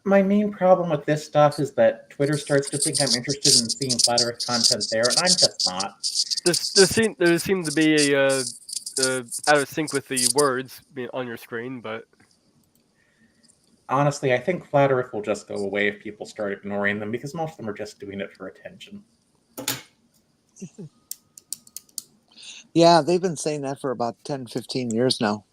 My main problem with this stuff is that Twitter starts to think I'm interested in seeing flat Earth content there, and I'm just not. There seemed to be a out of sync with the words on your screen, but Honestly, I think flat Earth will just go away if people start ignoring them because most of them are just doing it for attention. Yeah, they've been saying that for about 10, 15 years now.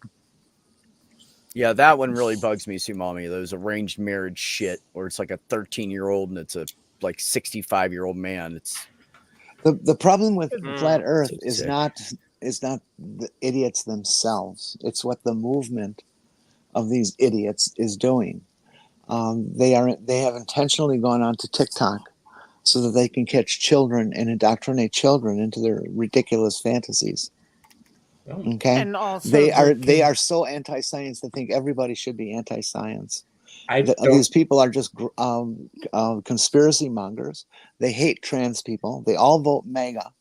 Yeah, that one really bugs me, Sumami. Those arranged marriage shit, where it's like a 13-year-old and it's a like 65-year-old man. It's The problem with Mm. flat Earth So is sick. not the idiots themselves. It's what the movement of these idiots is doing. They have intentionally gone onto TikTok so that they can catch children and indoctrinate children into their ridiculous fantasies. Oh, Okay, And also, they are so anti-science. They think everybody should be anti-science. I These don't. people are just conspiracy mongers. They hate trans people. They all vote MAGA.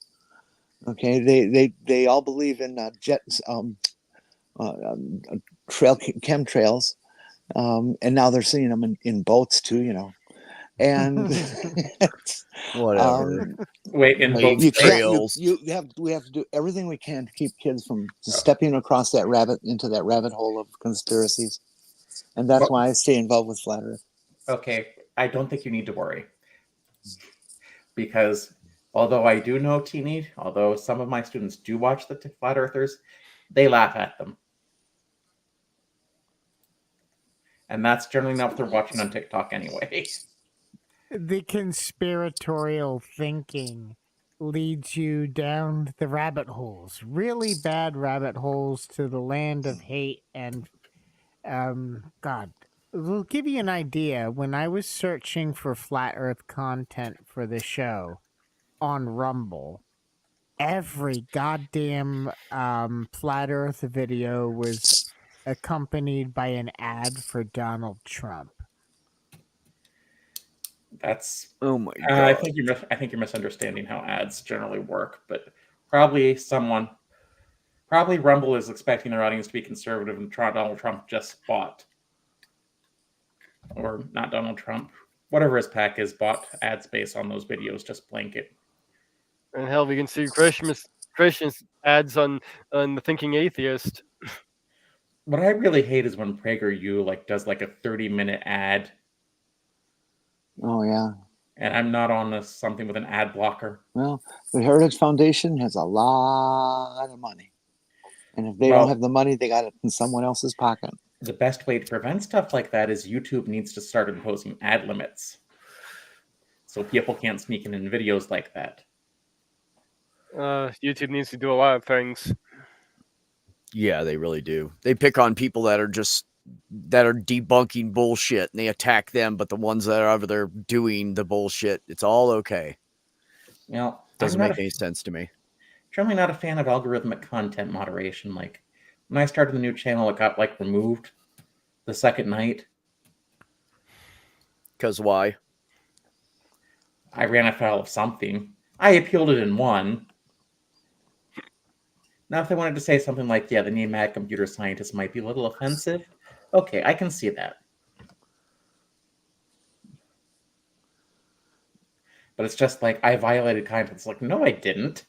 Okay, they all believe in chemtrails, and now they're seeing them in boats too. You know, and whatever. Wait, in Hey, both you can't. trails. We have to do everything we can to keep kids from stepping across that rabbit hole of conspiracies, and that's why I stay involved with Flat Earth. Okay, I don't think you need to worry. Because although I do know Teeny, although some of my students do watch the Flat Earthers, they laugh at them. And that's generally not what they're watching on TikTok anyway. the conspiratorial thinking leads you down the rabbit holes, really bad rabbit holes to the land of hate and God. We'll give you an idea. When I was searching for flat Earth content for the show on Rumble, every goddamn flat Earth video was accompanied by an ad for Donald Trump. That's. Oh my god. I think you're misunderstanding how ads generally work, but probably Rumble is expecting their audience to be conservative, and Donald Trump just bought, or not Donald Trump, whatever his pack is, bought ad space on those videos, just blanket. and hell, we can see Christians ads on the Thinking Atheist. What I really hate is when PragerU does a 30-minute ad, Oh yeah. and I'm not on something with an ad blocker. Well, the Heritage Foundation has a lot of money, and if they Well- don't have the money, they got it in someone else's pocket. The best way to prevent stuff like that is YouTube needs to start imposing ad limits, so people can't sneak in videos like that. YouTube needs to do a lot of things. Yeah, they really do. They pick on people that are debunking bullshit and they attack them, but the ones that are over there doing the bullshit, it's all okay. Doesn't make any sense to me. Generally not a fan of algorithmic content moderation. Like when I started the new channel, it got removed the second night. Because why? I ran afoul of something. I appealed it in one. Now, if they wanted to say something like, yeah, the name mad computer scientist might be a little offensive, okay, I can see that. But it's just I violated content. It's no, I didn't.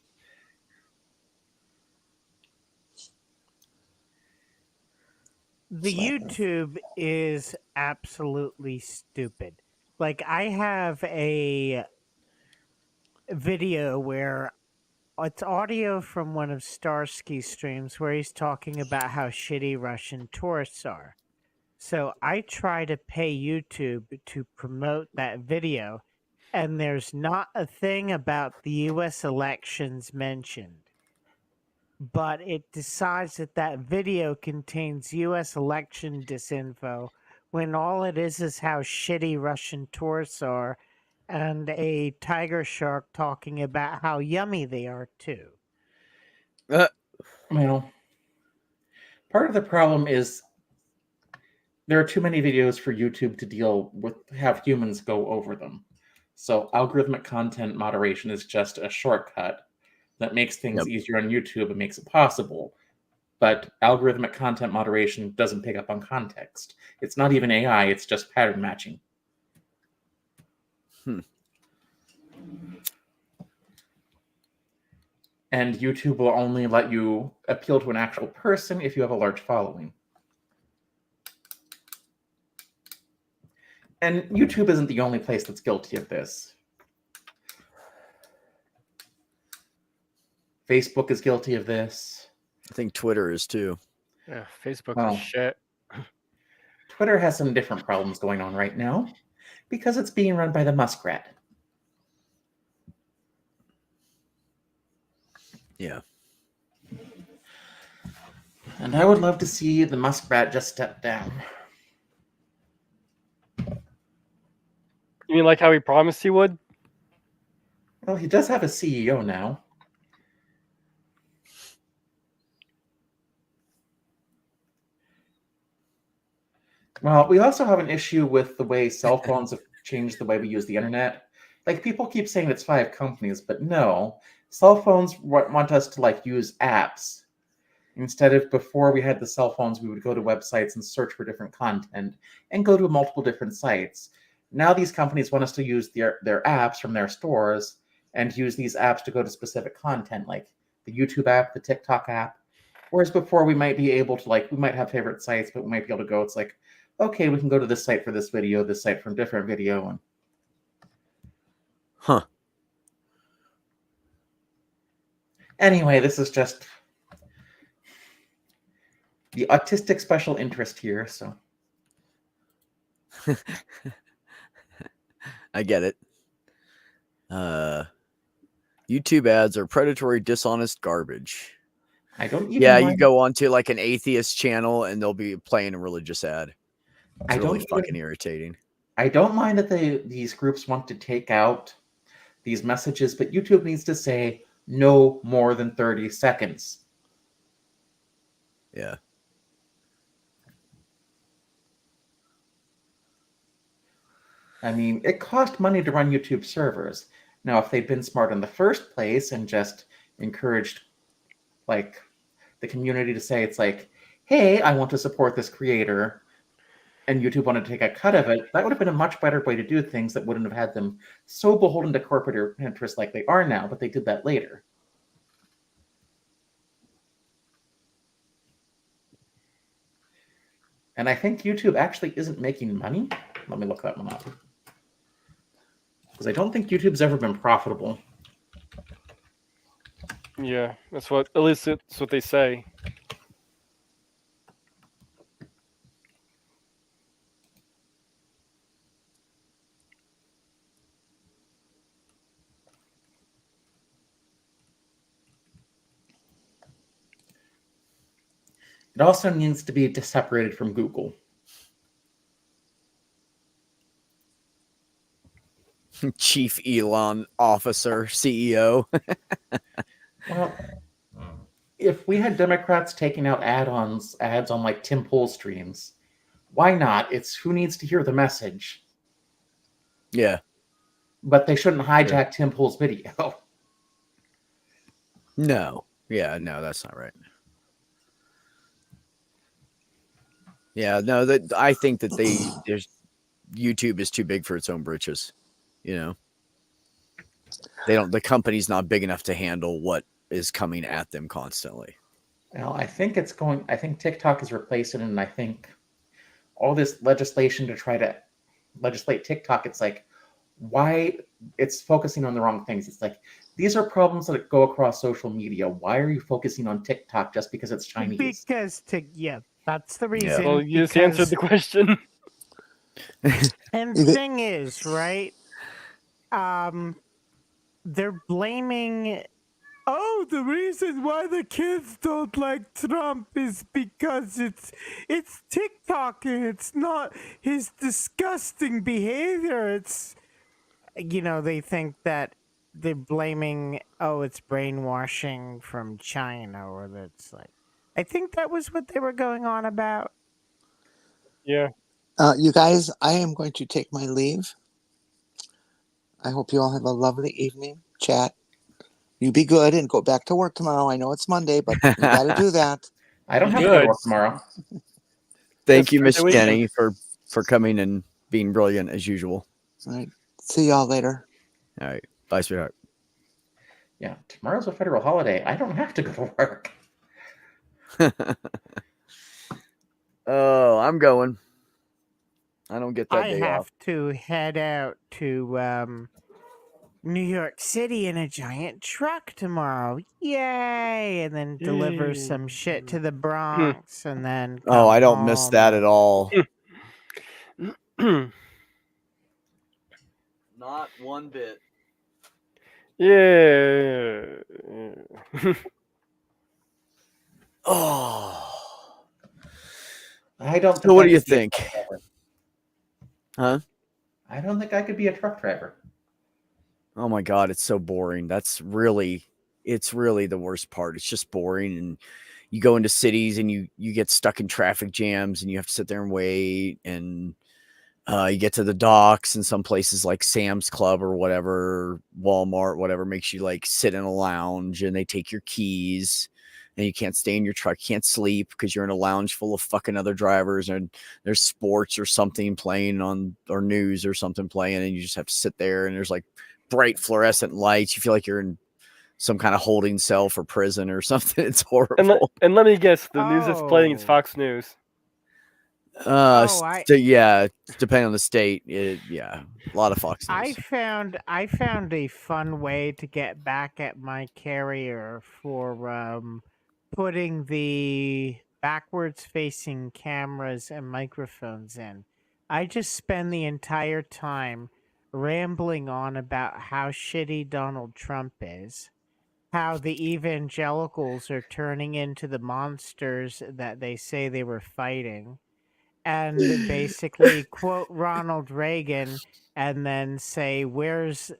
The YouTube is absolutely stupid. I have a video where it's audio from one of Starsky's streams where he's talking about how shitty Russian tourists are. So I try to pay YouTube to promote that video, and there's not a thing about the US elections mentioned. But it decides that video contains US election disinfo when all it is how shitty Russian tourists are, and a tiger shark talking about how yummy they are too. Well, part of the problem is there are too many videos for YouTube to deal with, have humans go over them. So algorithmic content moderation is just a shortcut that makes things Yep. easier on YouTube and makes it possible. But algorithmic content moderation doesn't pick up on context. It's not even AI, it's just pattern matching. And YouTube will only let you appeal to an actual person if you have a large following. And YouTube isn't the only place that's guilty of this. Facebook is guilty of this. I think Twitter is too. Yeah, Facebook Wow. is shit. Twitter has some different problems going on right now because it's being run by the Muskrat. Yeah. And I would love to see the Muskrat just step down. You mean like how he promised he would? Well, he does have a CEO now. Well, we also have an issue with the way cell phones have changed the way we use the internet. Like, people keep saying it's 5 companies, but no. Cell phones want us to, like, use apps. Instead of before we had the cell phones, we would go to websites and search for different content and go to multiple different sites. Now these companies want us to use their apps from their stores and use these apps to go to specific content, like the YouTube app, the TikTok app. Whereas before we might be able to, like, we might have favorite sites, but we might be able to go, it's like, okay, we can go to this site for this video, this site for a different video. And Huh. anyway, this is just the autistic special interest here, so. I get it. YouTube ads are predatory, dishonest garbage. I don't even Yeah, you mind- go onto like an atheist channel and they'll be playing a religious ad. It's I really don't fucking even- irritating. I don't mind that these groups want to take out these messages, but YouTube needs to say no more than 30 seconds. Yeah. I mean, it cost money to run YouTube servers. Now, if they'd been smart in the first place and just encouraged, like, the community to say, it's like, hey, I want to support this creator, and YouTube wanted to take a cut of it, that would have been a much better way to do things that wouldn't have had them so beholden to corporate interests like they are now, but they did that later. And I think YouTube actually isn't making money. Let me look that one up. Because I don't think YouTube's ever been profitable. Yeah, that's what, at least it's what they say. It also needs to be separated from Google. Chief Elon Officer, CEO. Well, if we had Democrats taking out ads on like Tim Pool streams, why not? It's who needs to hear the message. Yeah. But they shouldn't hijack Tim Pool's video. No. Yeah, no, that's not right. Yeah, no, that I think that there's YouTube is too big for its own britches. You know, the company's not big enough to handle what is coming at them constantly. Well, I think TikTok is replacing it, and I think all this legislation to try to legislate TikTok, it's like, why it's focusing on the wrong things. It's like, these are problems that go across social media. Why are you focusing on TikTok just because it's Chinese? Because that's the reason. Well, you just answered the question. And the thing is, right? They're blaming. Oh, the reason why the kids don't like Trump is because it's TikTok and it's not his disgusting behavior. It's, they think that they're blaming, it's brainwashing from China, or that's like, I think that was what they were going on about. Yeah. You guys, I am going to take my leave. I hope you all have a lovely evening. Chat, You be good and go back to work tomorrow. I know it's Monday, but you got to do that. I don't You have to go to good. work tomorrow. Thank Yes, you, for Miss the weekend. Jenny, for coming and being brilliant as usual. All right. See y'all later. All right. Bye, sweetheart. Yeah, tomorrow's a federal holiday. I don't have to go to work. Oh, I'm going. I don't get that I day have off. to head out to New York City in a giant truck tomorrow. Yay! And then deliver some shit to the Bronx and then Oh, I come don't miss home that at and- all. Not one bit. Yeah. Oh. I don't. So what I do you could be a think? truck driver. Huh? I don't think I could be a truck driver. Oh my God, it's so boring. It's really the worst part. It's just boring. And you go into cities and you get stuck in traffic jams and you have to sit there and wait. And you get to the docks and some places like Sam's Club or whatever, Walmart, whatever, makes you like sit in a lounge and they take your keys and you can't stay in your truck, can't sleep because you're in a lounge full of fucking other drivers and there's sports or something playing on or news or something playing and you just have to sit there and there's like bright fluorescent lights. You feel like you're in some kind of holding cell for prison or something. It's horrible. And let me guess, the news that's playing is Oh. Fox News. Yeah, depending on the state, a lot of Fox News. I found a fun way to get back at my carrier for putting the backwards facing cameras and microphones in. I just spend the entire time rambling on about how shitty Donald Trump is, how the evangelicals are turning into the monsters that they say they were fighting, and basically quote Ronald Reagan and then say, where's,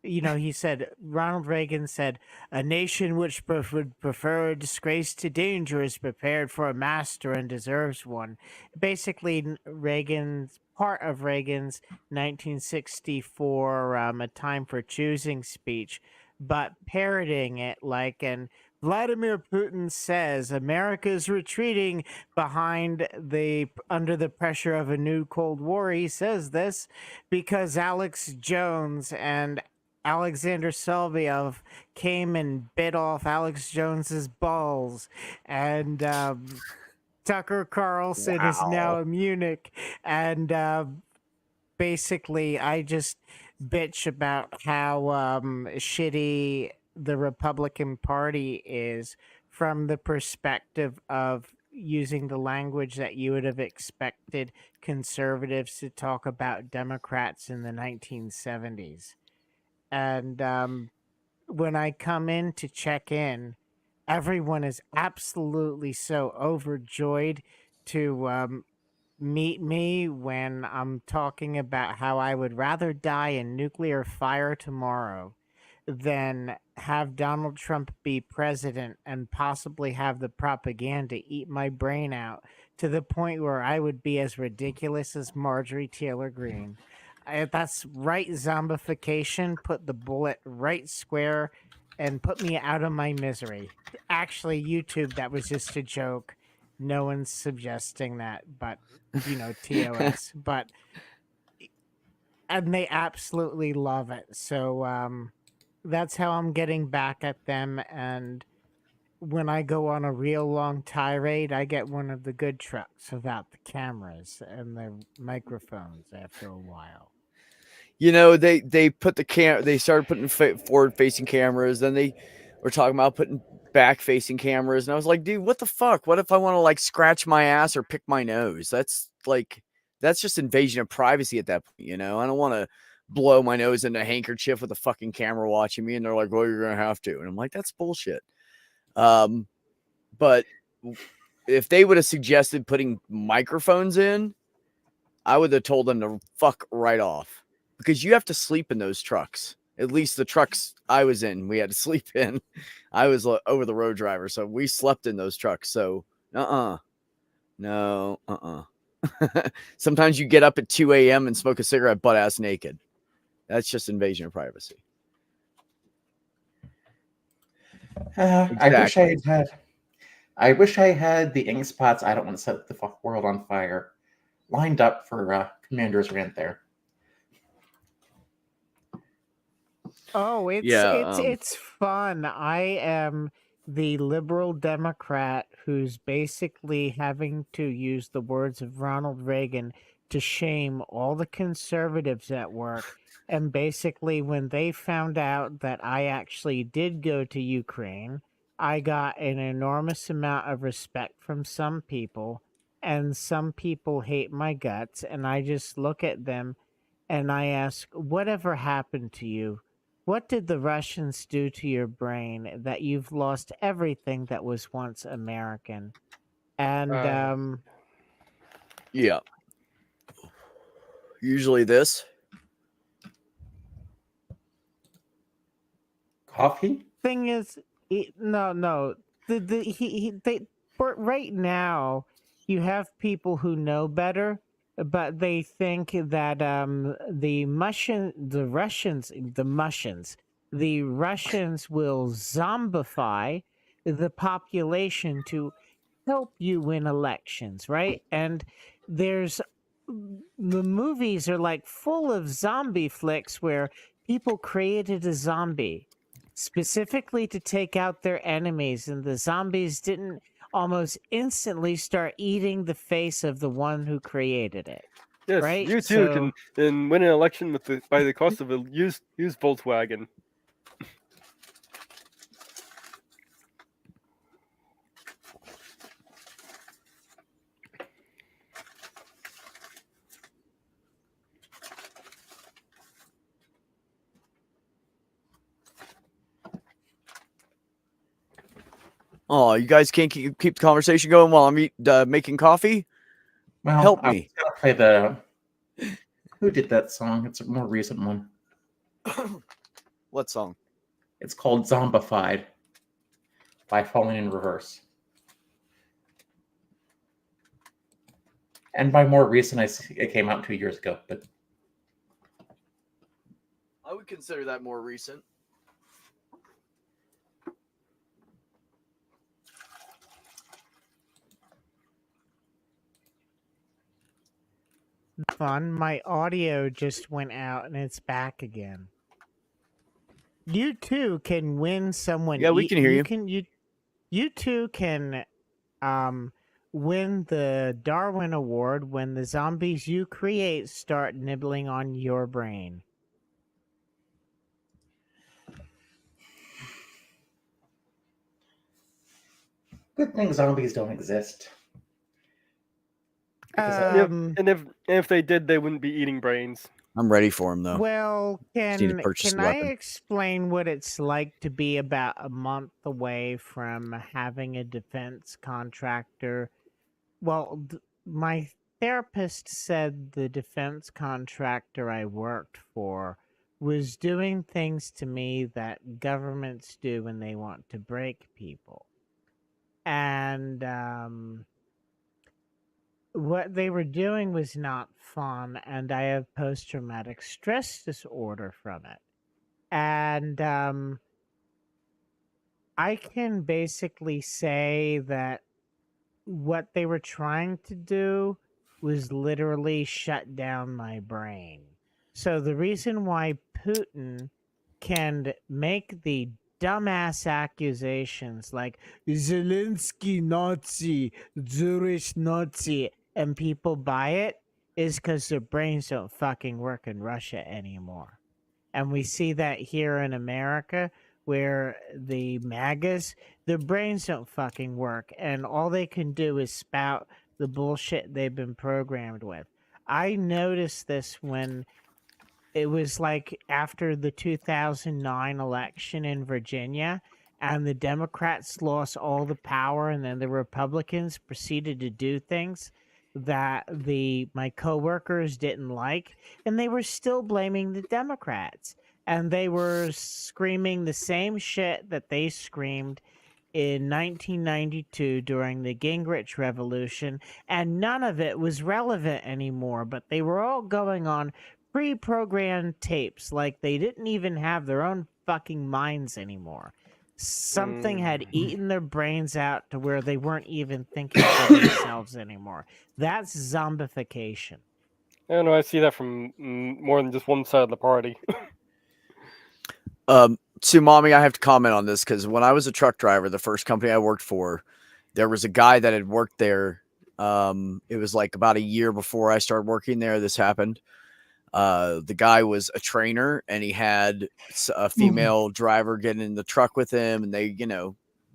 he said, Ronald Reagan said, a nation which would prefer disgrace to danger is prepared for a master and deserves one. Basically, part of Reagan's 1964 A Time for Choosing speech, but parroting it like an Vladimir Putin says America is retreating under the pressure of a new Cold War. He says this because Alex Jones and Alexander Solovyov came and bit off Alex Jones's balls, and Tucker Carlson is now in Munich, and basically I just bitch about how shitty the Republican Party is from the perspective of using the language that you would have expected conservatives to talk about Democrats in the 1970s. And when I come in to check in, everyone is absolutely so overjoyed to meet me when I'm talking about how I would rather die in nuclear fire tomorrow than have Donald Trump be president and possibly have the propaganda eat my brain out to the point where I would be as ridiculous as Marjorie Taylor Greene. That's right, zombification. Put the bullet right square and put me out of my misery. Actually, YouTube, that was just a joke. No one's suggesting that, but TOS. But and they absolutely love it. So that's how I'm getting back at them. And when I go on a real long tirade, I get one of the good trucks without the cameras and the microphones after a while. They put they started putting forward facing cameras. Then they were talking about putting back facing cameras. And I was like, dude, what the fuck? What if I want to like scratch my ass or pick my nose? That's just invasion of privacy at that point. I don't want to blow my nose in a handkerchief with a fucking camera watching me. And they're like, well, you're going to have to. And I'm like, that's bullshit. But if they would have suggested putting microphones in, I would have told them to fuck right off, because you have to sleep in those trucks. At least the trucks I was in, we had to sleep in. I was over the road driver, so we slept in those trucks. So, no. Sometimes you get up at 2 a.m. and smoke a cigarette butt ass naked. That's just invasion of privacy. Exactly. I wish I had the ink spots. I don't want to set the world on fire. Lined up for Commander's Rant there. Oh, Yeah. it's fun. I am the liberal Democrat who's basically having to use the words of Ronald Reagan to shame all the conservatives at work. And basically, when they found out that I actually did go to Ukraine, I got an enormous amount of respect from some people, and some people hate my guts. And I just look at them and I ask, whatever happened to you? What did the Russians do to your brain that you've lost everything that was once American? And Yeah. Usually this. Coffee? thing is, no. Right now, you have people who know better, but they think that the Russians will zombify the population to help you win elections, right? And there's the movies are like full of zombie flicks where people created a zombie specifically to take out their enemies, and the zombies didn't almost instantly start eating the face of the one who created it. Yes, Right? you too can win an election with by the cost of a used Volkswagen. Oh, you guys can't keep the conversation going while I'm making coffee? Well, Help I'm me. gonna play the. Who did that song? It's a more recent one. What song? It's called Zombified by Falling in Reverse. And by more recent, it came out 2 years ago. But I would consider that more recent. Fun. My audio just went out and it's back again. You too can win someone. Yeah, we can hear you. You too can win the Darwin Award when the zombies you create start nibbling on your brain. good thing zombies don't exist. And if they did, they wouldn't be eating brains. I'm ready for him though. Well, Just need to purchase can a I weapon. explain what it's like to be about a month away from having a defense contractor? Well, my therapist said the defense contractor I worked for was doing things to me that governments do when they want to break people. And what they were doing was not fun, and I have post-traumatic stress disorder from it. And I can basically say that what they were trying to do was literally shut down my brain. So the reason why Putin can make the dumbass accusations like Zelensky Nazi, Zurich Nazi, and people buy it is because their brains don't fucking work in Russia anymore. And we see that here in America where the MAGAs, their brains don't fucking work, and all they can do is spout the bullshit they've been programmed with. I noticed this when it was like after the 2009 election in Virginia, and the Democrats lost all the power, and then the Republicans proceeded to do things that my coworkers didn't like, and they were still blaming the Democrats. And they were screaming the same shit that they screamed in 1992 during the Gingrich Revolution, and none of it was relevant anymore, but they were all going on pre-programmed tapes like they didn't even have their own fucking minds anymore. something had eaten their brains out to where they weren't even thinking for themselves anymore. That's zombification. I don't know. I see that from more than just one side of the party. Mommy, I have to comment on this because when I was a truck driver, the first company I worked for, there was a guy that had worked there. It was like about a year before I started working there. This happened. The guy was a trainer and he had a female driver get in the truck with him, and they,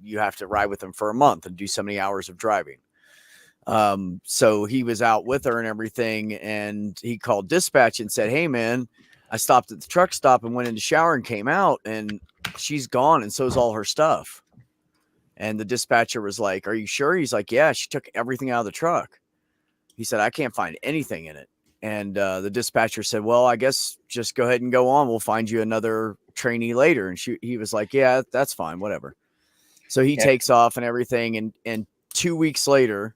you have to ride with them for a month and do so many hours of driving. So he was out with her and everything, and he called dispatch and said, "Hey man, I stopped at the truck stop and went in the shower and came out and she's gone. And so is all her stuff." And the dispatcher was like, "Are you sure?" He's like, "Yeah, she took everything out of the truck." He said, "I can't find anything in it." And the dispatcher said, "Well, I guess just go ahead and go on. We'll find you another trainee later." And he was like, "Yeah, that's fine. Whatever." So he takes off and everything. And 2 weeks later,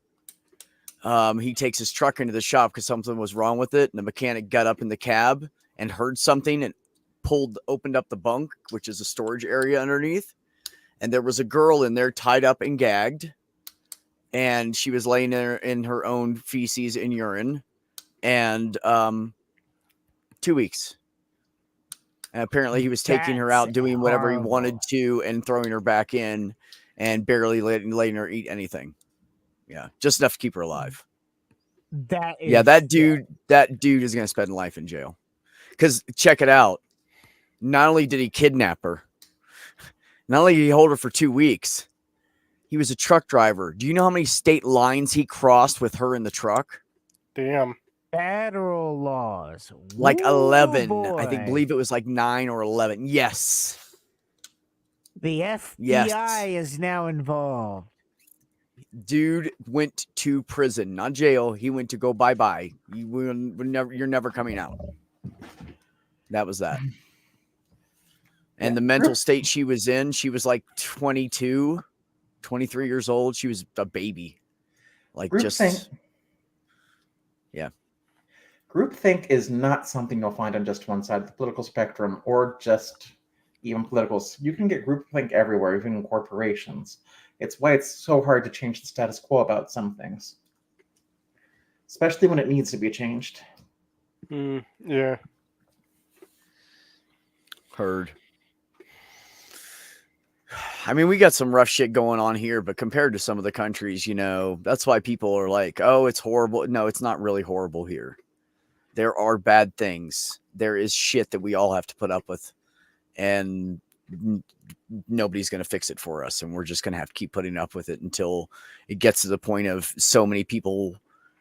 he takes his truck into the shop because something was wrong with it. And the mechanic got up in the cab and heard something and opened up the bunk, which is a storage area underneath. And there was a girl in there tied up and gagged. And she was laying there in her own feces and urine. And 2 weeks. And apparently he was taking her out, doing whatever he wanted to, and throwing her back in and barely letting her eat anything. Yeah, just enough to keep her alive. That dude is going to spend life in jail. Because check it out. Not only did he kidnap her, not only did he hold her for 2 weeks, he was a truck driver. Do you know how many state lines he crossed with her in the truck? Damn. Federal laws. Like 11. Boy. I believe it was like 9 or 11. Yes. The FBI is now involved. Dude went to prison, not jail. He went to go bye-bye. You're never coming out. That was that. And the mental state she was in, she was like 22, 23 years old. She was a baby. Like Groupthink is not something you'll find on just one side of the political spectrum or just even politicals. You can get groupthink everywhere, even in corporations. It's why it's so hard to change the status quo about some things, especially when it needs to be changed. Yeah. Heard. I mean, we got some rough shit going on here, but compared to some of the countries, that's why people are like, "Oh, it's horrible." No, it's not really horrible here. There are bad things. There is shit that we all have to put up with, and nobody's going to fix it for us. And we're just going to have to keep putting up with it until it gets to the point of so many people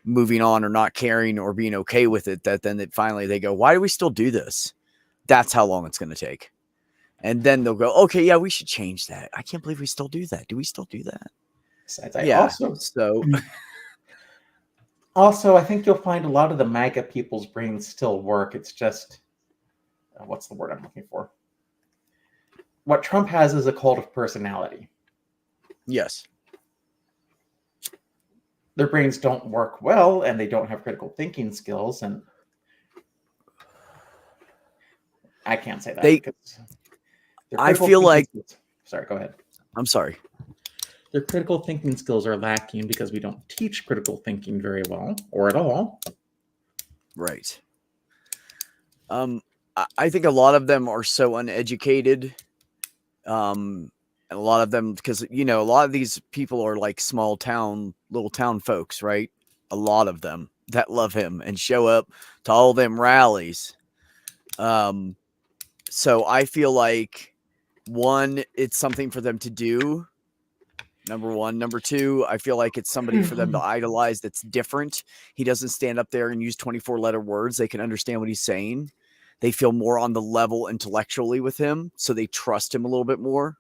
moving on or not caring or being okay with it that then finally they go, "Why do we still do this?" That's how long it's going to take. And then they'll go, "Okay, yeah, we should change that. I can't believe we still do that. Do we still do that?" Also, I think you'll find a lot of the MAGA people's brains still work. It's just, what's the word I'm looking for? What Trump has is a cult of personality. Yes. Their brains don't work well, and they don't have critical thinking skills. And I can't say that. I feel like... Sorry, go ahead. I'm sorry. Their critical thinking skills are lacking because we don't teach critical thinking very well or at all. Right. I think a lot of them are so uneducated. And a lot of them, because, a lot of these people are like little town folks, right? A lot of them that love him and show up to all them rallies. So I feel like, one, it's something for them to do. Number one. Number two, I feel like it's somebody for them to idolize that's different. He doesn't stand up there and use 24-letter words. They can understand what he's saying. They feel more on the level intellectually with him, so they trust him a little bit more.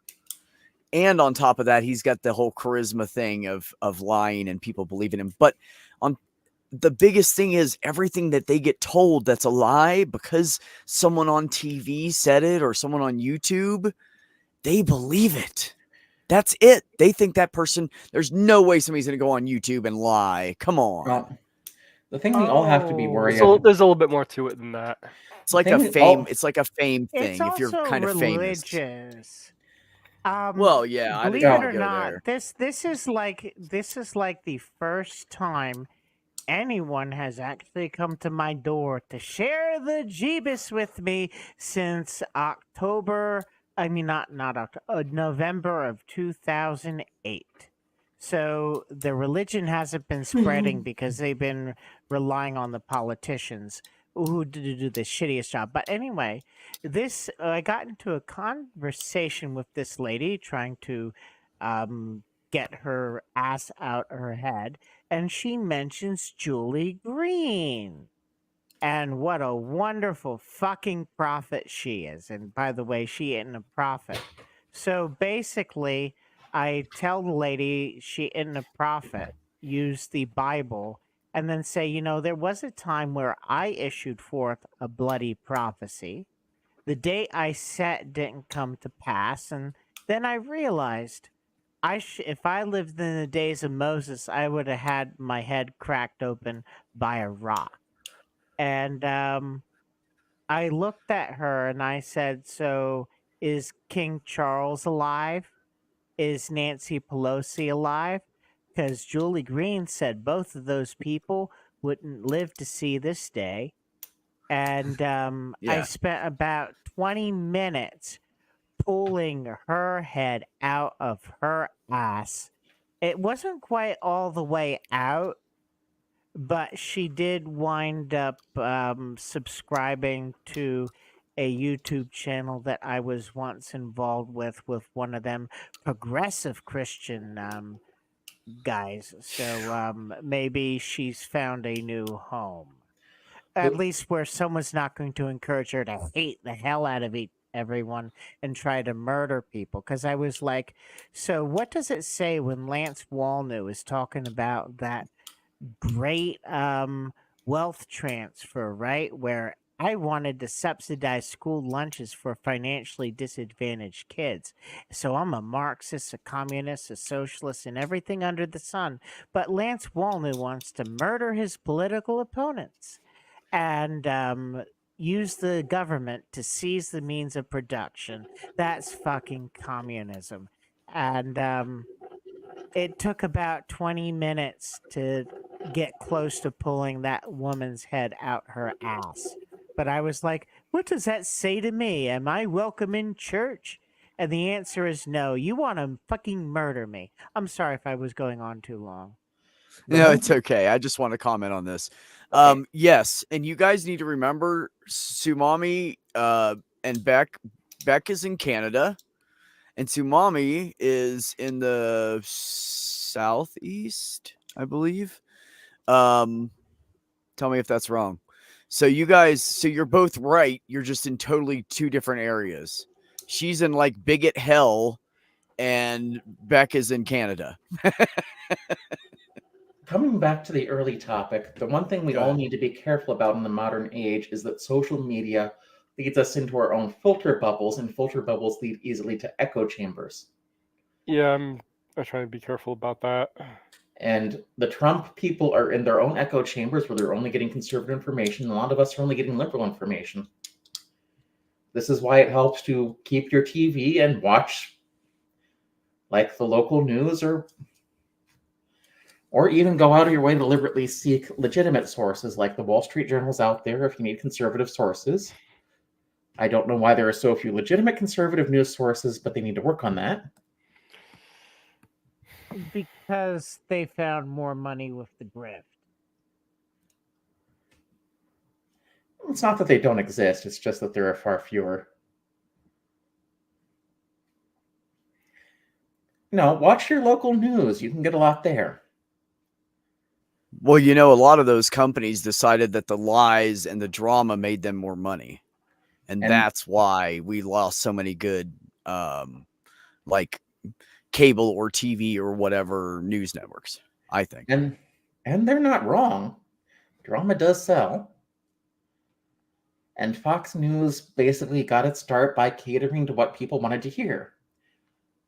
And on top of that, he's got the whole charisma thing of lying and people believing him. But the biggest thing is everything that they get told that's a lie because someone on TV said it or someone on YouTube, they believe it. That's it. They think that person, there's no way somebody's going to go on YouTube and lie. Come on. Well, the thing we all have to be worried about. There's a little bit more to it than that. It's like a fame. It's like a fame thing. It's if you're also kind of famous. religious. Well, yeah, I believe didn't it want or to go not, there. this is like the first time anyone has actually come to my door to share the Jeebus with me since October. I mean, not October, November of 2008. So the religion hasn't been spreading because they've been relying on the politicians who do the shittiest job. But anyway, this I got into a conversation with this lady trying to get her ass out her head, and she mentions Julie Green. And what a wonderful fucking prophet she is. And by the way, she isn't a prophet. So basically, I tell the lady she isn't a prophet, use the Bible, and then say, you know, there was a time where I issued forth a bloody prophecy. The date I set didn't come to pass. And then I realized if I lived in the days of Moses, I would have had my head cracked open by a rock. And I looked at her and I said, so is King Charles alive? Is Nancy Pelosi alive? Because Julie Green said both of those people wouldn't live to see this day. And I Yeah. spent about 20 minutes pulling her head out of her ass. It wasn't quite all the way out, but she did wind up subscribing to a YouTube channel that I was once involved with one of them progressive Christian guys. So maybe she's found a new home. At least where someone's not going to encourage her to hate the hell out of everyone and try to murder people. Because I was like, so what does it say when Lance Walnew is talking about that great wealth transfer, right? Where I wanted to subsidize school lunches for financially disadvantaged kids. So I'm a Marxist, a communist, a socialist, and everything under the sun. But Lance Walnew wants to murder his political opponents and use the government to seize the means of production. That's fucking communism. And it took about 20 minutes to get close to pulling that woman's head out her ass. But I was like, what does that say to me? Am I welcome in church? And the answer is no. You want to fucking murder me. I'm sorry if I was going on too long. No, it's okay. I just want to comment on this. Yes, and you guys need to remember Sumami and Beck. Beck is in Canada, and Sumami is in the southeast, I believe. Tell me if that's wrong. So you guys, so you're both right. You're just in totally two different areas. She's in like bigot hell, and Beck is in Canada. Coming back to the early topic, the one thing we Go all ahead. need to be careful about in the modern age is that social media leads us into our own filter bubbles, and filter bubbles lead easily to echo chambers. Yeah, I try to be careful about that. And the Trump people are in their own echo chambers where they're only getting conservative information. A lot of us are only getting liberal information. This is why it helps to keep your TV and watch like the local news or even go out of your way to deliberately seek legitimate sources like the Wall Street Journal's out there if you need conservative sources. I don't know why there are so few legitimate conservative news sources, but they need to work on that. Because they found more money with the grift. It's not that they don't exist, it's just that there are far fewer. No, watch your local news. You can get a lot there. Well, you know, a lot of those companies decided that the lies and the drama made them more money. And that's why we lost so many good, like cable or TV or whatever news networks, I think. And they're not wrong. Drama does sell. And Fox News basically got its start by catering to what people wanted to hear.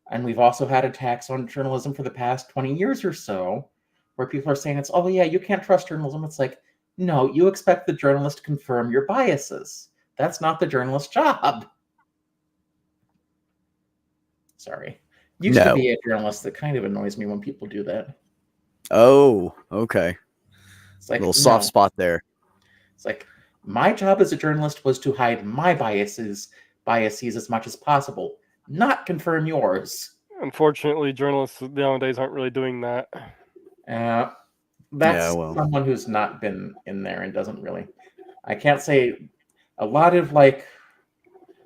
And we've also had attacks on journalism for the past 20 years or so, where people are saying it's, oh yeah, you can't trust journalism. It's like, no, you expect the journalist to confirm your biases. That's not the journalist's job. Sorry. Used to No. be a journalist. That kind of annoys me when people do that. Oh, okay. It's like, Little soft no. spot there. It's like, my job as a journalist was to hide my biases as much as possible, not confirm yours. Unfortunately, journalists nowadays aren't really doing that. That's Yeah, well. someone who's not been in there and doesn't really. I can't say a lot of like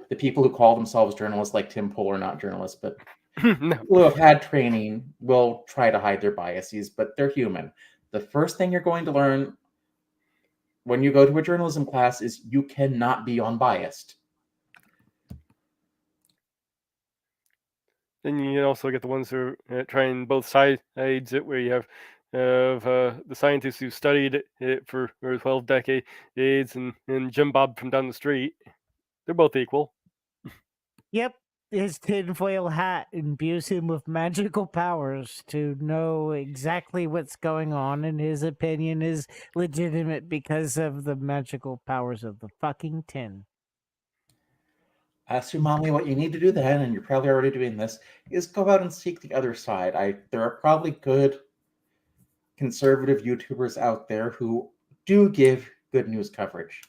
the people who call themselves journalists, like Tim Pool, are not journalists, but No. people who have had training will try to hide their biases, but they're human. The first thing you're going to learn when you go to a journalism class is you cannot be unbiased. Then you also get the ones who are trying both sides it, where you have the scientists who studied it for 12 decades and Jim Bob from down the street. They're both equal. Yep, his tinfoil hat imbues him with magical powers to know exactly what's going on, and his opinion is legitimate because of the magical powers of the fucking tin. Sumali, what you need to do then, and you're probably already doing this, is go out and seek the other side. There are probably good conservative YouTubers out there who do give good news coverage.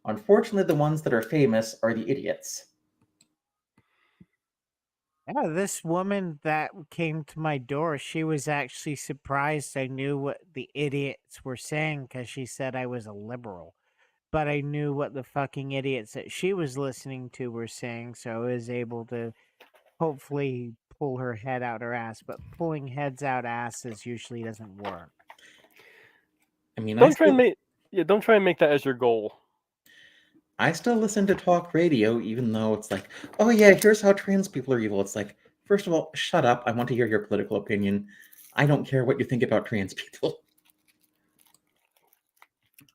Unfortunately, the ones that are famous are the idiots. Yeah, this woman that came to my door, she was actually surprised I knew what the idiots were saying because she said I was a liberal. But I knew what the fucking idiots that she was listening to were saying, so I was able to hopefully pull her head out her ass. But pulling heads out asses usually doesn't work. I mean, Don't try and make that as your goal. I still listen to talk radio, even though it's like, oh yeah, here's how trans people are evil. It's like, first of all, shut up. I want to hear your political opinion. I don't care what you think about trans people.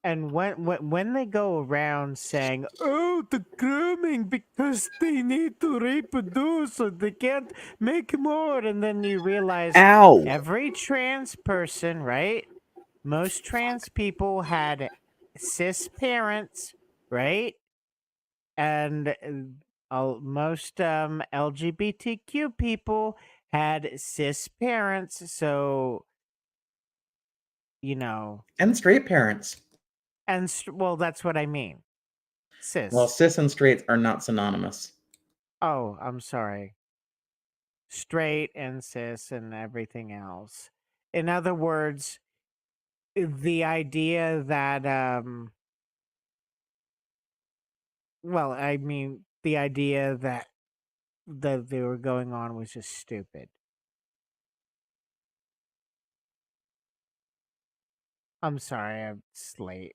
And when they go around saying, "Oh, the grooming because they need to reproduce, so they can't make more," and then you realize Ow! every trans person, right? Most trans people had cis parents, right? And most LGBTQ people had cis parents, so you know. And straight parents. And well, that's what I mean. Cis. Well, cis and straight are not synonymous. Oh, I'm sorry. Straight and cis and everything else. In other words, the idea that well, I mean, the idea that they were going on was just stupid. I'm sorry, I'm late.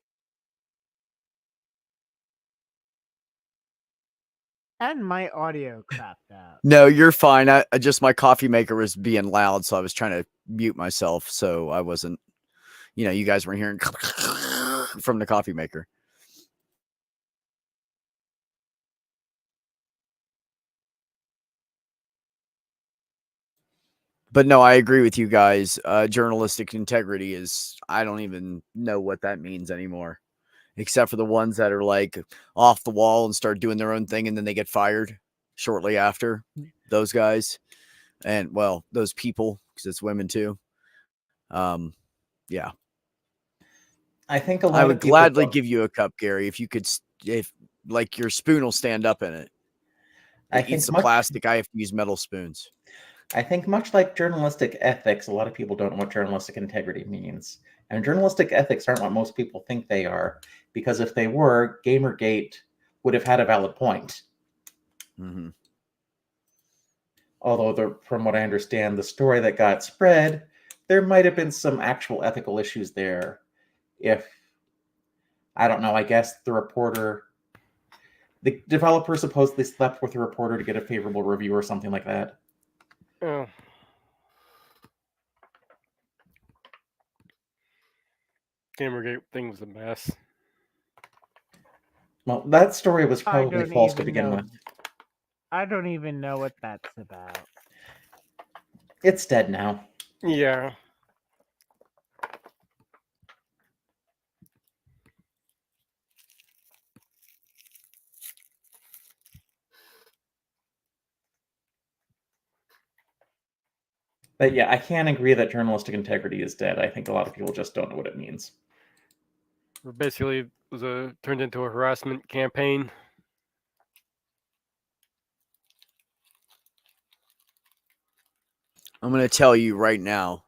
And my audio crapped out. No, you're fine. I just my coffee maker was being loud, so I was trying to mute myself so I wasn't, you guys weren't hearing from the coffee maker. But no, I agree with you guys. Journalistic integrity is, I don't even know what that means anymore, except for the ones that are like off the wall and start doing their own thing and then they get fired shortly after. Those guys. And well, those people, because it's women too. Yeah. I think a lot I of would people gladly don't- give you a cup, Gary, if you could, if like your spoon will stand up in it. I It think eats the much- plastic. I have to use metal spoons. I think much like journalistic ethics, a lot of people don't know what journalistic integrity means. And journalistic ethics aren't what most people think they are, because if they were, Gamergate would have had a valid point. Mm-hmm. Although, from what I understand, the story that got spread, there might have been some actual ethical issues there. If, I don't know, I guess the developer supposedly slept with the reporter to get a favorable review or something like that. Oh. Gamergate thing was a mess. Well, that story was I probably don't false to even begin know. with. I don't even know what that's about. It's dead now. Yeah. But yeah, I can't agree that journalistic integrity is dead. I think a lot of people just don't know what it means. Basically, it was turned into a harassment campaign. I'm going to tell you right now,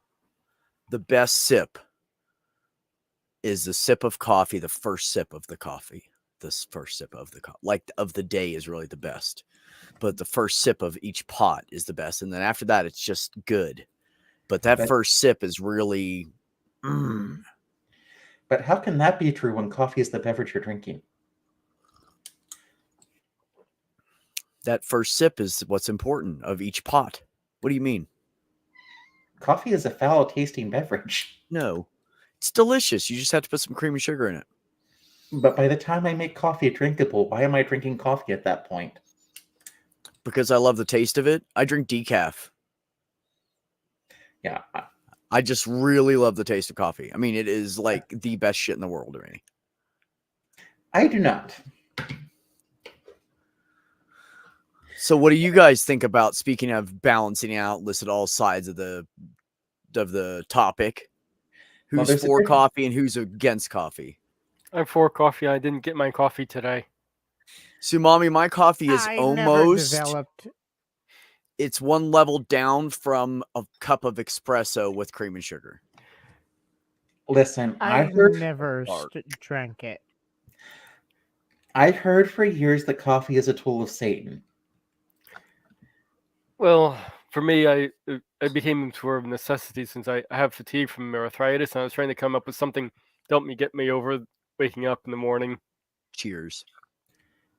the best sip is the sip of coffee, the first sip of the coffee. This first sip of the like of the day is really the best. But the first sip of each pot is the best. And then after that, it's just good. But that But- first sip is really But how can that be true when coffee is the beverage you're drinking? that first sip is what's important of each pot. What do you mean? Coffee is a foul tasting beverage. No. It's delicious. You just have to put some cream and sugar in it. But by the time I make coffee drinkable, why am I drinking coffee at that point? Because I love the taste of it. I drink decaf. Yeah. I just really love the taste of coffee. I mean, it is like the best shit in the world to me. I do not. So what do you guys think about, speaking of balancing out, listed all sides of the topic? Well, Who's there's a for difference. coffee and who's against coffee? I'm for coffee. I didn't get my coffee today. Sumami, my coffee is I never almost developed. it's one level down from a cup of espresso with cream and sugar. Listen, I I've heard never Art. drank it. I've heard for years that coffee is a tool of Satan. Well, for me, it became sort of a necessity since I have fatigue from arthritis, and I was trying to come up with something to help me get me over waking up in the morning. Cheers.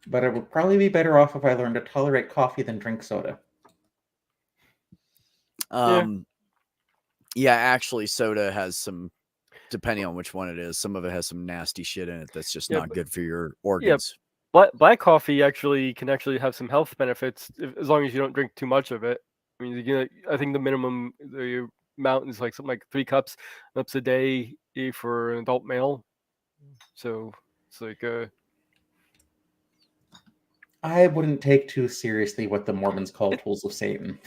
But I would probably be better off if I learned to tolerate coffee than drink soda. Yeah, actually, soda has some, depending on which one it is, some of it has some nasty shit in it that's just Yeah, not but- good for your organs. Black coffee actually can have some health benefits as long as you don't drink too much of it. I mean, I think the minimum the amount is like something like 3 cups a day for an adult male. So it's like I wouldn't take too seriously what the Mormons call tools of Satan.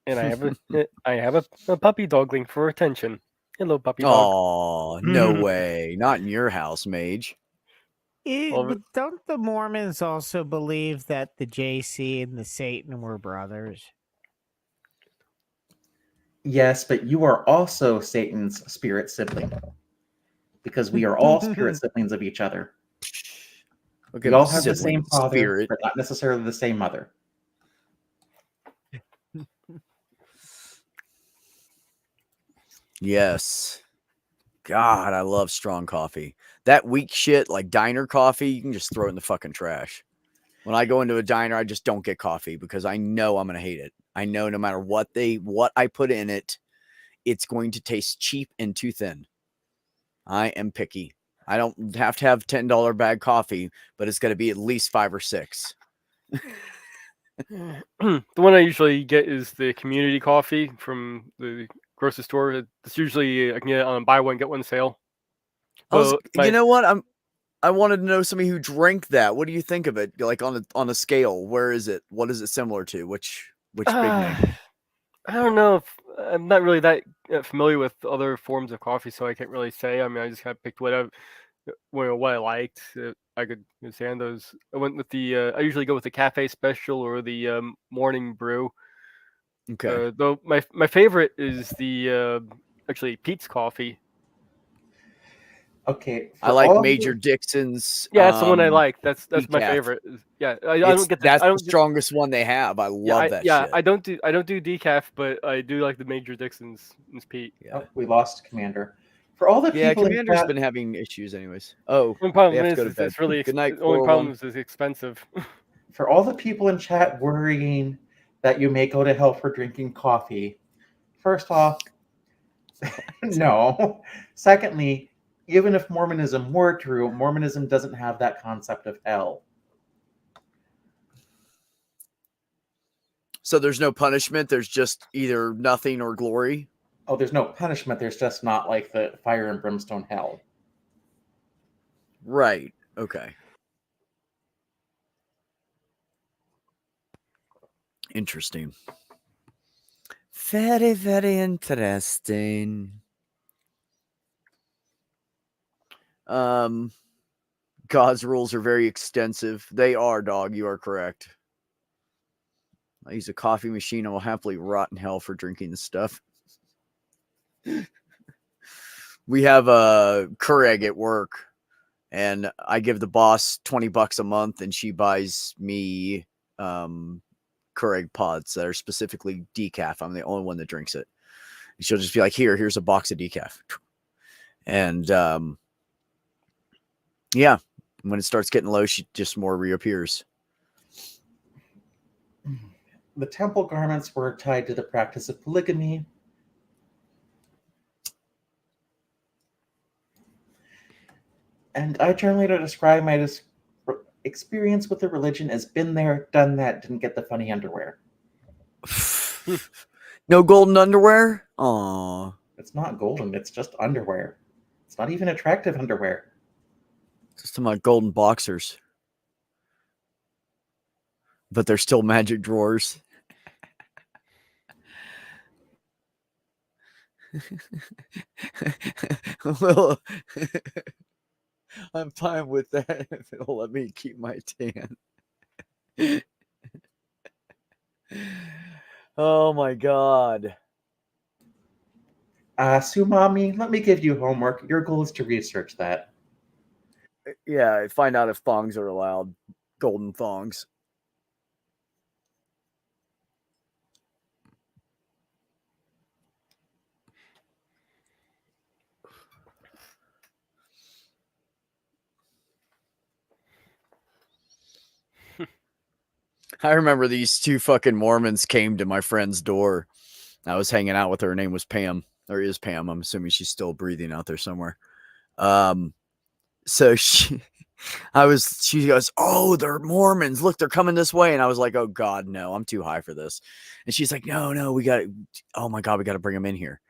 and I have a puppy dogling for attention. Hello, puppy dog. Oh, no way. Not in your house, Mage. Well, But don't the Mormons also believe that the JC and the Satan were brothers? Yes, but you are also Satan's spirit sibling. Because we are all spirit siblings of each other. Look We at all the have the sibling same father, spirit. but not necessarily the same mother. Yes. God, I love strong coffee. That weak shit, like diner coffee, you can just throw it in the fucking trash. When I go into a diner, I just don't get coffee because I know I'm going to hate it. I know no matter what I put in it, it's going to taste cheap and too thin. I am picky. I don't have to have $10 bag coffee, but it's going to be at least 5 or 6. the one I usually get is the community coffee from the grocery store. It's usually I can get it on a buy one get one sale. You know what? I wanted to know somebody who drank that. What do you think of it? Like on a scale, where is it? What is it similar to? Which big name? I don't know. I'm not really that familiar with other forms of coffee, so I can't really say. I mean, I just kind of picked what I liked. I could stand those. I went with the. I usually go with the cafe special or the morning brew. Okay. Though my favorite is the actually Pete's coffee. Okay. I like Major Dixon's. Yeah, that's the one I like. That's my decaf. favorite. Yeah, I don't get that's I don't the strongest one they have. I love that yeah, shit. I don't do decaf, but I do like the Major Dixon's Pete. Yeah. Oh, we lost Commander. For all the people in Commander's chat, been having issues anyways. Oh, The only problem they have to is go to bed. it's really Good night, the only 401. problem is it's expensive. for all the people in chat worrying that you may go to hell for drinking coffee, first off, no. Secondly, even if Mormonism were true, Mormonism doesn't have that concept of hell. So there's no punishment. There's just either nothing or glory. Oh, there's no punishment. There's just not like the fire and brimstone hell. Right. Okay. Interesting. Very, very interesting. God's rules are very extensive. They are, dog. You are correct. I use a coffee machine. I will happily rot in hell for drinking this stuff. We have a Keurig at work, and I give the boss $20 a month, and she buys me Keurig pods that are specifically decaf. I'm the only one that drinks it. And she'll just be like, here's a box of decaf. And yeah, when it starts getting low, she just more reappears. The temple garments were tied to the practice of polygamy. And I generally don't describe my experience with the religion as been there, done that, didn't get the funny underwear. No golden underwear? Aw. It's not golden, it's just underwear. It's not even attractive underwear. Just my golden boxers. But they're still magic drawers. Well, I'm fine with that if it'll let me keep my tan. Oh my god. Sumami, let me give you homework. Your goal is to research that. Yeah, find out if thongs are allowed. Golden thongs. I remember these two fucking Mormons came to my friend's door. I was hanging out with her. Her name was Pam, or is Pam. I'm assuming she's still breathing out there somewhere. So she goes, oh, they're Mormons. Look, they're coming this way. And I was like, oh God, no, I'm too high for this. And she's like, no, oh my God, we got to bring him in here.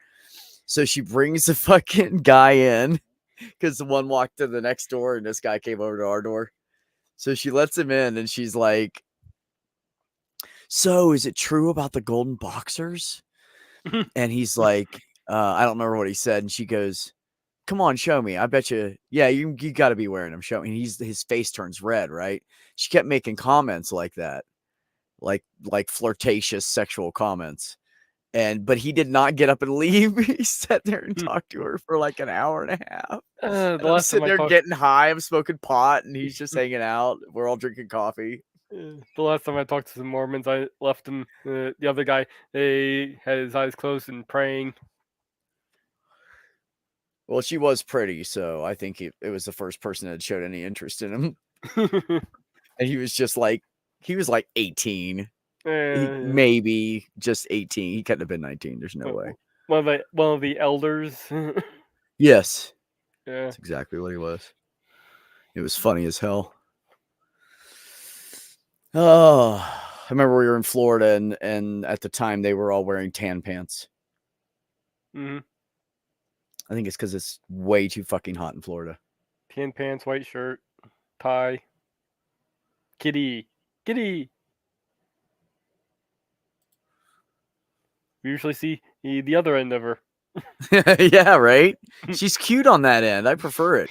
So she brings the fucking guy in because the one walked to the next door and this guy came over to our door. So she lets him in and she's like, so is it true about the golden boxers? And he's like, I don't remember what he said. And she goes, come on, show me. I bet you. Yeah, you got to be wearing them. Show me. His face turns red, right? She kept making comments like that, like flirtatious sexual comments. But he did not get up and leave. He sat there and talked to her for like an hour and a half. I'm sitting there getting high. I'm smoking pot, and he's just hanging out. We're all drinking coffee. The last time I talked to some Mormons, I left him. The other guy, they had his eyes closed and praying. Well, she was pretty, so I think it was the first person that showed any interest in him. And he was just like, 18. Maybe just 18. He couldn't have been 19. There's no way. One of the elders. Yes. Yeah. That's exactly what he was. It was funny as hell. Oh, I remember we were in Florida and at the time they were all wearing tan pants. Mm-hmm. I think it's because it's way too fucking hot in Florida. Tan pants, white shirt, tie. Kitty. We usually see the other end of her. Yeah, right? She's cute on that end. I prefer it.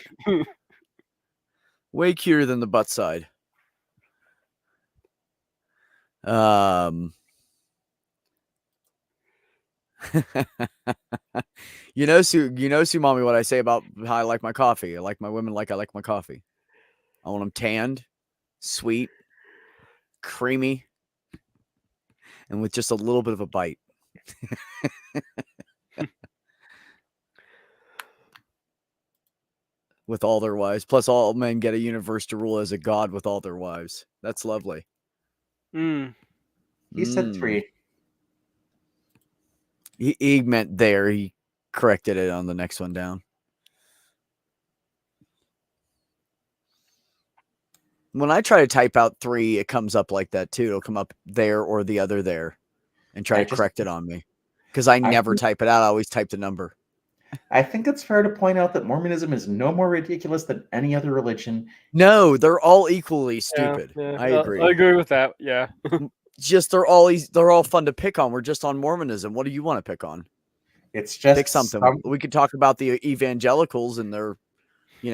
Way cuter than the butt side. You know, Mommy, what I say about how I like my coffee. I like my women like I like my coffee. I want them tanned, sweet, creamy, and with just a little bit of a bite. With all their wives. Plus, all men get a universe to rule as a god with all their wives. That's lovely. He said 3. He meant there. He corrected it on the next one down. When I try to type out 3, it comes up like that too. It'll come up there or the other there and try to correct it on me. Because I never type it out. I always type the number. I think it's fair to point out that Mormonism is no more ridiculous than any other religion. No, they're all equally stupid. Yeah. I agree. I agree with that. Yeah. just they're all fun to pick on. We're just on Mormonism. What do you want to pick on? It's just Pick something. We could talk about the evangelicals and their,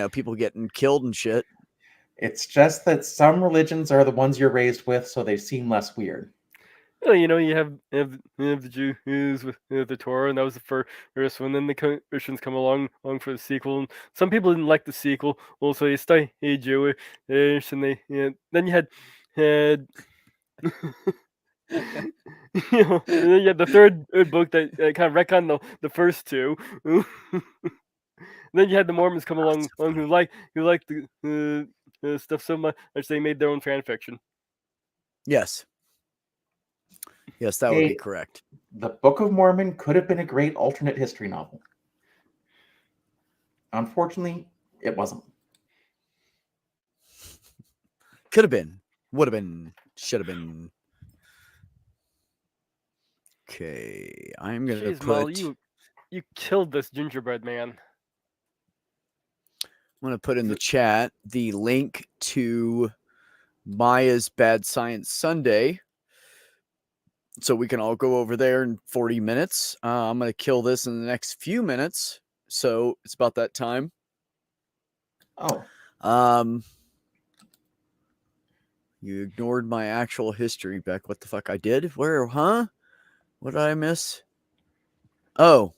people getting killed and shit. It's just that some religions are the ones you're raised with, so they seem less weird. You have the Jews with the Torah, and that was the first one. Then the Christians come along for the sequel. And some people didn't like the sequel. Also, they stay Jewish, and then you had and then you had the third book that kind of retconned the first two. Then you had the Mormons come along who liked the stuff so much they made their own fan fiction. Yes, that would be correct. The Book of Mormon could have been a great alternate history novel. Unfortunately, it wasn't. Could have been, would have been, should have been. Okay, I'm gonna Jeez, put. Mel, you killed this gingerbread man. I'm going to put in the chat the link to Maya's Bad Science Sunday, so we can all go over there in 40 minutes. I'm going to kill this in the next few minutes, so it's about that time. Oh. You ignored my actual history, Beck. What the fuck I did? Where, huh? What did I miss? Oh.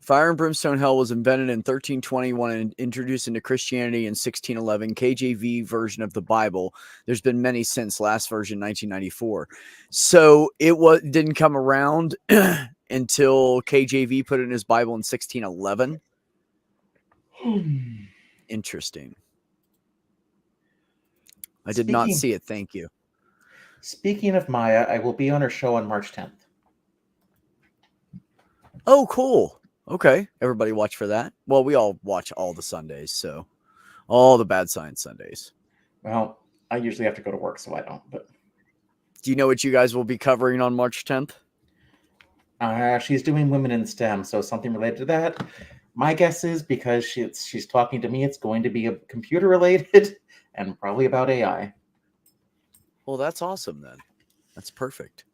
Fire and brimstone hell was invented in 1321 and introduced into Christianity in 1611. KJV version of the Bible. There's been many since. Last version 1994. So it didn't come around until KJV put it in his Bible in 1611. Interesting. I did not see it. Thank you. Speaking of Maya, I will be on her show on March 10th. Oh, cool. Okay, everybody watch for that. Well, we all watch all the Sundays, so all the Bad Science Sundays. Well, I usually have to go to work, so I don't. But do you know what you guys will be covering on March 10th? She's doing women in STEM, so something related to that. My guess is because she's talking to me, it's going to be computer related and probably about AI. Well, that's awesome then. That's perfect.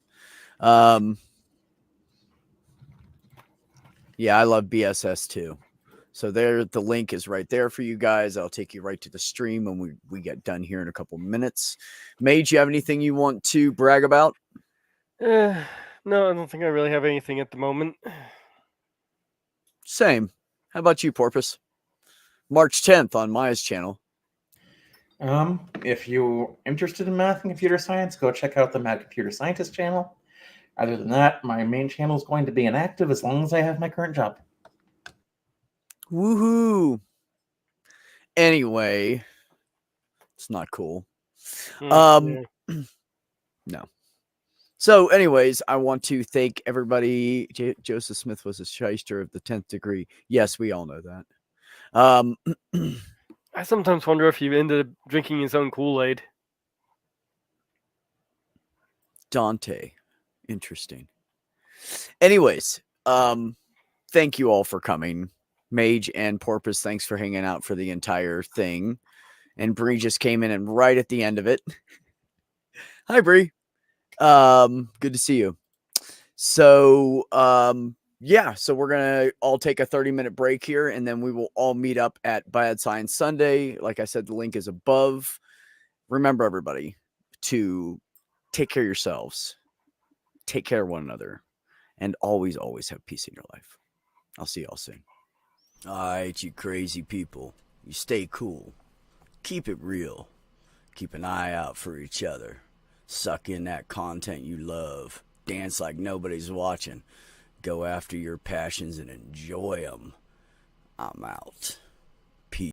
Yeah, I love BSS too. So there, the link is right there for you guys. I'll take you right to the stream when we get done here in a couple minutes. Mage, you have anything you want to brag about? No, I don't think I really have anything at the moment. Same. How about you, Porpoise? March 10th on Maya's channel. If you're interested in math and computer science, go check out the Mad Computer Scientist channel. Other than that, my main channel is going to be inactive as long as I have my current job. Woohoo! Anyway, it's not cool. No. So, anyways, I want to thank everybody. Joseph Smith was a shyster of the 10th degree. Yes, we all know that. I sometimes wonder if he ended up drinking his own Kool-Aid. Dante. Interesting. Anyways, thank you all for coming. Mage and Porpoise, thanks for hanging out for the entire thing. And Bree just came in and right at the end of it. Hi, Bree. Good to see you. So, yeah, so we're going to all take a 30-minute break here, and then we will all meet up at Bad Science Sunday. Like I said, the link is above. Remember, everybody, to take care of yourselves. Take care of one another, and always, always have peace in your life. I'll see y'all soon. All right, you crazy people. You stay cool. Keep it real. Keep an eye out for each other. Suck in that content you love. Dance like nobody's watching. Go after your passions and enjoy them. I'm out.